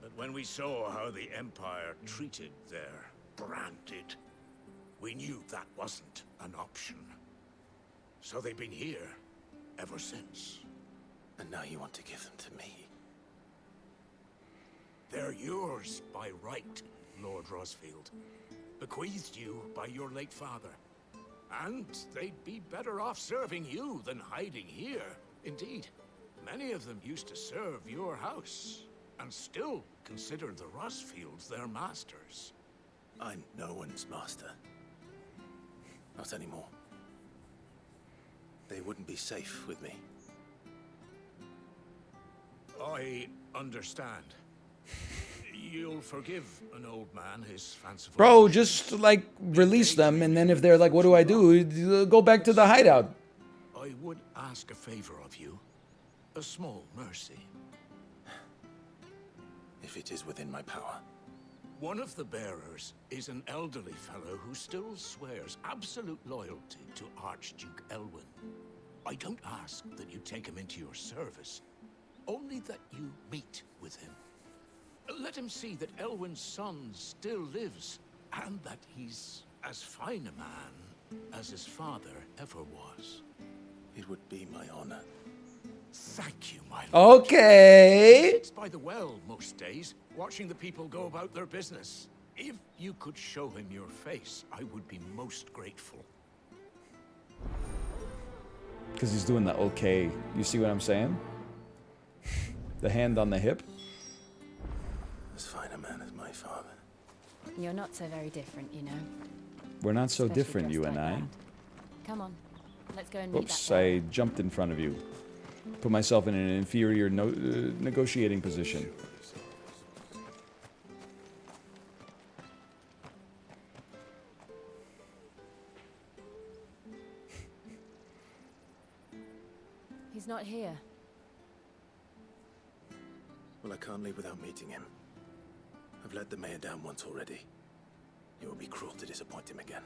But when we saw how the Empire treated their branded, we knew that wasn't an option. So they've been here ever since. And now you want to give them to me? They're yours by right, Lord Rosfield. Bequeathed you by your late father. And they'd be better off serving you than hiding here. Indeed, many of them used to serve your house, and still consider the Rosfields their masters. I'm no one's master. Not anymore. They wouldn't be safe with me. I understand. You'll forgive an old man his fanciful... Bro, just like release them, and then if they're like, "What do I do?" Go back to the hideout. I would ask a favor of you. A small mercy. If it is within my power. One of the bearers is an elderly fellow who still swears absolute loyalty to Archduke Elwyn. I don't ask that you take him into your service, only that you meet with him. Let him see that Elwyn's son still lives, and that he's as fine a man as his father ever was. It would be my honor. Thank you, my lord. Okay. He sits by the well most days, watching the people go about their business. If you could show him your face, I would be most grateful. Because he's doing the okay. You see what I'm saying? The hand on the hip. As fine a man as my father. You're not so very different, you know. We're not so Especially different, you dressed and like I. that. Come on, let's go and meet Oops, that bear. I jumped in front of you. Put myself in an inferior negotiating position. He's not here. Well, I can't leave without meeting him. I've let the mayor down once already. It would be cruel to disappoint him again.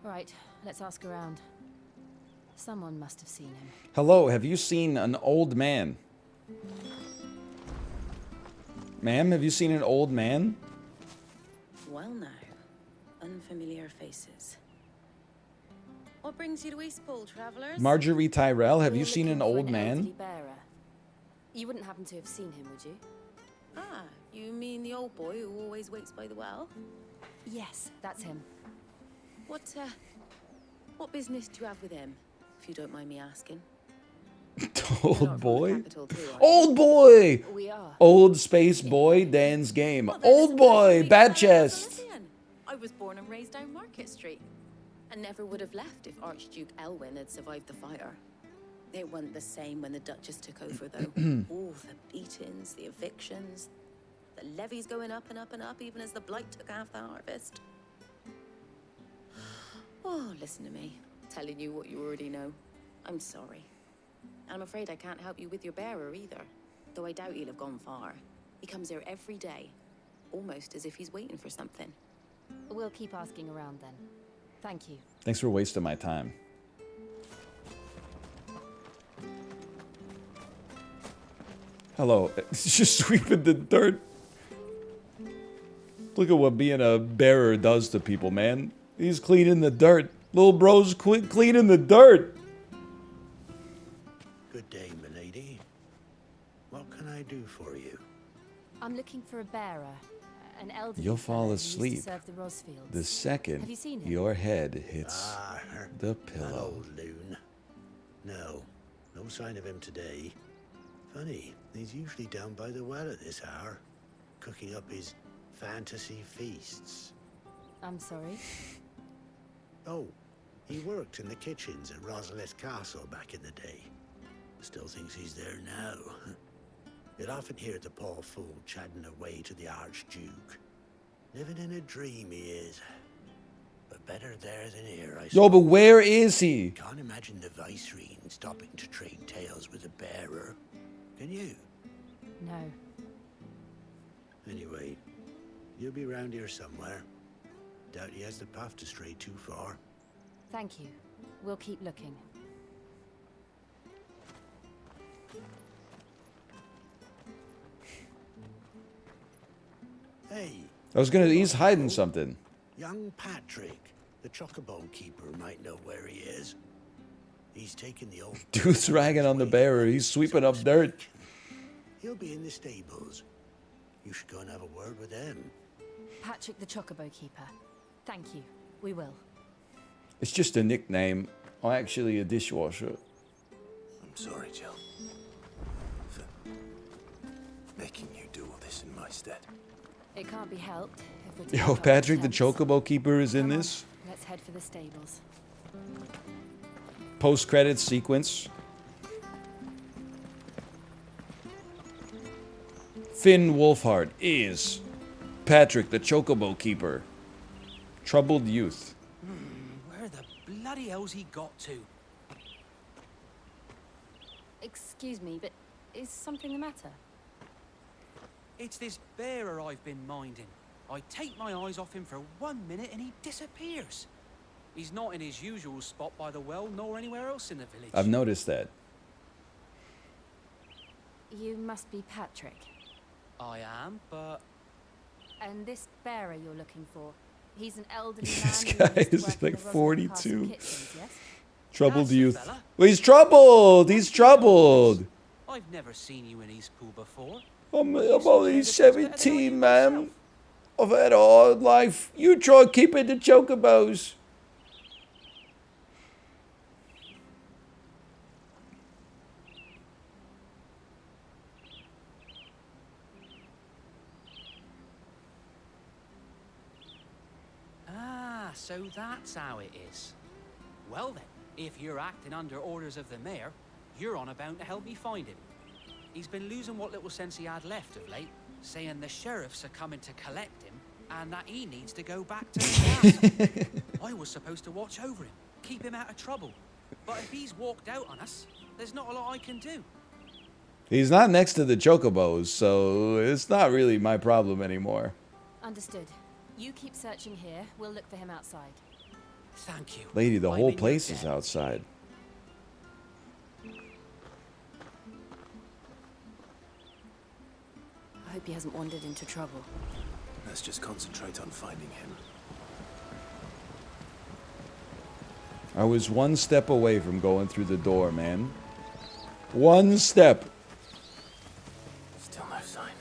Right, let's ask around. Someone must have seen him. Hello, have you seen an old man? Ma'am, have you seen an old man? Well now, unfamiliar faces. What brings you to Eastpool, travelers? Marjorie Tyrell, have We're you seen looking an for old man? elderly bearer. You wouldn't happen to have seen him, would you? Ah, you mean the old boy who always waits by the well? Yes, that's him. What business do you have with him, if you don't mind me asking? Old boy? Capital too, are you? Old boy! We are. Old space boy, Dan's game. Old boy, bad chest. I was born and raised down Market Street, and never would have left if Archduke Elwyn had survived the fire. It wasn't the same when the Duchess took over, though. All the beatings, the evictions, the levies going up and up and up, even as the blight took half the harvest. Oh, listen to me, telling you what you already know. I'm sorry. And I'm afraid I can't help you with your bearer either, though I doubt he'll have gone far. He comes here every day, almost as if he's waiting for something. We'll keep asking around then. Thank you. Thanks for wasting my time. Hello. It's just sweeping the dirt. Look at what being a bearer does to people, man. He's cleaning the dirt. Little bro's cleaning the dirt. Good day, milady. What can I do for you? I'm looking for a bearer, an elderly You'll fall fellow who used to asleep serve the Rosfields. the second Have you seen him? your head hits the That pillow. old loon. No, no sign of him today. Funny, he's usually down by the well at this hour, cooking up his fantasy feasts. I'm sorry. Oh, he worked in the kitchens at Rosalith Castle back in the day. Still thinks he's there now. You'd often hear the poor fool chatting away to the Archduke. Living in a dream he is. But better there than here, I Yo, but where is he? Can't imagine the Viceroy stopping to trade tales with a bearer. Can you? No. Anyway, you'll be round here somewhere. Doubt he has the path to stray too far. Thank you. We'll keep looking. Hey. He's hiding something. Young Patrick, the chocobo keeper, might know where he is. He's taken the old... Dude's ragging on the bearer. He's sweeping up dirt. He'll be in the stables. You should go and have a word with him. Patrick the Chocobo Keeper. Thank you. We will. It's just a nickname. I'm actually a dishwasher. I'm sorry, Jill, for making you do all this in my stead. It can't be helped. If we're Yo, Patrick the Chocobo Keeper is in this. Let's head for the stables. Post-credits sequence. Finn Wolfhard is Patrick the Chocobo Keeper. Troubled youth. Where the bloody hell's he got to? Excuse me, but is something the matter? It's this bearer I've been minding. I take my eyes off him for 1 minute and he disappears. He's not in his usual spot by the well, nor anywhere else in the village. I've noticed that. You must be Patrick. I am, but... And this bearer you're looking for, he's an elderly man. This who guy used to is work in like the Roslyn 42. Castle kitchens, yes? Troubled That's the youth. fella. Well, he's troubled. He's troubled. I've never seen you in Eastpool before. I'm only 17, man. I've had a hard life. You try keeping the chocobos. Ah, so that's how it is. Well then, if you're acting under orders of the mayor, you're on about to help me find him. He's been losing what little sense he had left of late, saying the sheriffs are coming to collect him, and that he needs to go back to the castle. I was supposed to watch over him, keep him out of trouble. But if he's walked out on us, there's not a lot I can do. He's not next to the chocobos, so it's not really my problem anymore. Understood. You keep searching here. We'll look for him outside. Thank you. Lady, the I'm whole in your place is debt. outside. I hope he hasn't wandered into trouble. Let's just concentrate on finding him. I was one step away from going through the door, man. One step. Still no sign.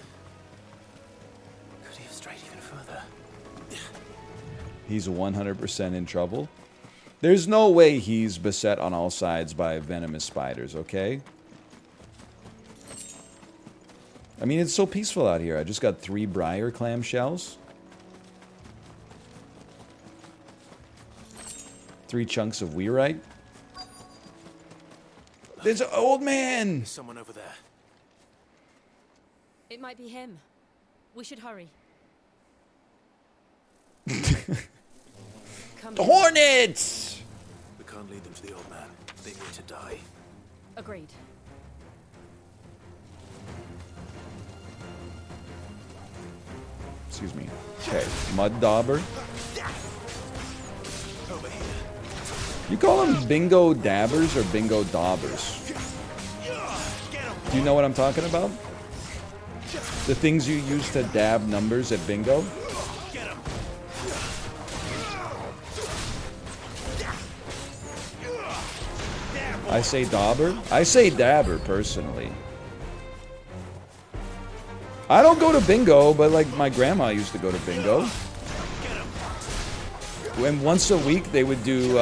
Could he have strayed even further? He's 100% in trouble. There's no way he's beset on all sides by venomous spiders, okay? I mean, it's so peaceful out here. I just got 3 briar clam shells. 3 chunks of weirite. There's an old man! There's someone over there. It might be him. We should hurry. The hornets! We can't lead them to the old man. They need to die. Agreed. Excuse me. Okay, mud dauber. You call them bingo dabbers or bingo daubers? Do you know what I'm talking about? The things you use to dab numbers at bingo? I say dauber? I say dabber, personally. I don't go to bingo, but like my grandma used to go to bingo. When once a week they would do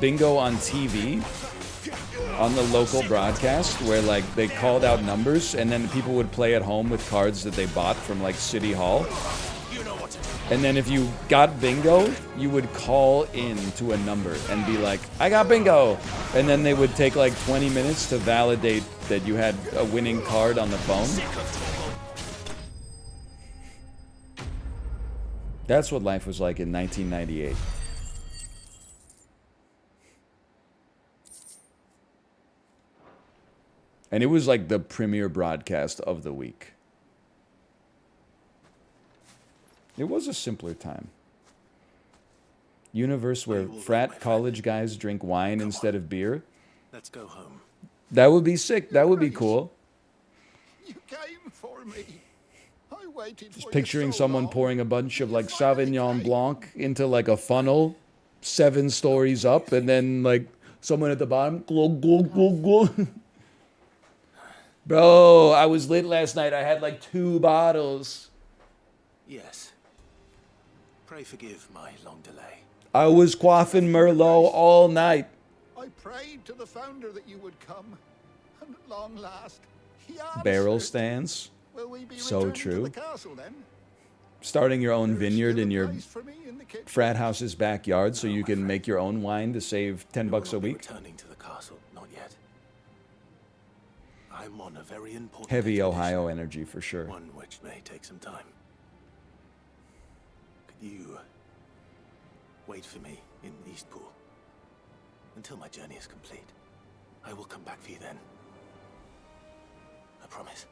bingo on TV, on the local broadcast, where like they called out numbers and then people would play at home with cards that they bought from like City Hall. You know what to do. And then if you got bingo, you would call in to a number and be like, I got bingo. And then they would take like 20 minutes to validate that you had a winning card on the phone. That's what life was like in 1998. And it was like the premier broadcast of the week. It was a simpler time. Universe where frat college guys drink wine instead of beer. Let's go home. That would be sick. That would be cool. You came for me. I waited Just for picturing you so someone long. pouring a bunch of like Sauvignon Blanc into like a funnel 7 stories up, and then like someone at the bottom, glug, glug, glug, glug. Bro, I was lit last night. I had like 2 bottles. Yes. Pray forgive my long delay. I was quaffing Merlot all night. I prayed to the founder that you would come, and at long last, he answered. Barrel stands. Will we be So returning to true. the castle then? Starting your own vineyard in your frat house's backyard so you can make your own wine to save $10 a week. Returning to the castle, not yet. I'm on a very important Heavy expedition, Ohio energy for sure. one which may take some time. Could you wait for me in Eastpool until my journey is complete? I will come back for you then. I promise.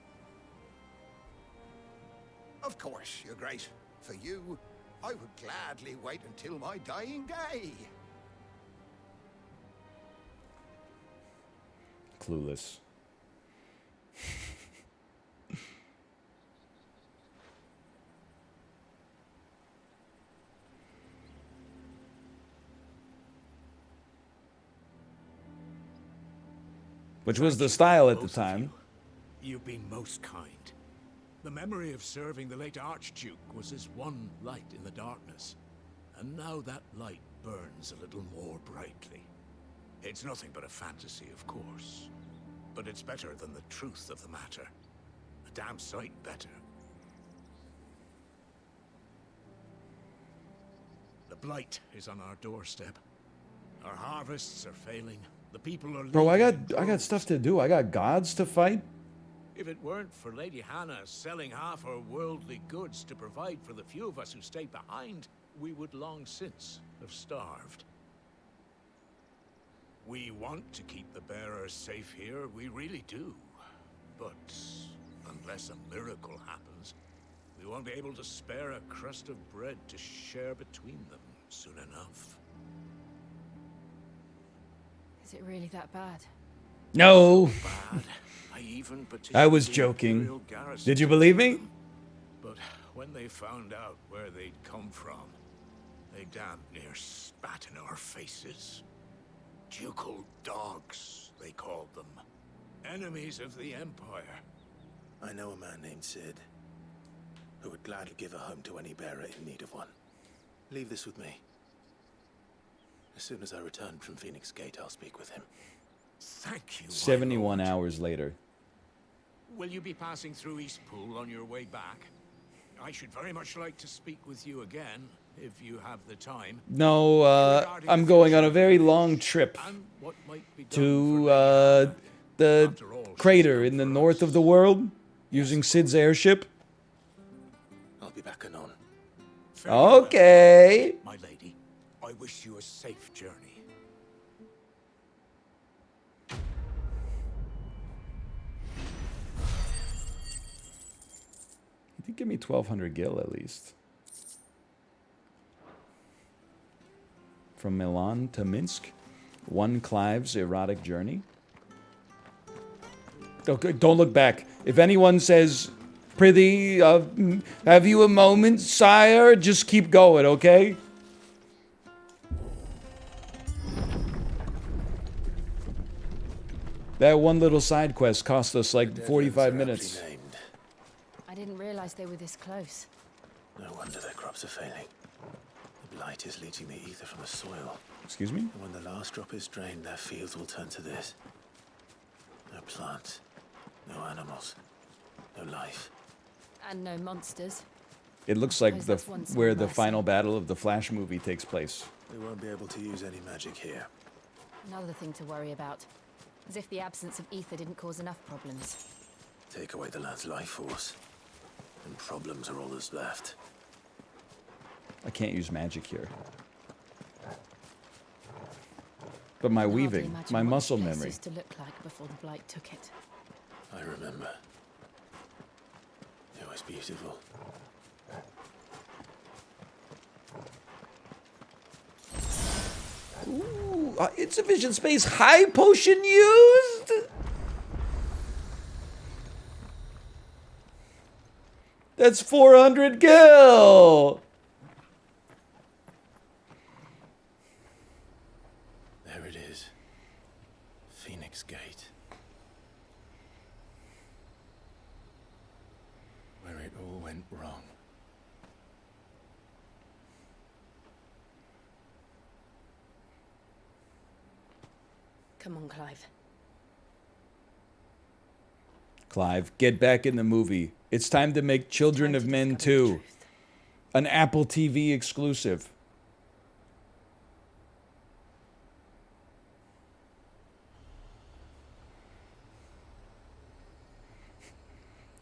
Of course, Your Grace. For you, I would gladly wait until my dying day. Clueless. Which was the style at the time. You've been most kind. The memory of serving the late Archduke was as one light in the darkness. And now that light burns a little more brightly. It's nothing but a fantasy, of course. But it's better than the truth of the matter. A damn sight better. The blight is on our doorstep. Our harvests are failing. The people are Bro, I leaving got stuff to do. I got gods to fight. If it weren't for Lady Hannah selling half her worldly goods to provide for the few of us who stayed behind, we would long since have starved. We want to keep the bearers safe here, we really do. But unless a miracle happens, we won't be able to spare a crust of bread to share between them soon enough. Is it really that bad? No. I was joking. Did you believe me? But when they found out where they'd come from, they damn near spat in our faces. Ducal dogs, they called them. Enemies of the Empire. I know a man named Sid who would gladly give a home to any bearer in need of one. Leave this with me. As soon as I return from Phoenix Gate, I'll speak with him. Thank you. 71 hours later. Will you be passing through Eastpool on your way back? I should very much like to speak with you again, if you have the time. No, I'm going on a very long trip to the crater in the north of the world using Sid's airship. I'll be back anon. Okay. My lady, I wish you a safe journey. You did give me 1,200 gil at least. From Milan to Minsk. One Clive's erotic journey. Okay, don't look back. If anyone says, Prithee, have you a moment, sire? Just keep going, okay? That one little side quest cost us like 45 minutes. I didn't realize they were this close. No wonder their crops are failing. The blight is leaching the ether from the soil. Excuse me? And when the last drop is drained, their fields will turn to this. No plants, no animals, no life. And no monsters. It looks like Suppose the that's one small where the mercy. final battle of the Flash movie takes place. We won't be able to use any magic here. Another thing to worry about. As if the absence of ether didn't cause enough problems. Take away the lad's life force, and problems are all that's left. I can't use magic here. But my Can hardly weaving, imagine my what muscle this place memory. used to look like before the Blight took it. I remember. It was beautiful. Ooh, insufficient space, high potion used? That's 400 gil! There it is. Phoenix Gate. Where it all went wrong. Come on, Clive. Clive, get back in the movie. It's time to make Children of Men 2. An Apple TV exclusive.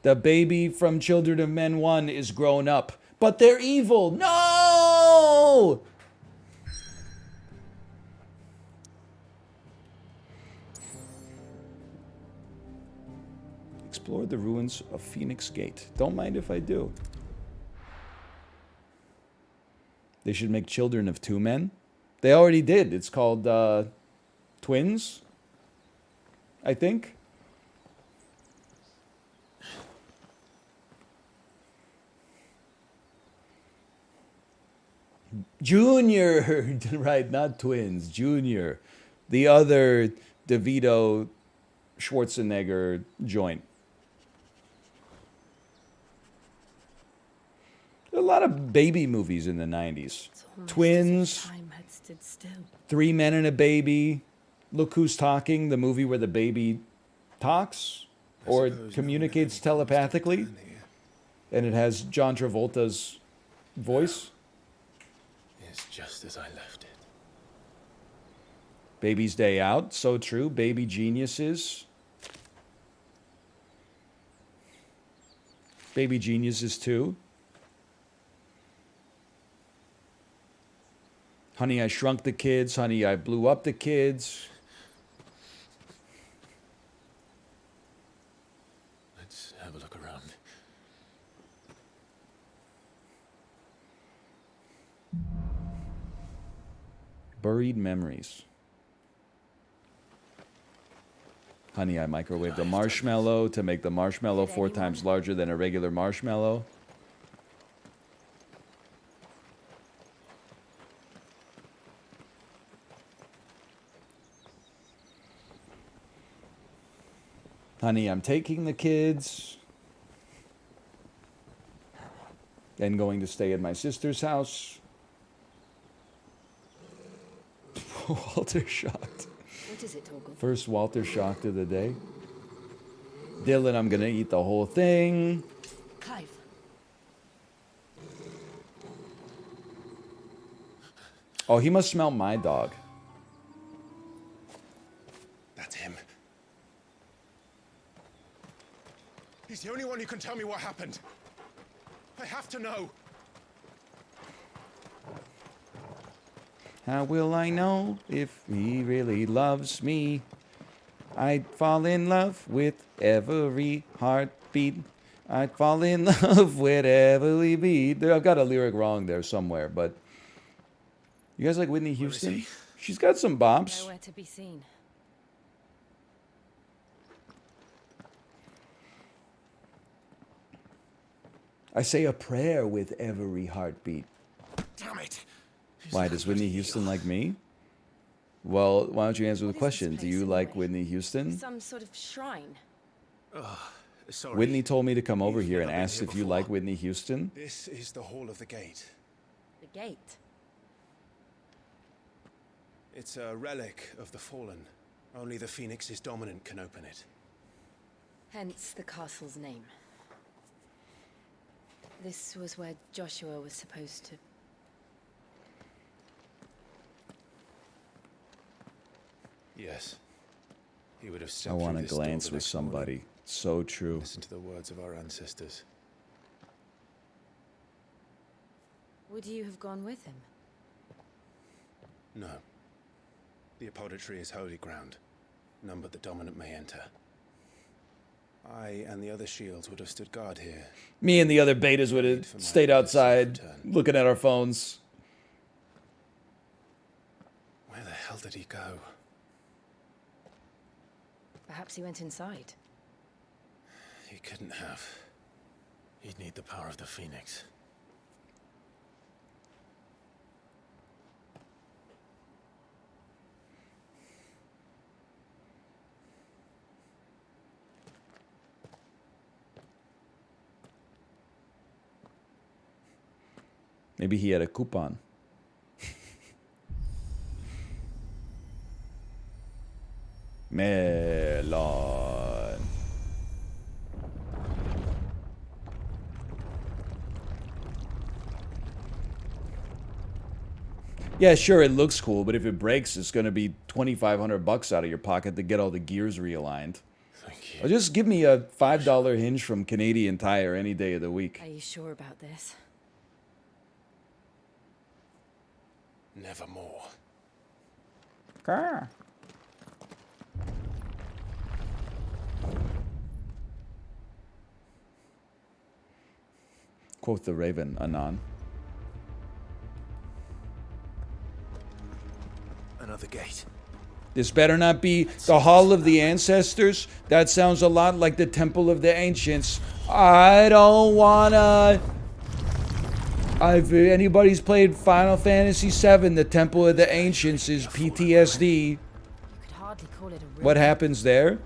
The baby from Children of Men 1 is grown up, but they're evil. No! Explore the ruins of Phoenix Gate. Don't mind if I do. They should make Children of Two Men. They already did. It's called Twins, I think. Junior, right? Not twins. Junior, the other DeVito Schwarzenegger joint. A lot of baby movies in the 90s. Twins, Time had stood still. Three Men and a Baby, Look Who's Talking, the movie where the baby talks or communicates telepathically. And it has John Travolta's voice. It's just as I left it. Baby's Day Out, so true. Baby Geniuses. Baby Geniuses 2. Honey, I Shrunk the Kids. Honey, I Blew Up the Kids. Let's have a look around. Buried Memories. Honey, I microwaved a marshmallow to make the marshmallow 4 times larger than a regular marshmallow. Honey, I'm taking the kids and going to stay at my sister's house. Walter shocked. What is it, Torgal? First Walter shocked of the day. Dylan, I'm gonna eat the whole thing. Clive. Oh, he must smell my dog. That's him. He's the only one who can tell me what happened. I have to know. How will I know if he really loves me? I'd fall in love with every heartbeat. I'd fall in love with every beat. I've got a lyric wrong there somewhere, but you guys like Whitney Houston? She's got some bops. Nowhere to be seen. I say a prayer with every heartbeat. Damn it. Why, does Whitney Houston like me? Well, why don't you answer the question? Do you like Whitney Houston? Some sort of shrine. Sorry. Whitney told me to come over You've here and never been asked here if you before. like Whitney Houston. This is the Hall of the Gate. The gate. It's a relic of the Fallen. Only the Phoenix's dominant can open it. Hence the castle's name. This was where Joshua was supposed to... Yes. He would have I stepped want through to this door glance the with next morning. somebody. So true. Listen to the words of our ancestors. Would you have gone with him? No. The apodatory is holy ground. None but the dominant may enter. I and the other shields would have stood guard here. Me and the other betas would have stayed outside, looking at our phones. Where the hell did he go? Perhaps he went inside. He couldn't have. He'd need the power of the Phoenix. Maybe he had a coupon. Melon. Yeah, sure, it looks cool, but if it breaks, it's going to be $2,500 out of your pocket to get all the gears realigned. Thank you. Or just give me a $5 hinge from Canadian Tire any day of the week. Are you sure about this? Nevermore. Grr. Quote the Raven, Anon. Another gate. This better not be the Hall of the Ancestors. That sounds a lot like the Temple of the Ancients. I don't wanna... If anybody's played Final Fantasy VII, the Temple of the Ancients is PTSD. You could hardly call it a room. What happens there?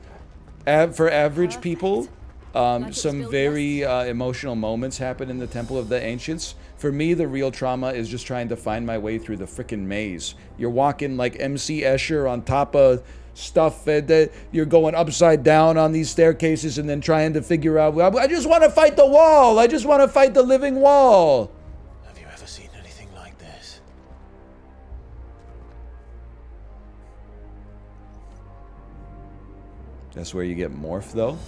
For average people, some very emotional moments happen in the Temple of the Ancients. For me, the real trauma is just trying to find my way through the frickin' maze. You're walking like MC Escher on top of stuff that you're going upside down on these staircases and then trying to figure out, I just want to fight the wall. I just want to fight the living wall. Have you ever seen anything like this? That's where you get morph, though.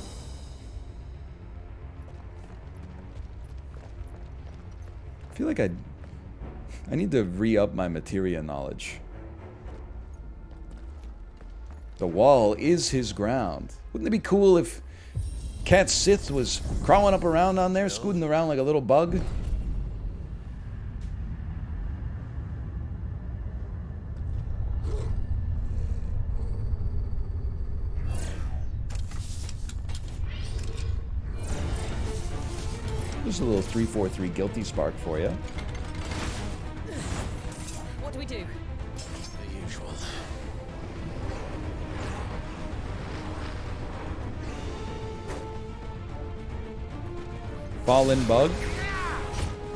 I feel like I need to re-up my materia knowledge. The wall is his ground. Wouldn't it be cool if Cat Sith was crawling up around on there, scooting around like a little bug? Just a little 343 guilty spark for you. What do we do? The usual. Fallen bug.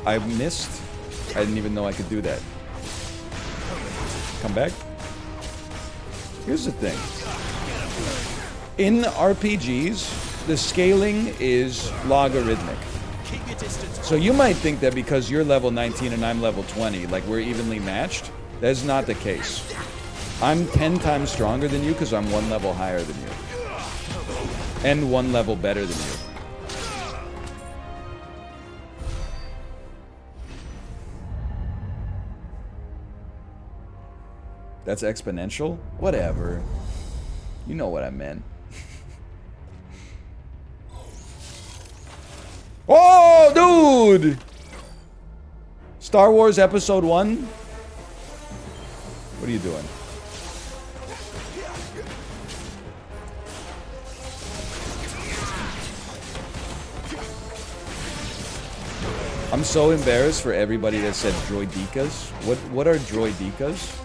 I missed. I didn't even know I could do that. Come back. Here's the thing. In RPGs, the scaling is logarithmic. So you might think that because you're level 19 and I'm level 20, like we're evenly matched. That is not the case. I'm 10 times stronger than you because I'm 1 level higher than you. And 1 level better than you. That's exponential? Whatever. You know what I meant. Oh, dude! Star Wars Episode 1? What are you doing? I'm so embarrassed for everybody that said droidicas. What are droidicas?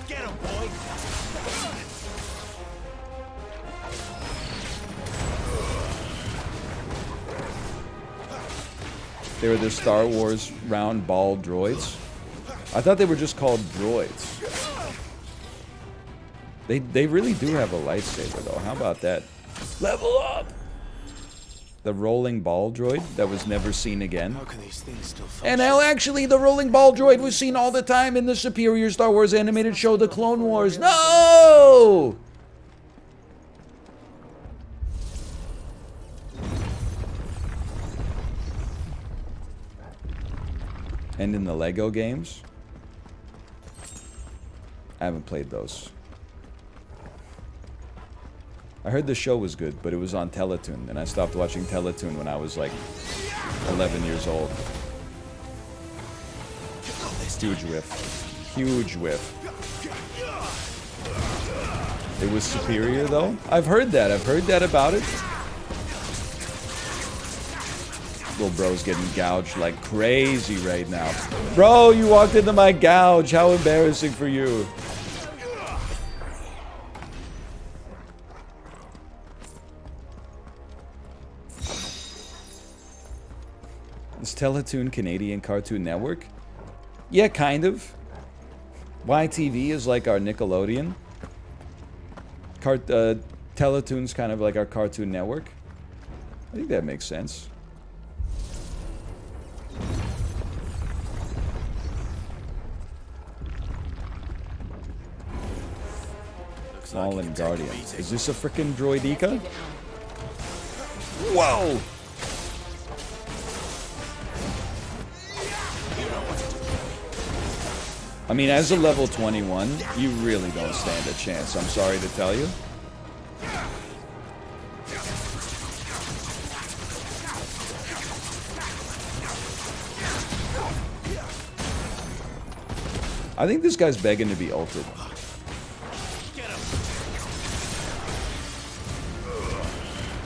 They were the Star Wars round ball droids. I thought they were just called droids. They really do have a lightsaber though. How about that? Level up! The rolling ball droid that was never seen again. How can these things still function? NL, actually, the rolling ball droid was seen all the time in the superior Star Wars animated show, The Clone Wars. No! And in the Lego games? I haven't played those. I heard the show was good, but it was on Teletoon, and I stopped watching Teletoon when I was like 11 years old. Huge whiff. Huge whiff. It was superior, though? I've heard that. I've heard that about it. Little bro's getting gouged like crazy right now. Bro, you walked into my gouge. How embarrassing for you. Is Teletoon Canadian Cartoon Network? Yeah, kind of. YTV is like our Nickelodeon. Teletoon's kind of like our Cartoon Network. I think that makes sense. Fallen Guardian. Is this a frickin' droideka? Whoa! I mean, as a level 21, you really don't stand a chance, I'm sorry to tell you. I think this guy's begging to be ulted.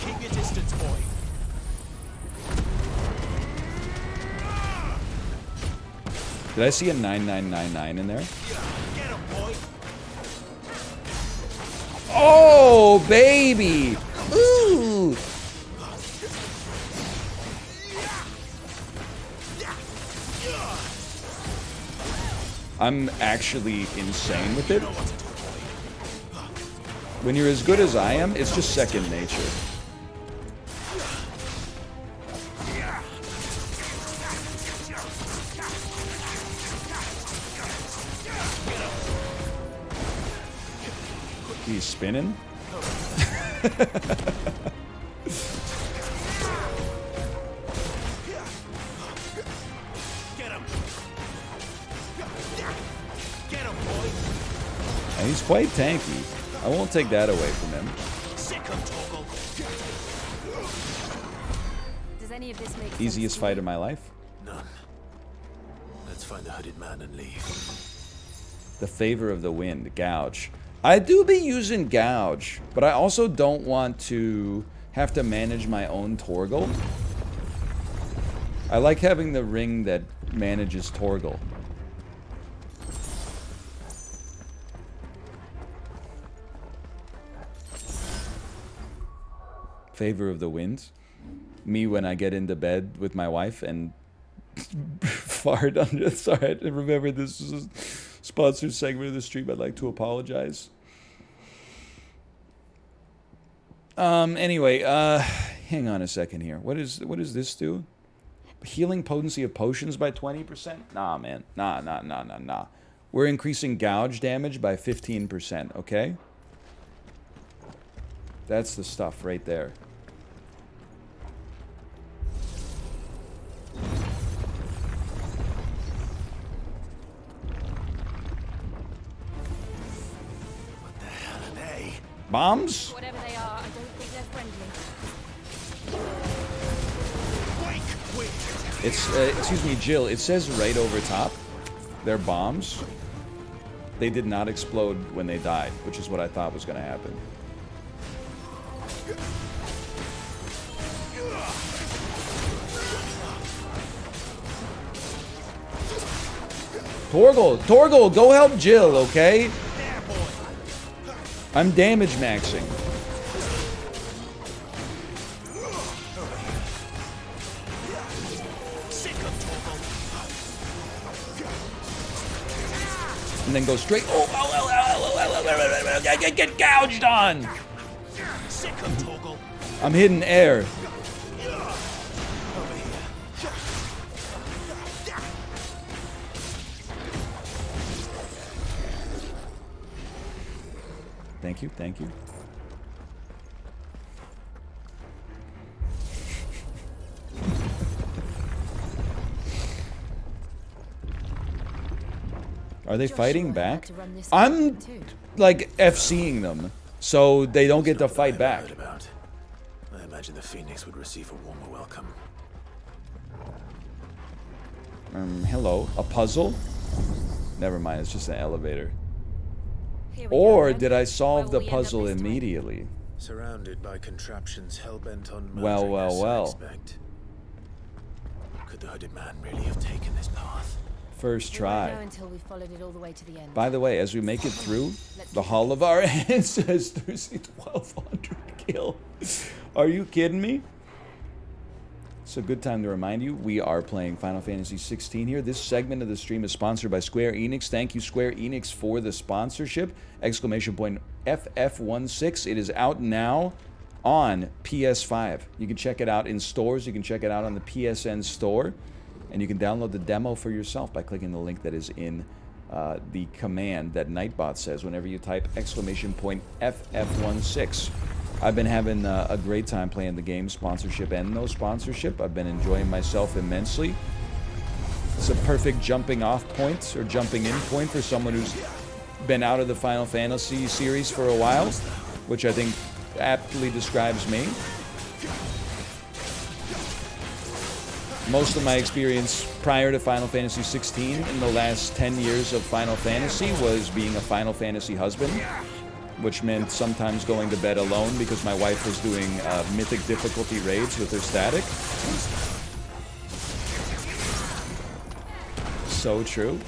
Keep your distance, boy. Did I see a 9999 in there? Get him, boy. Oh, baby! Ooh! I'm actually insane with it. When you're as good as I am, it's just second nature. He's spinning. And he's quite tanky. I won't take that away from him. Does any of this make Easiest fight of my life. None. Let's find the hooded man and leave. The favor of the wind, gouge. I do be using gouge, but I also don't want to have to manage my own Torgal. I like having the ring that manages Torgal. Favor of the wind. Me when I get into bed with my wife and fart under. Sorry, I remember this was a sponsored segment of the stream. I'd like to apologize. Anyway, hang on a second here. What does this do? Healing potency of potions by 20%? Nah, man. Nah. We're increasing gouge damage by 15%, okay? That's the stuff right there. What the hell are they? Bombs? Whatever they are, I don't think they're friendly. It's, excuse me, Jill, it says right over top, they're bombs. They did not explode when they died, which is what I thought was going to happen. Torgal, go help Jill, okay? I'm damage maxing. And then go straight. Get gouged on. I'm hitting air. Thank you, thank you. Are they fighting back? I'm like FCing them, so they don't get to fight back. I imagine the Phoenix would receive a warmer welcome. Hello, a puzzle? Never mind, it's just an elevator. Or did I solve the puzzle immediately? Surrounded by contraptions hell-bent on murdering Well, well, us, I well. expect. Could the hooded man really have taken this path? First We won't know try. until we've followed it all the way to the end. By the way, as we make it through the Hall of Our Ancestors, see 1,200 kill. Are you kidding me? It's a good time to remind you, we are playing Final Fantasy XVI here. This segment of the stream is sponsored by Square Enix. Thank you, Square Enix, for the sponsorship. Exclamation point FF16. It is out now on PS5. You can check it out in stores. You can check it out on the PSN store. And you can download the demo for yourself by clicking the link that is in the command that Nightbot says whenever you type exclamation point FF16. I've been having a great time playing the game, sponsorship and no sponsorship. I've been enjoying myself immensely. It's a perfect jumping off point or jumping in point for someone who's been out of the Final Fantasy series for a while, which I think aptly describes me. Most of my experience prior to Final Fantasy XVI in the last 10 years of Final Fantasy was being a Final Fantasy husband, which meant sometimes going to bed alone because my wife was doing mythic difficulty raids with her static. So true.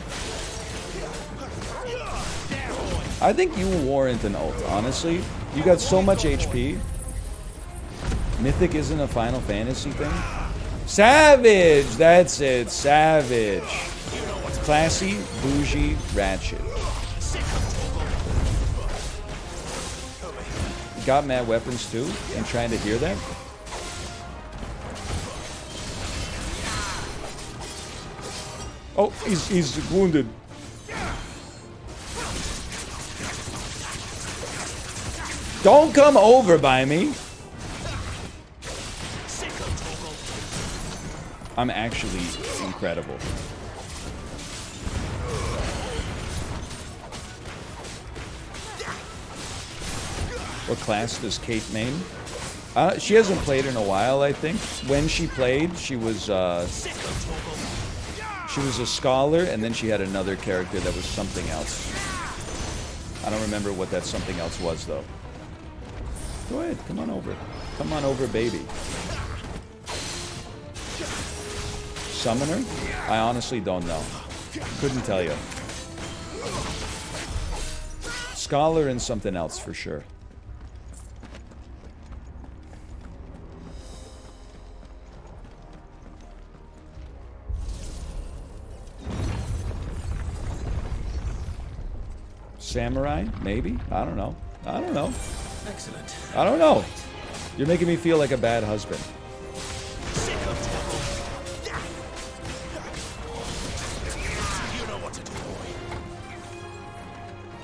I think you warrant an ult, honestly. You got so much HP. Mythic isn't a Final Fantasy thing. Savage! That's it, Savage. Classy, bougie, ratchet. Got mad weapons too? I'm trying to hear that. Oh, he's wounded. Don't come over by me. I'm actually incredible. What class does Kate main? She hasn't played in a while, I think. When she played, she was a scholar, and then she had another character that was something else. I don't remember what that something else was, though. Go ahead, come on over. Come on over, baby. Summoner? I honestly don't know. Couldn't tell you. Scholar and something else for sure. Samurai? Maybe? I don't know. I don't know. Excellent. I don't know. You're making me feel like a bad husband.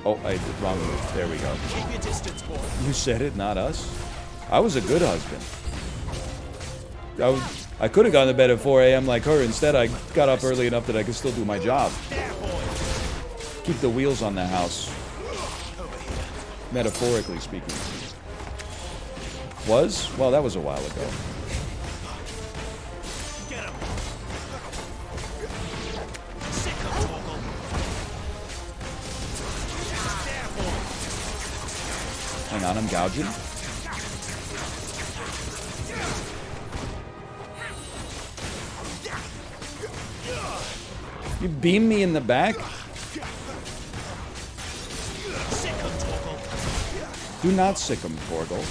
Oh, I did wrong move. There we go. Keep your distance, boy. You said it, not us. I was a good husband. I could have gone to bed at 4 a.m. like her. Instead, I got up early enough that I could still do my job. Keep the wheels on the house. Metaphorically speaking. Was? Well, that was a while ago. Hang on, I'm gouging. You beam me in the back? Do not sick him, Torgal.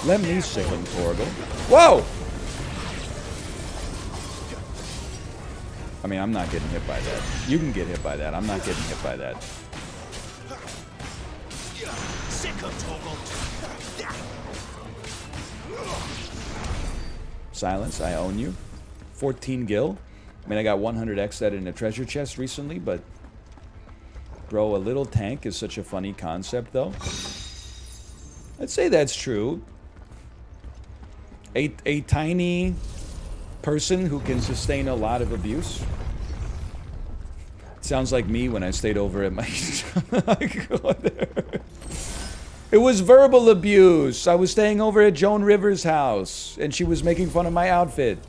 Let me sick him, Torgal. Whoa! I mean, I'm not getting hit by that. You can get hit by that. I'm not getting hit by that. Silence, I own you. 14 gil. I mean, I got 100x that in a treasure chest recently, but... Bro, a little tank is such a funny concept, though. I'd say that's true. A tiny person who can sustain a lot of abuse. Sounds like me when I stayed over at my... It was verbal abuse. I was staying over at Joan Rivers' house, and she was making fun of my outfit.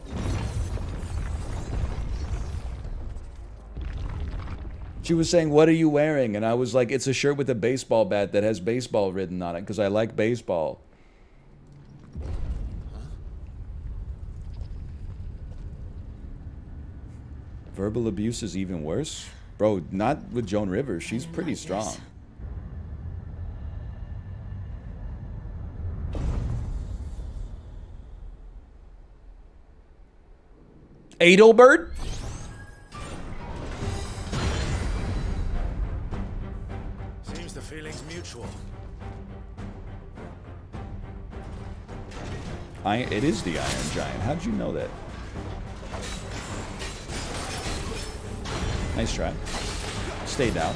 She was saying, "What are you wearing?" And I was like, "It's a shirt with a baseball bat that has baseball written on it, because I like baseball." Verbal abuse is even worse? Bro, not with Joan Rivers. She's pretty strong. Adelbert? Seems the feeling's mutual. It is the Iron Giant. How'd you know that? Nice try. Stay down.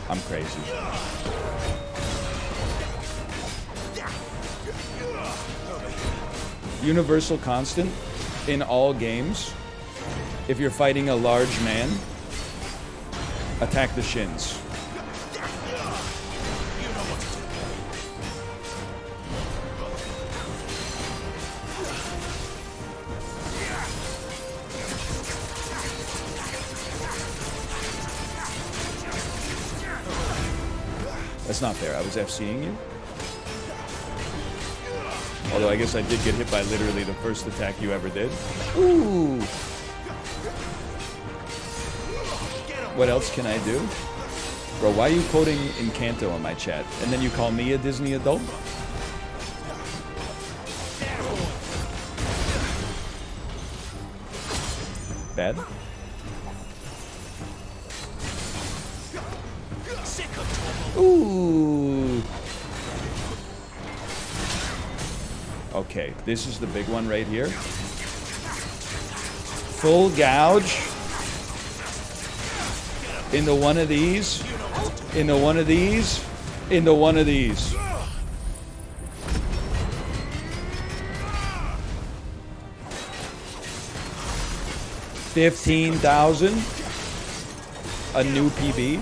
I'm crazy. Universal constant in all games. If you're fighting a large man, attack the shins. That's not fair. I was FCing you. Although I guess I did get hit by literally the first attack you ever did. Ooh. What else can I do? Bro, why are you quoting Encanto in my chat? And then you call me a Disney adult? Bad? Ooh. Okay, this is the big one right here. Full gouge. Into one of these. Into one of these. Into one of these. $15,000. A new PB.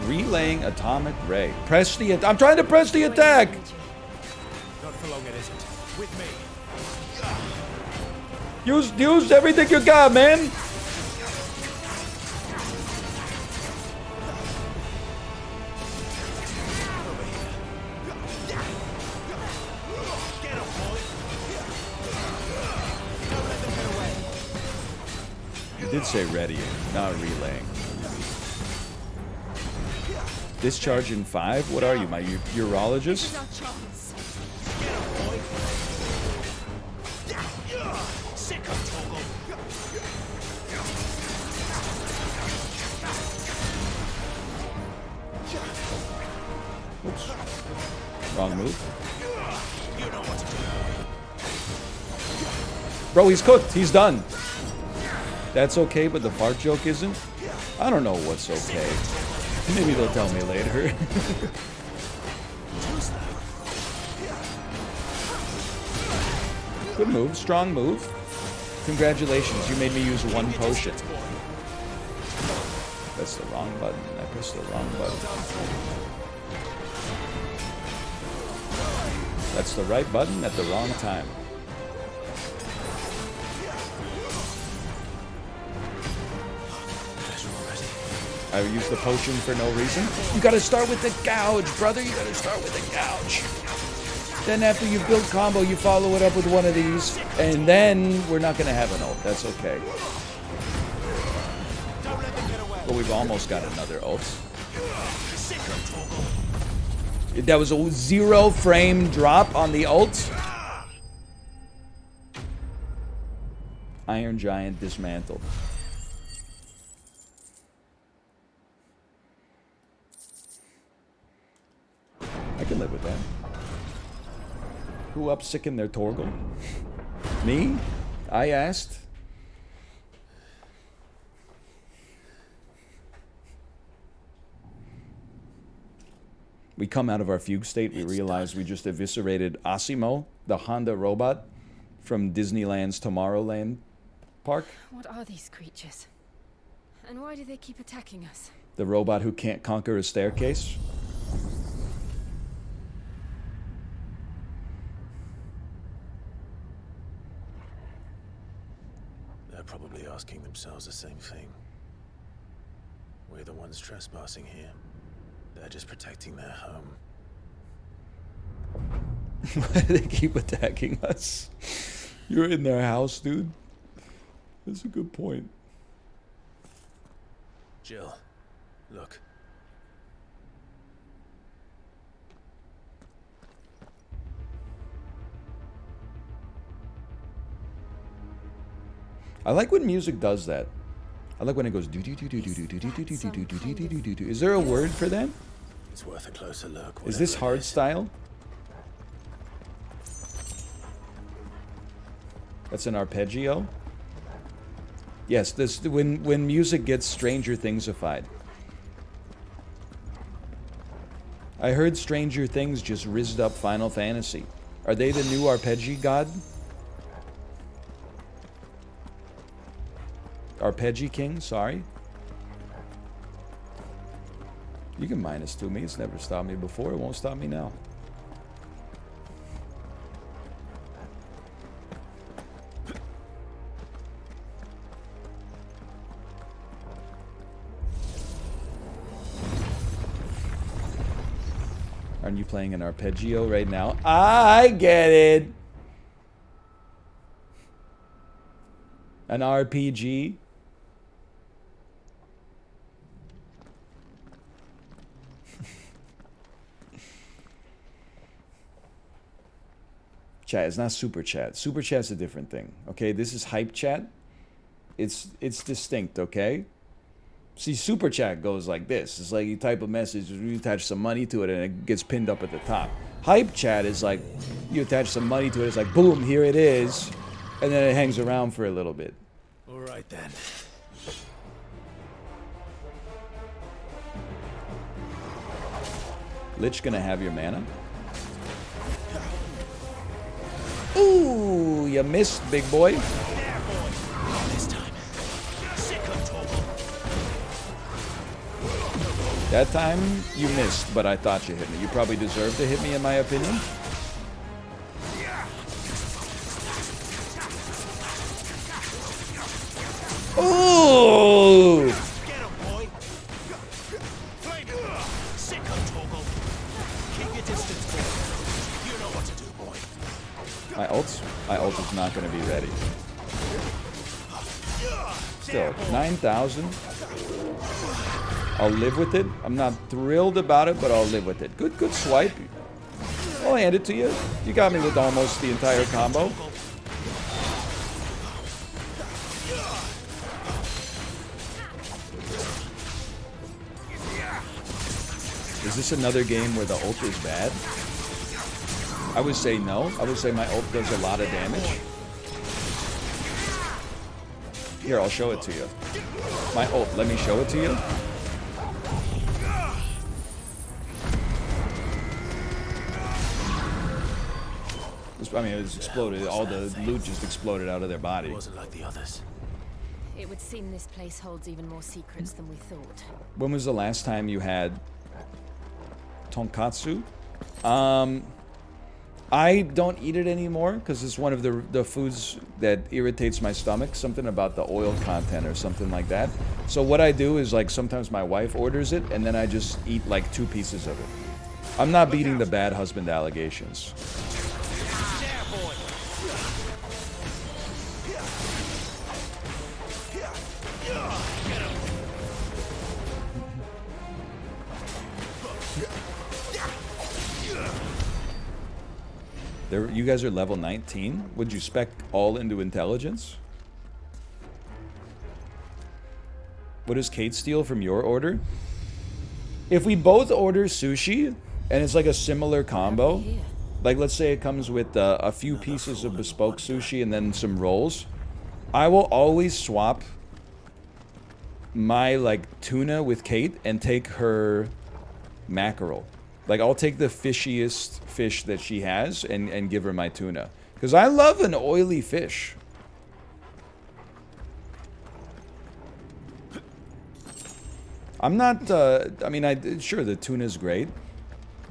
Relaying atomic ray. Press the. I'm trying to press the attack. Not for long, it isn't. With me. Use everything you got, man. You did say ready, not relaying. Discharge in 5? What are you, my urologist? Oops. Wrong move. Bro, he's cooked. He's done. That's okay, but the fart joke isn't? I don't know what's okay. Maybe they'll tell me later. Good move, strong move. Congratulations, you made me use one potion. That's the wrong button. I pressed the wrong button. That's the right button at the wrong time. I used the potion for no reason. You gotta start with the gouge, brother. You gotta start with the gouge. Then after you build combo, you follow it up with one of these. And then we're not gonna have an ult. That's okay. But we've almost got another ult. That was a 0 frame drop on the ult. Iron Giant dismantled. I can live with that. Who up sick in their Torgal? Me? I asked. We come out of our fugue state, we realize we just eviscerated Asimo, the Honda robot from Disneyland's Tomorrowland Park. What are these creatures? And why do they keep attacking us? The robot who can't conquer a staircase. They're probably asking themselves the same thing. We're the ones trespassing here. They're just protecting their home. Why do they keep attacking us? You're in their house, dude. That's a good point. Jill, look. I like when music does that. I like when it goes do do do do do do do do do do do do do do do do. Is there a word for that? It's worth a closer look. Is this hard style? That's an arpeggio. Yes, this when music gets Stranger Thingsified. I heard Stranger Things just rizzed up Final Fantasy. Are they the new arpeggi god? Arpeggi king, sorry. You can -2 me. It's never stopped me before. It won't stop me now. Aren't you playing an arpeggio right now? I get it. An RPG. Chat, it's not super chat. Super chat's a different thing. Okay, this is hype chat. It's distinct, okay? See, super chat goes like this. It's like you type a message, you attach some money to it, and it gets pinned up at the top. Hype chat is like you attach some money to it, it's like boom, here it is, and then it hangs around for a little bit. All right then. Lich gonna have your mana. Ooh, you missed, big boy. That time you missed, but I thought you hit me. You probably deserved to hit me, in my opinion. Ooh! My ult is not going to be ready. Still, 9,000. I'll live with it. I'm not thrilled about it, but I'll live with it. Good swipe. I'll hand it to you. You got me with almost the entire combo. Is this another game where the ult is bad? I would say no. I would say my ult does a lot of damage. Here, I'll show it to you. My ult, let me show it to you. I mean, it was exploded. All the loot just exploded out of their body. It wasn't like the others. It would seem this place holds even more secrets than we thought. When was the last time you had tonkatsu? I don't eat it anymore because it's one of the foods that irritates my stomach. Something about the oil content or something like that. So what I do is, like, sometimes my wife orders it and then I just eat like 2 pieces of it. I'm not beating the bad husband allegations. You guys are level 19? Would you spec all into intelligence? What does Kate steal from your order? If we both order sushi, and it's like a similar combo, like let's say it comes with a few pieces of bespoke sushi and then some rolls, I will always swap my like tuna with Kate and take her mackerel. Like I'll take the fishiest fish that she has and give her my tuna. Because I love an oily fish. I'm not, I mean, sure, the tuna's great,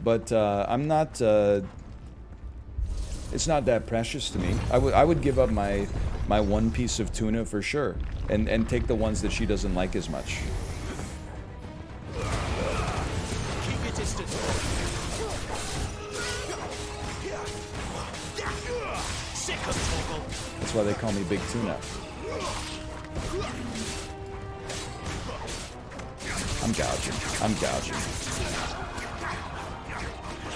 but I'm not, it's not that precious to me. I would give up my one piece of tuna for sure, and take the ones that she doesn't like as much. Keep your distance. Sick of trouble. That's why they call me Big Tuna. I'm gouging. I'm gouging.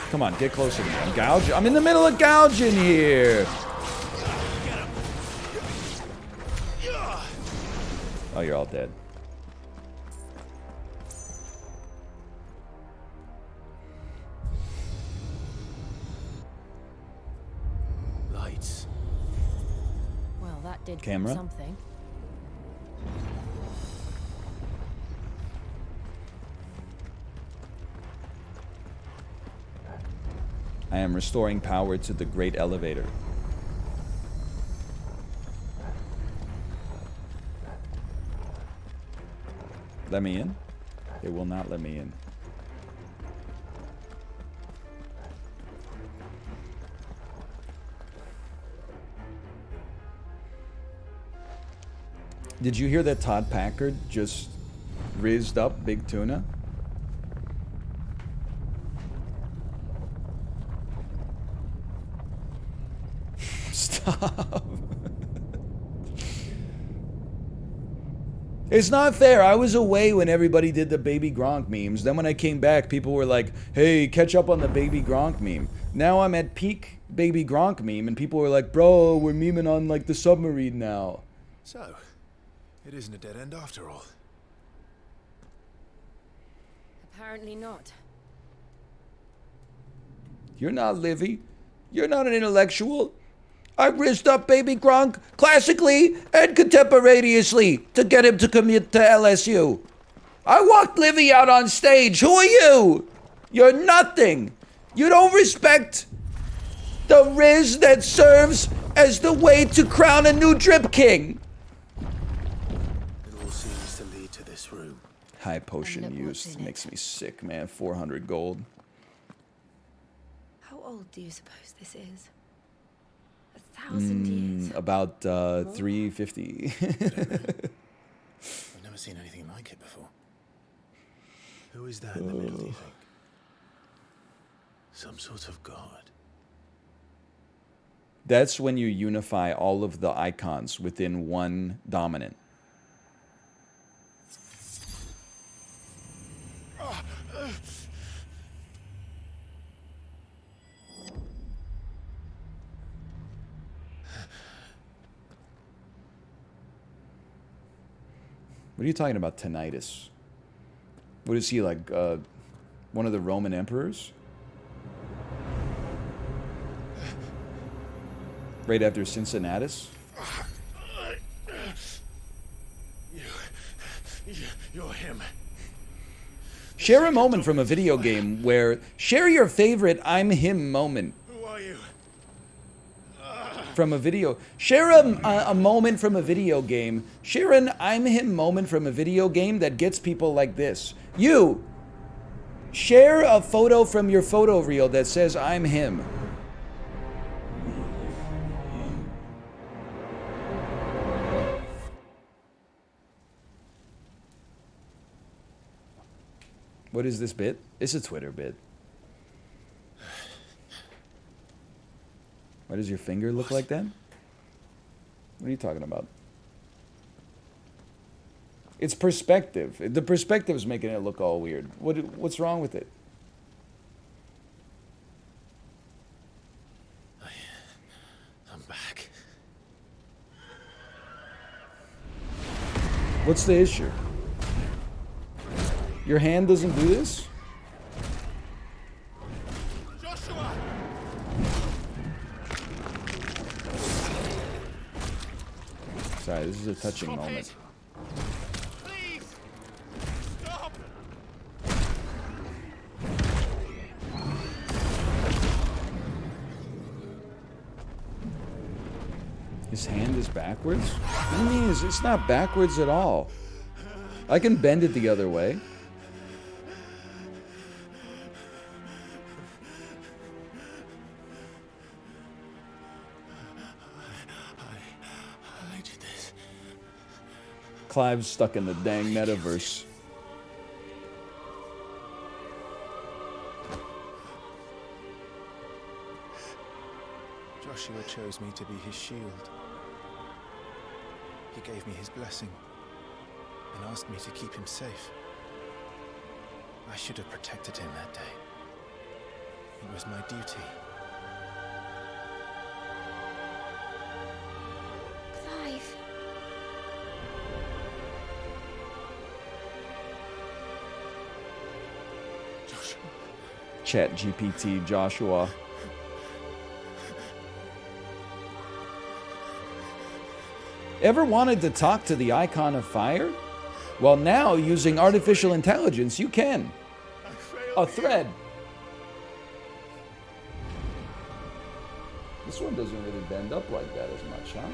Come on, get closer to me. I'm gouging. I'm in the middle of gouging here. Oh, you're all dead. Lights. Well, that did Camera? something. I am restoring power to the great elevator. Let me in? They will not let me in. Did you hear that Todd Packard just rizzed up Big Tuna? Stop. It's not fair. I was away when everybody did the Baby Gronk memes. Then when I came back, people were like, hey, catch up on the Baby Gronk meme. Now I'm at peak Baby Gronk meme, and people were like, bro, we're memeing on, like, the submarine now. So, it isn't a dead end after all. Apparently not. You're not Livy. You're not an intellectual. I rizzed up Baby Gronk classically and contemporaneously to get him to commit to LSU. I walked Livy out on stage. Who are you? You're nothing. You don't respect the Riz that serves as the way to crown a new drip king. It all seems to lead to this room. High potion use makes me sick, man. 400 gold. How old do you suppose this is? 1,000 years? About 350. I've never seen anything like it before. Who is that in the middle, do you think? Some sort of god. That's when you unify all of the icons within one dominant. What are you talking about, tinnitus? What is he, like, one of the Roman emperors? Right after Cincinnatus? You're him. Share a moment from a video game where... Share your favorite I'm him moment. Who are you? From a video... Share a moment from a video game. Share an I'm him moment from a video game that gets people like this. You! Share a photo from your photo reel that says I'm him. What is this bit? It's a Twitter bit. Why does your finger look like that? What are you talking about? It's perspective. The perspective's making it look all weird. What's wrong with it? I'm back. What's the issue? Your hand doesn't do this? Joshua! Sorry, this is a touching moment. Please! Stop! His hand is backwards? What do you mean? It's not backwards at all. I can bend it the other way. I did this. Clive's stuck in the dang metaverse. Joshua chose me to be his shield. He gave me his blessing and asked me to keep him safe. I should have protected him that day. It was my duty. Clive. Joshua. Chat GPT Joshua. Ever wanted to talk to the icon of fire? Well, now using artificial intelligence, you can. A thread. This one doesn't really bend up like that as much, huh?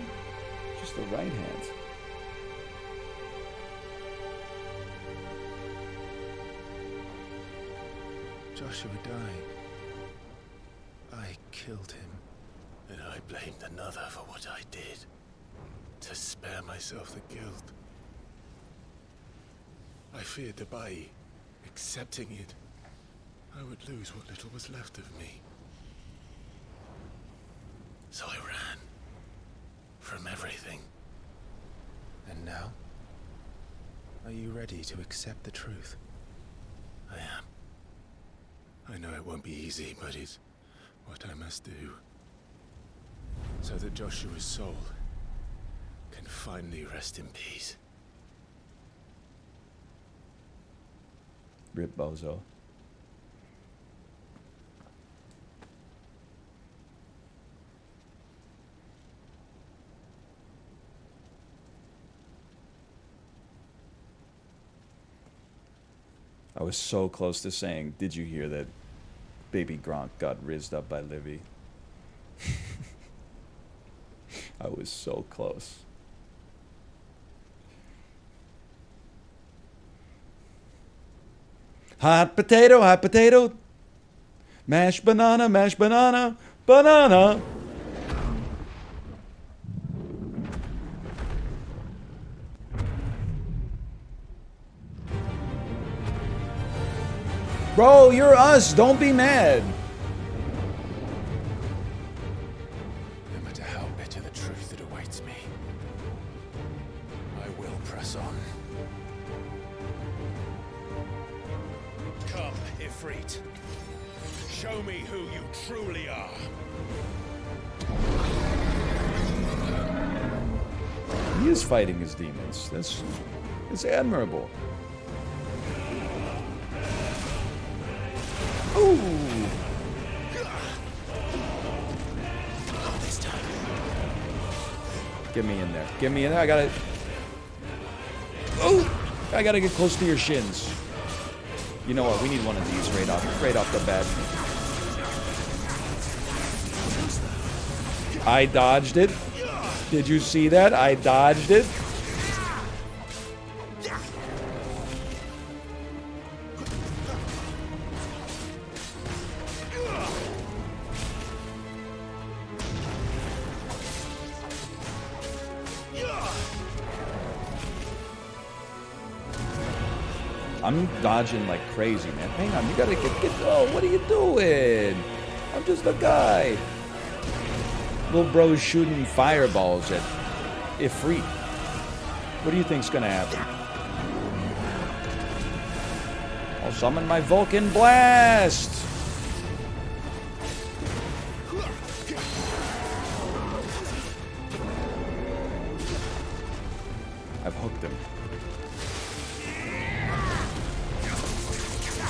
Just the right hand. Joshua died. I killed him. And I blamed another for what I did. To spare myself the guilt. I feared that by accepting it, I would lose what little was left of me. So I ran. From everything. And now? Are you ready to accept the truth? I am. I know it won't be easy, but it's what I must do. So that Joshua's soul can finally rest in peace. Rip Bozo. I was so close to saying, did you hear that baby Gronk got rizzed up by Livy? I was so close. Hot potato, mashed banana, banana. Bro, you're us, don't be mad. No matter how bitter the truth that awaits me, I will press on. Come, Ifrit. Show me who you truly are. He is fighting his demons. It's admirable. Ooh. Not this time. Get me in there. Get me in there. I gotta. Oh! I gotta get close to your shins. You know what? We need one of these right off the bat. I dodged it. Did you see that? I dodged it. I'm dodging like crazy, man. Hang on, you gotta get. Oh, what are you doing? I'm just a guy. Little bro's shooting fireballs at Ifrit. What do you think's gonna happen? I'll summon my Vulcan Blast! I've hooked him.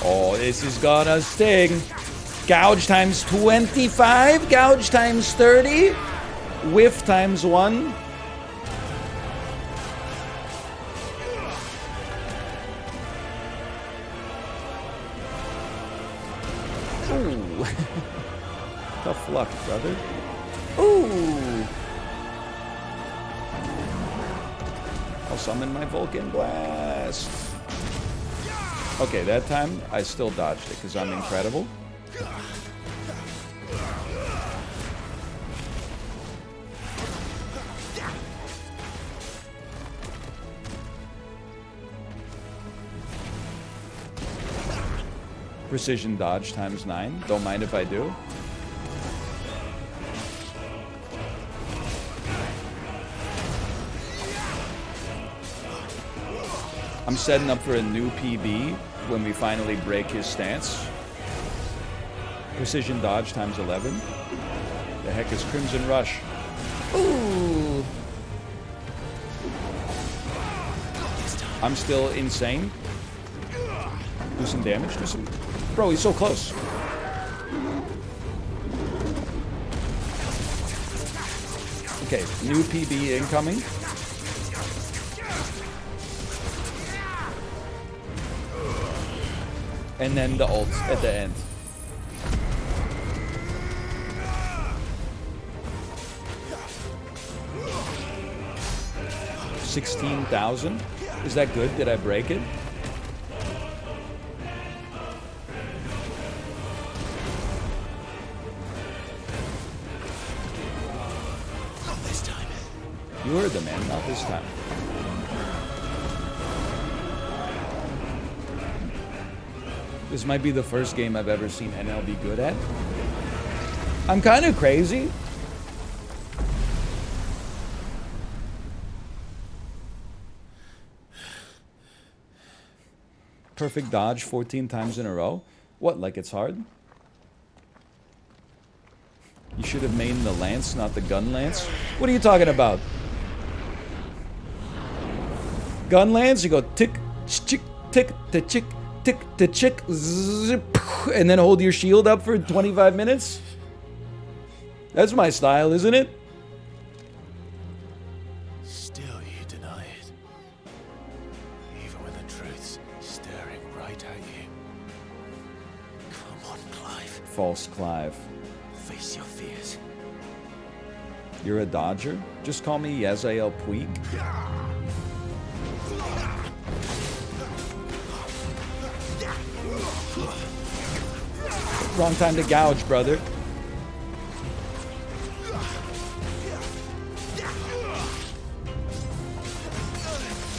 Oh, this is gonna sting. Gouge times 25, gouge times 30, whiff times 1. Tough luck, brother. Ooh! I'll summon my Vulcan Blast. Okay, that time I still dodged it because I'm incredible. Precision dodge times 9. Don't mind if I do. I'm setting up for a new PB when we finally break his stance. Precision dodge times 11. The heck is Crimson Rush? Ooh! I'm still insane. Do some damage, do some... Bro, he's so close. Okay, new PB incoming. And then the ult at the end. $16,000? Is that good? Did I break it? Not this time. You heard the man, not this time. This might be the first game I've ever seen NL be good at. I'm kind of crazy. Perfect dodge 14 times in a row. What, like it's hard? You should have made the lance, not the gun lance. What are you talking about? Gun lance, you go tick, chick, tick, the chick, tick, the chick, zip, and then hold your shield up for 25 minutes? That's my style, isn't it? Still you deny it. Even when the truth's staring right at you. Come on, Clive. False Clive. Face your fears. You're a dodger? Just call me Yazael Puig. Wrong time to gouge, brother.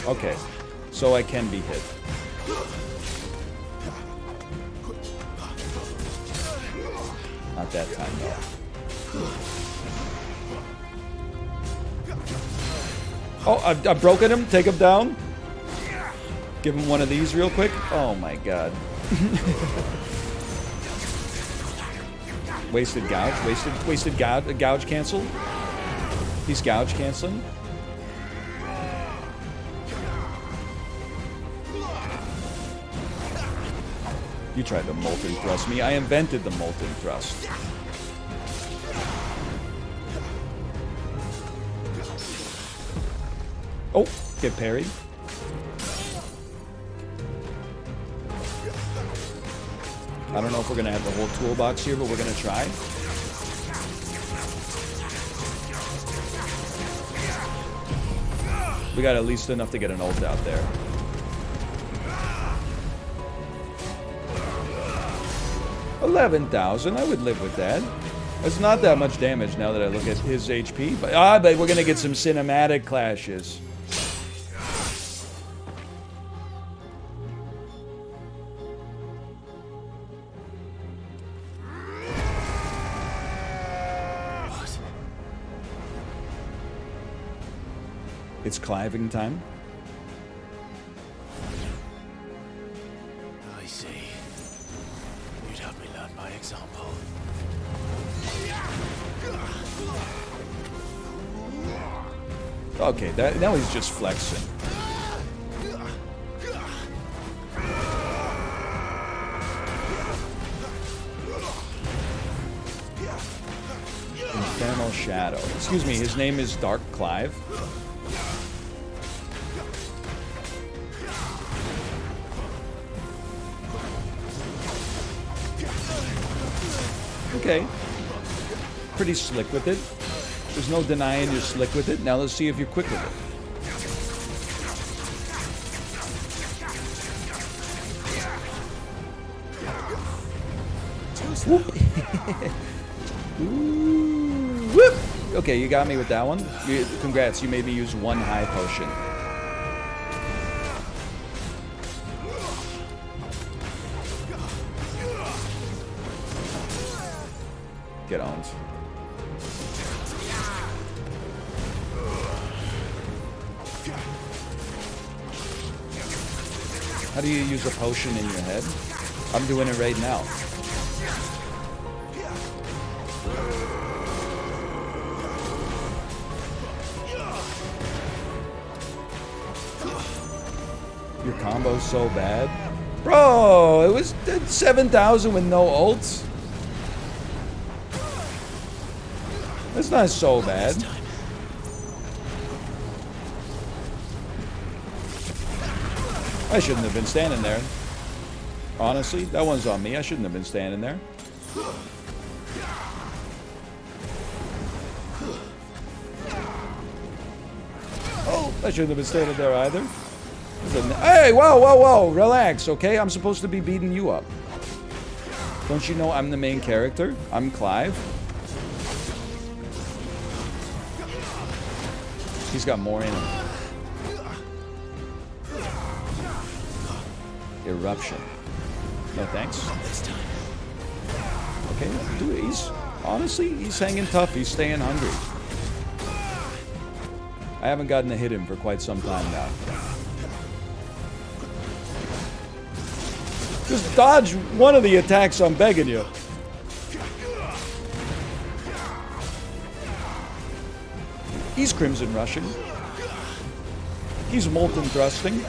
Okay, so I can be hit. Not that time, though. Oh, I've broken him. Take him down. Give him one of these real quick. Oh my god. Wasted gouge. Wasted gouge. Gouge cancel. He's gouge canceling. You tried to molten thrust me. I invented the molten thrust. Oh, get parried. I don't know if we're gonna have the whole toolbox here, but we're gonna try. We got at least enough to get an ult out there. $11,000. I would live with that. It's not that much damage now that I look at his HP, but we're gonna get some cinematic clashes. It's cliving time. I see. You'd have me learn by example. Okay, now he's just flexing. Infernal Shadow. Excuse me, his name is Dark Clive. Okay. pretty slick with it. There's no denying you're slick with it. Now let's see if you're quick with it. Whoop. Ooh, whoop. Okay, you got me with that one. Congrats, you made me use one high potion. Get on. How do you use a potion in your head? I'm doing it right now. Your combo's so bad. Bro, it was 7,000 with no ults. That's not so bad. I shouldn't have been standing there. Honestly, that one's on me. I shouldn't have been standing there. Oh, I shouldn't have been standing there either. Hey, whoa, whoa, whoa. Relax, okay? I'm supposed to be beating you up. Don't you know I'm the main character? I'm Clive. He's got more in him. Eruption. No thanks. Okay, dude, he's hanging tough. He's staying hungry. I haven't gotten to hit him for quite some time now. Just dodge one of the attacks, I'm begging you. He's Crimson Rushing. He's Molten Thrusting.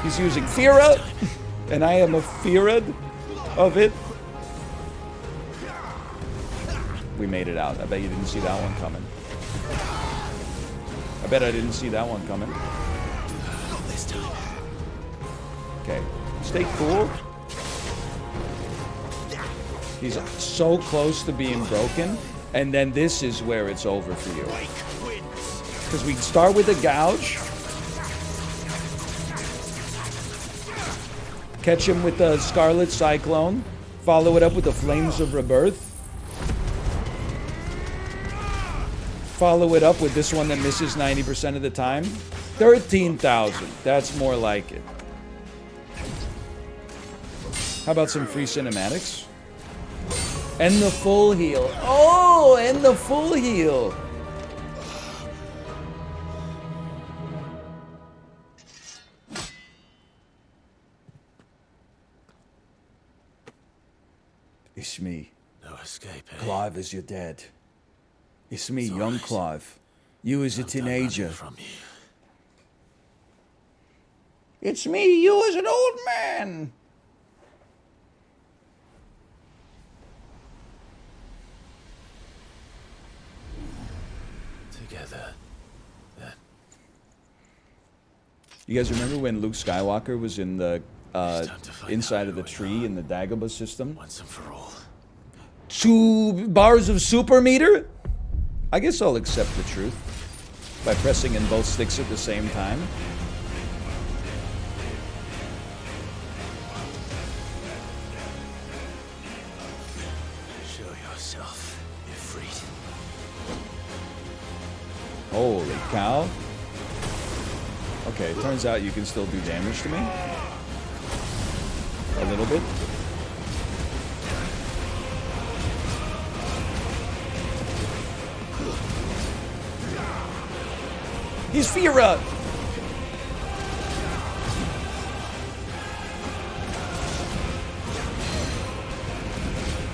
He's using Fira, and I am a Firad of it. We made it out. I bet you didn't see that one coming. I bet I didn't see that one coming. Okay, stay cool. He's so close to being broken, and then this is where it's over for you. Because we start with a gouge. Catch him with the Scarlet Cyclone. Follow it up with the Flames of Rebirth. Follow it up with this one that misses 90% of the time. 13,000. That's more like it. How about some free cinematics? And the full heal. Oh, and the full heal. It's me. No escape, eh? Clive is your dad. It's me, young Clive. You as a teenager. It's me, you as an old man. Together, then. You guys remember when Luke Skywalker was in the inside of the tree in the Dagobah system? Once and for all. 2 bars of super meter? I guess I'll accept the truth by pressing in both sticks at the same time. Show yourself, Ifrit. Holy cow. Okay, it turns out you can still do damage to me. A little bit. He's Fira!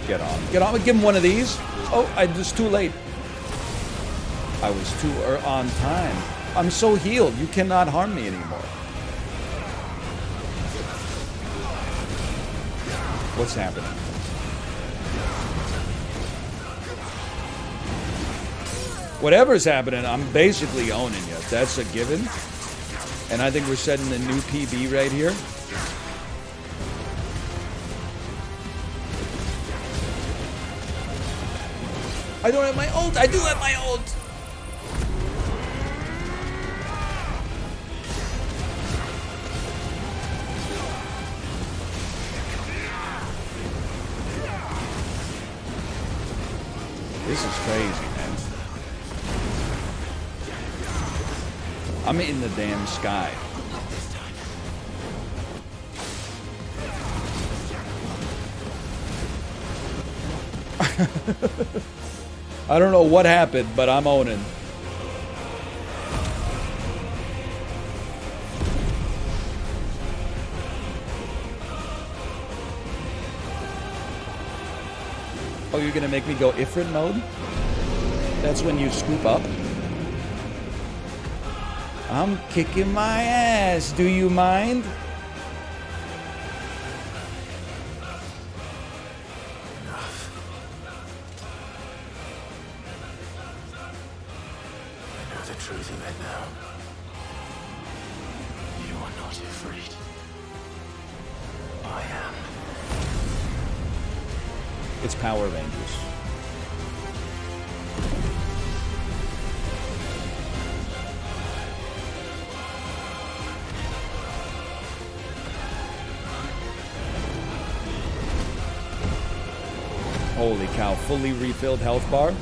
Get on. Get on. Give him one of these. Oh, I was too late. I was too on time. I'm so healed. You cannot harm me anymore. What's happening? whatever's happening, I'm basically owning you. That's a given. And I think we're setting a new PB right here. I don't have my ult. I do have my ult. This is crazy, man. I'm in the damn sky. I don't know what happened, but I'm owning. Oh, you're gonna make me go Ifrit mode? That's when you scoop up? I'm kicking my ass. Do you mind? I know the truth of it now. You are not afraid. I am. It's Power Rangers. Holy cow, fully refilled health bar.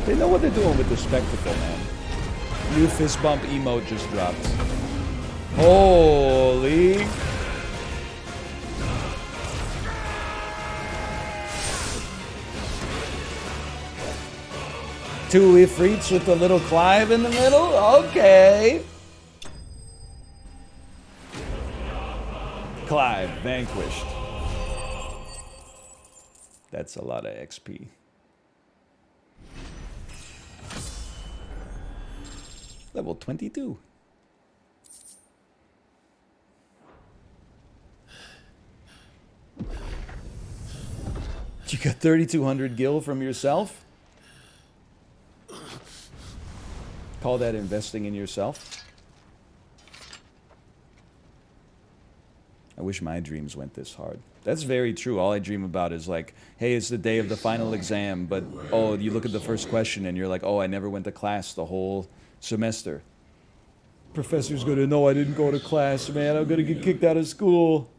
They know what they're doing with the spectacle, man. New fist bump emote just dropped. Holy. Two Ifrits with a little Clive in the middle? Okay. Clive vanquished. That's a lot of XP. Level 22. You got 3,200 gil from yourself? Call that investing in yourself? I wish my dreams went this hard. That's very true. All I dream about is like, hey, it's the day of the final exam, but oh, you look at the first question and you're like, oh, I never went to class the whole semester. Professor's gonna know I didn't go to class, man. I'm gonna get kicked out of school.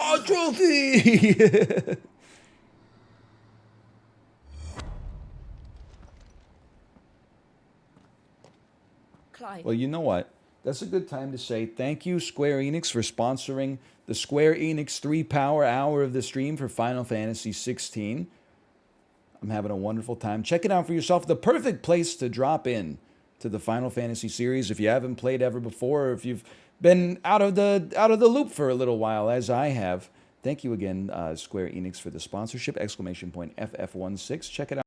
Oh, trophy! Clive. Well, you know what? That's a good time to say thank you, Square Enix, for sponsoring the Square Enix 3-power hour of the stream for Final Fantasy 16. I'm having a wonderful time. Check it out for yourself. The perfect place to drop in to the Final Fantasy series if you haven't played ever before, or if you've been out of the loop for a little while, as I have. Thank you again, Square Enix, for the sponsorship! FF16. Check it out.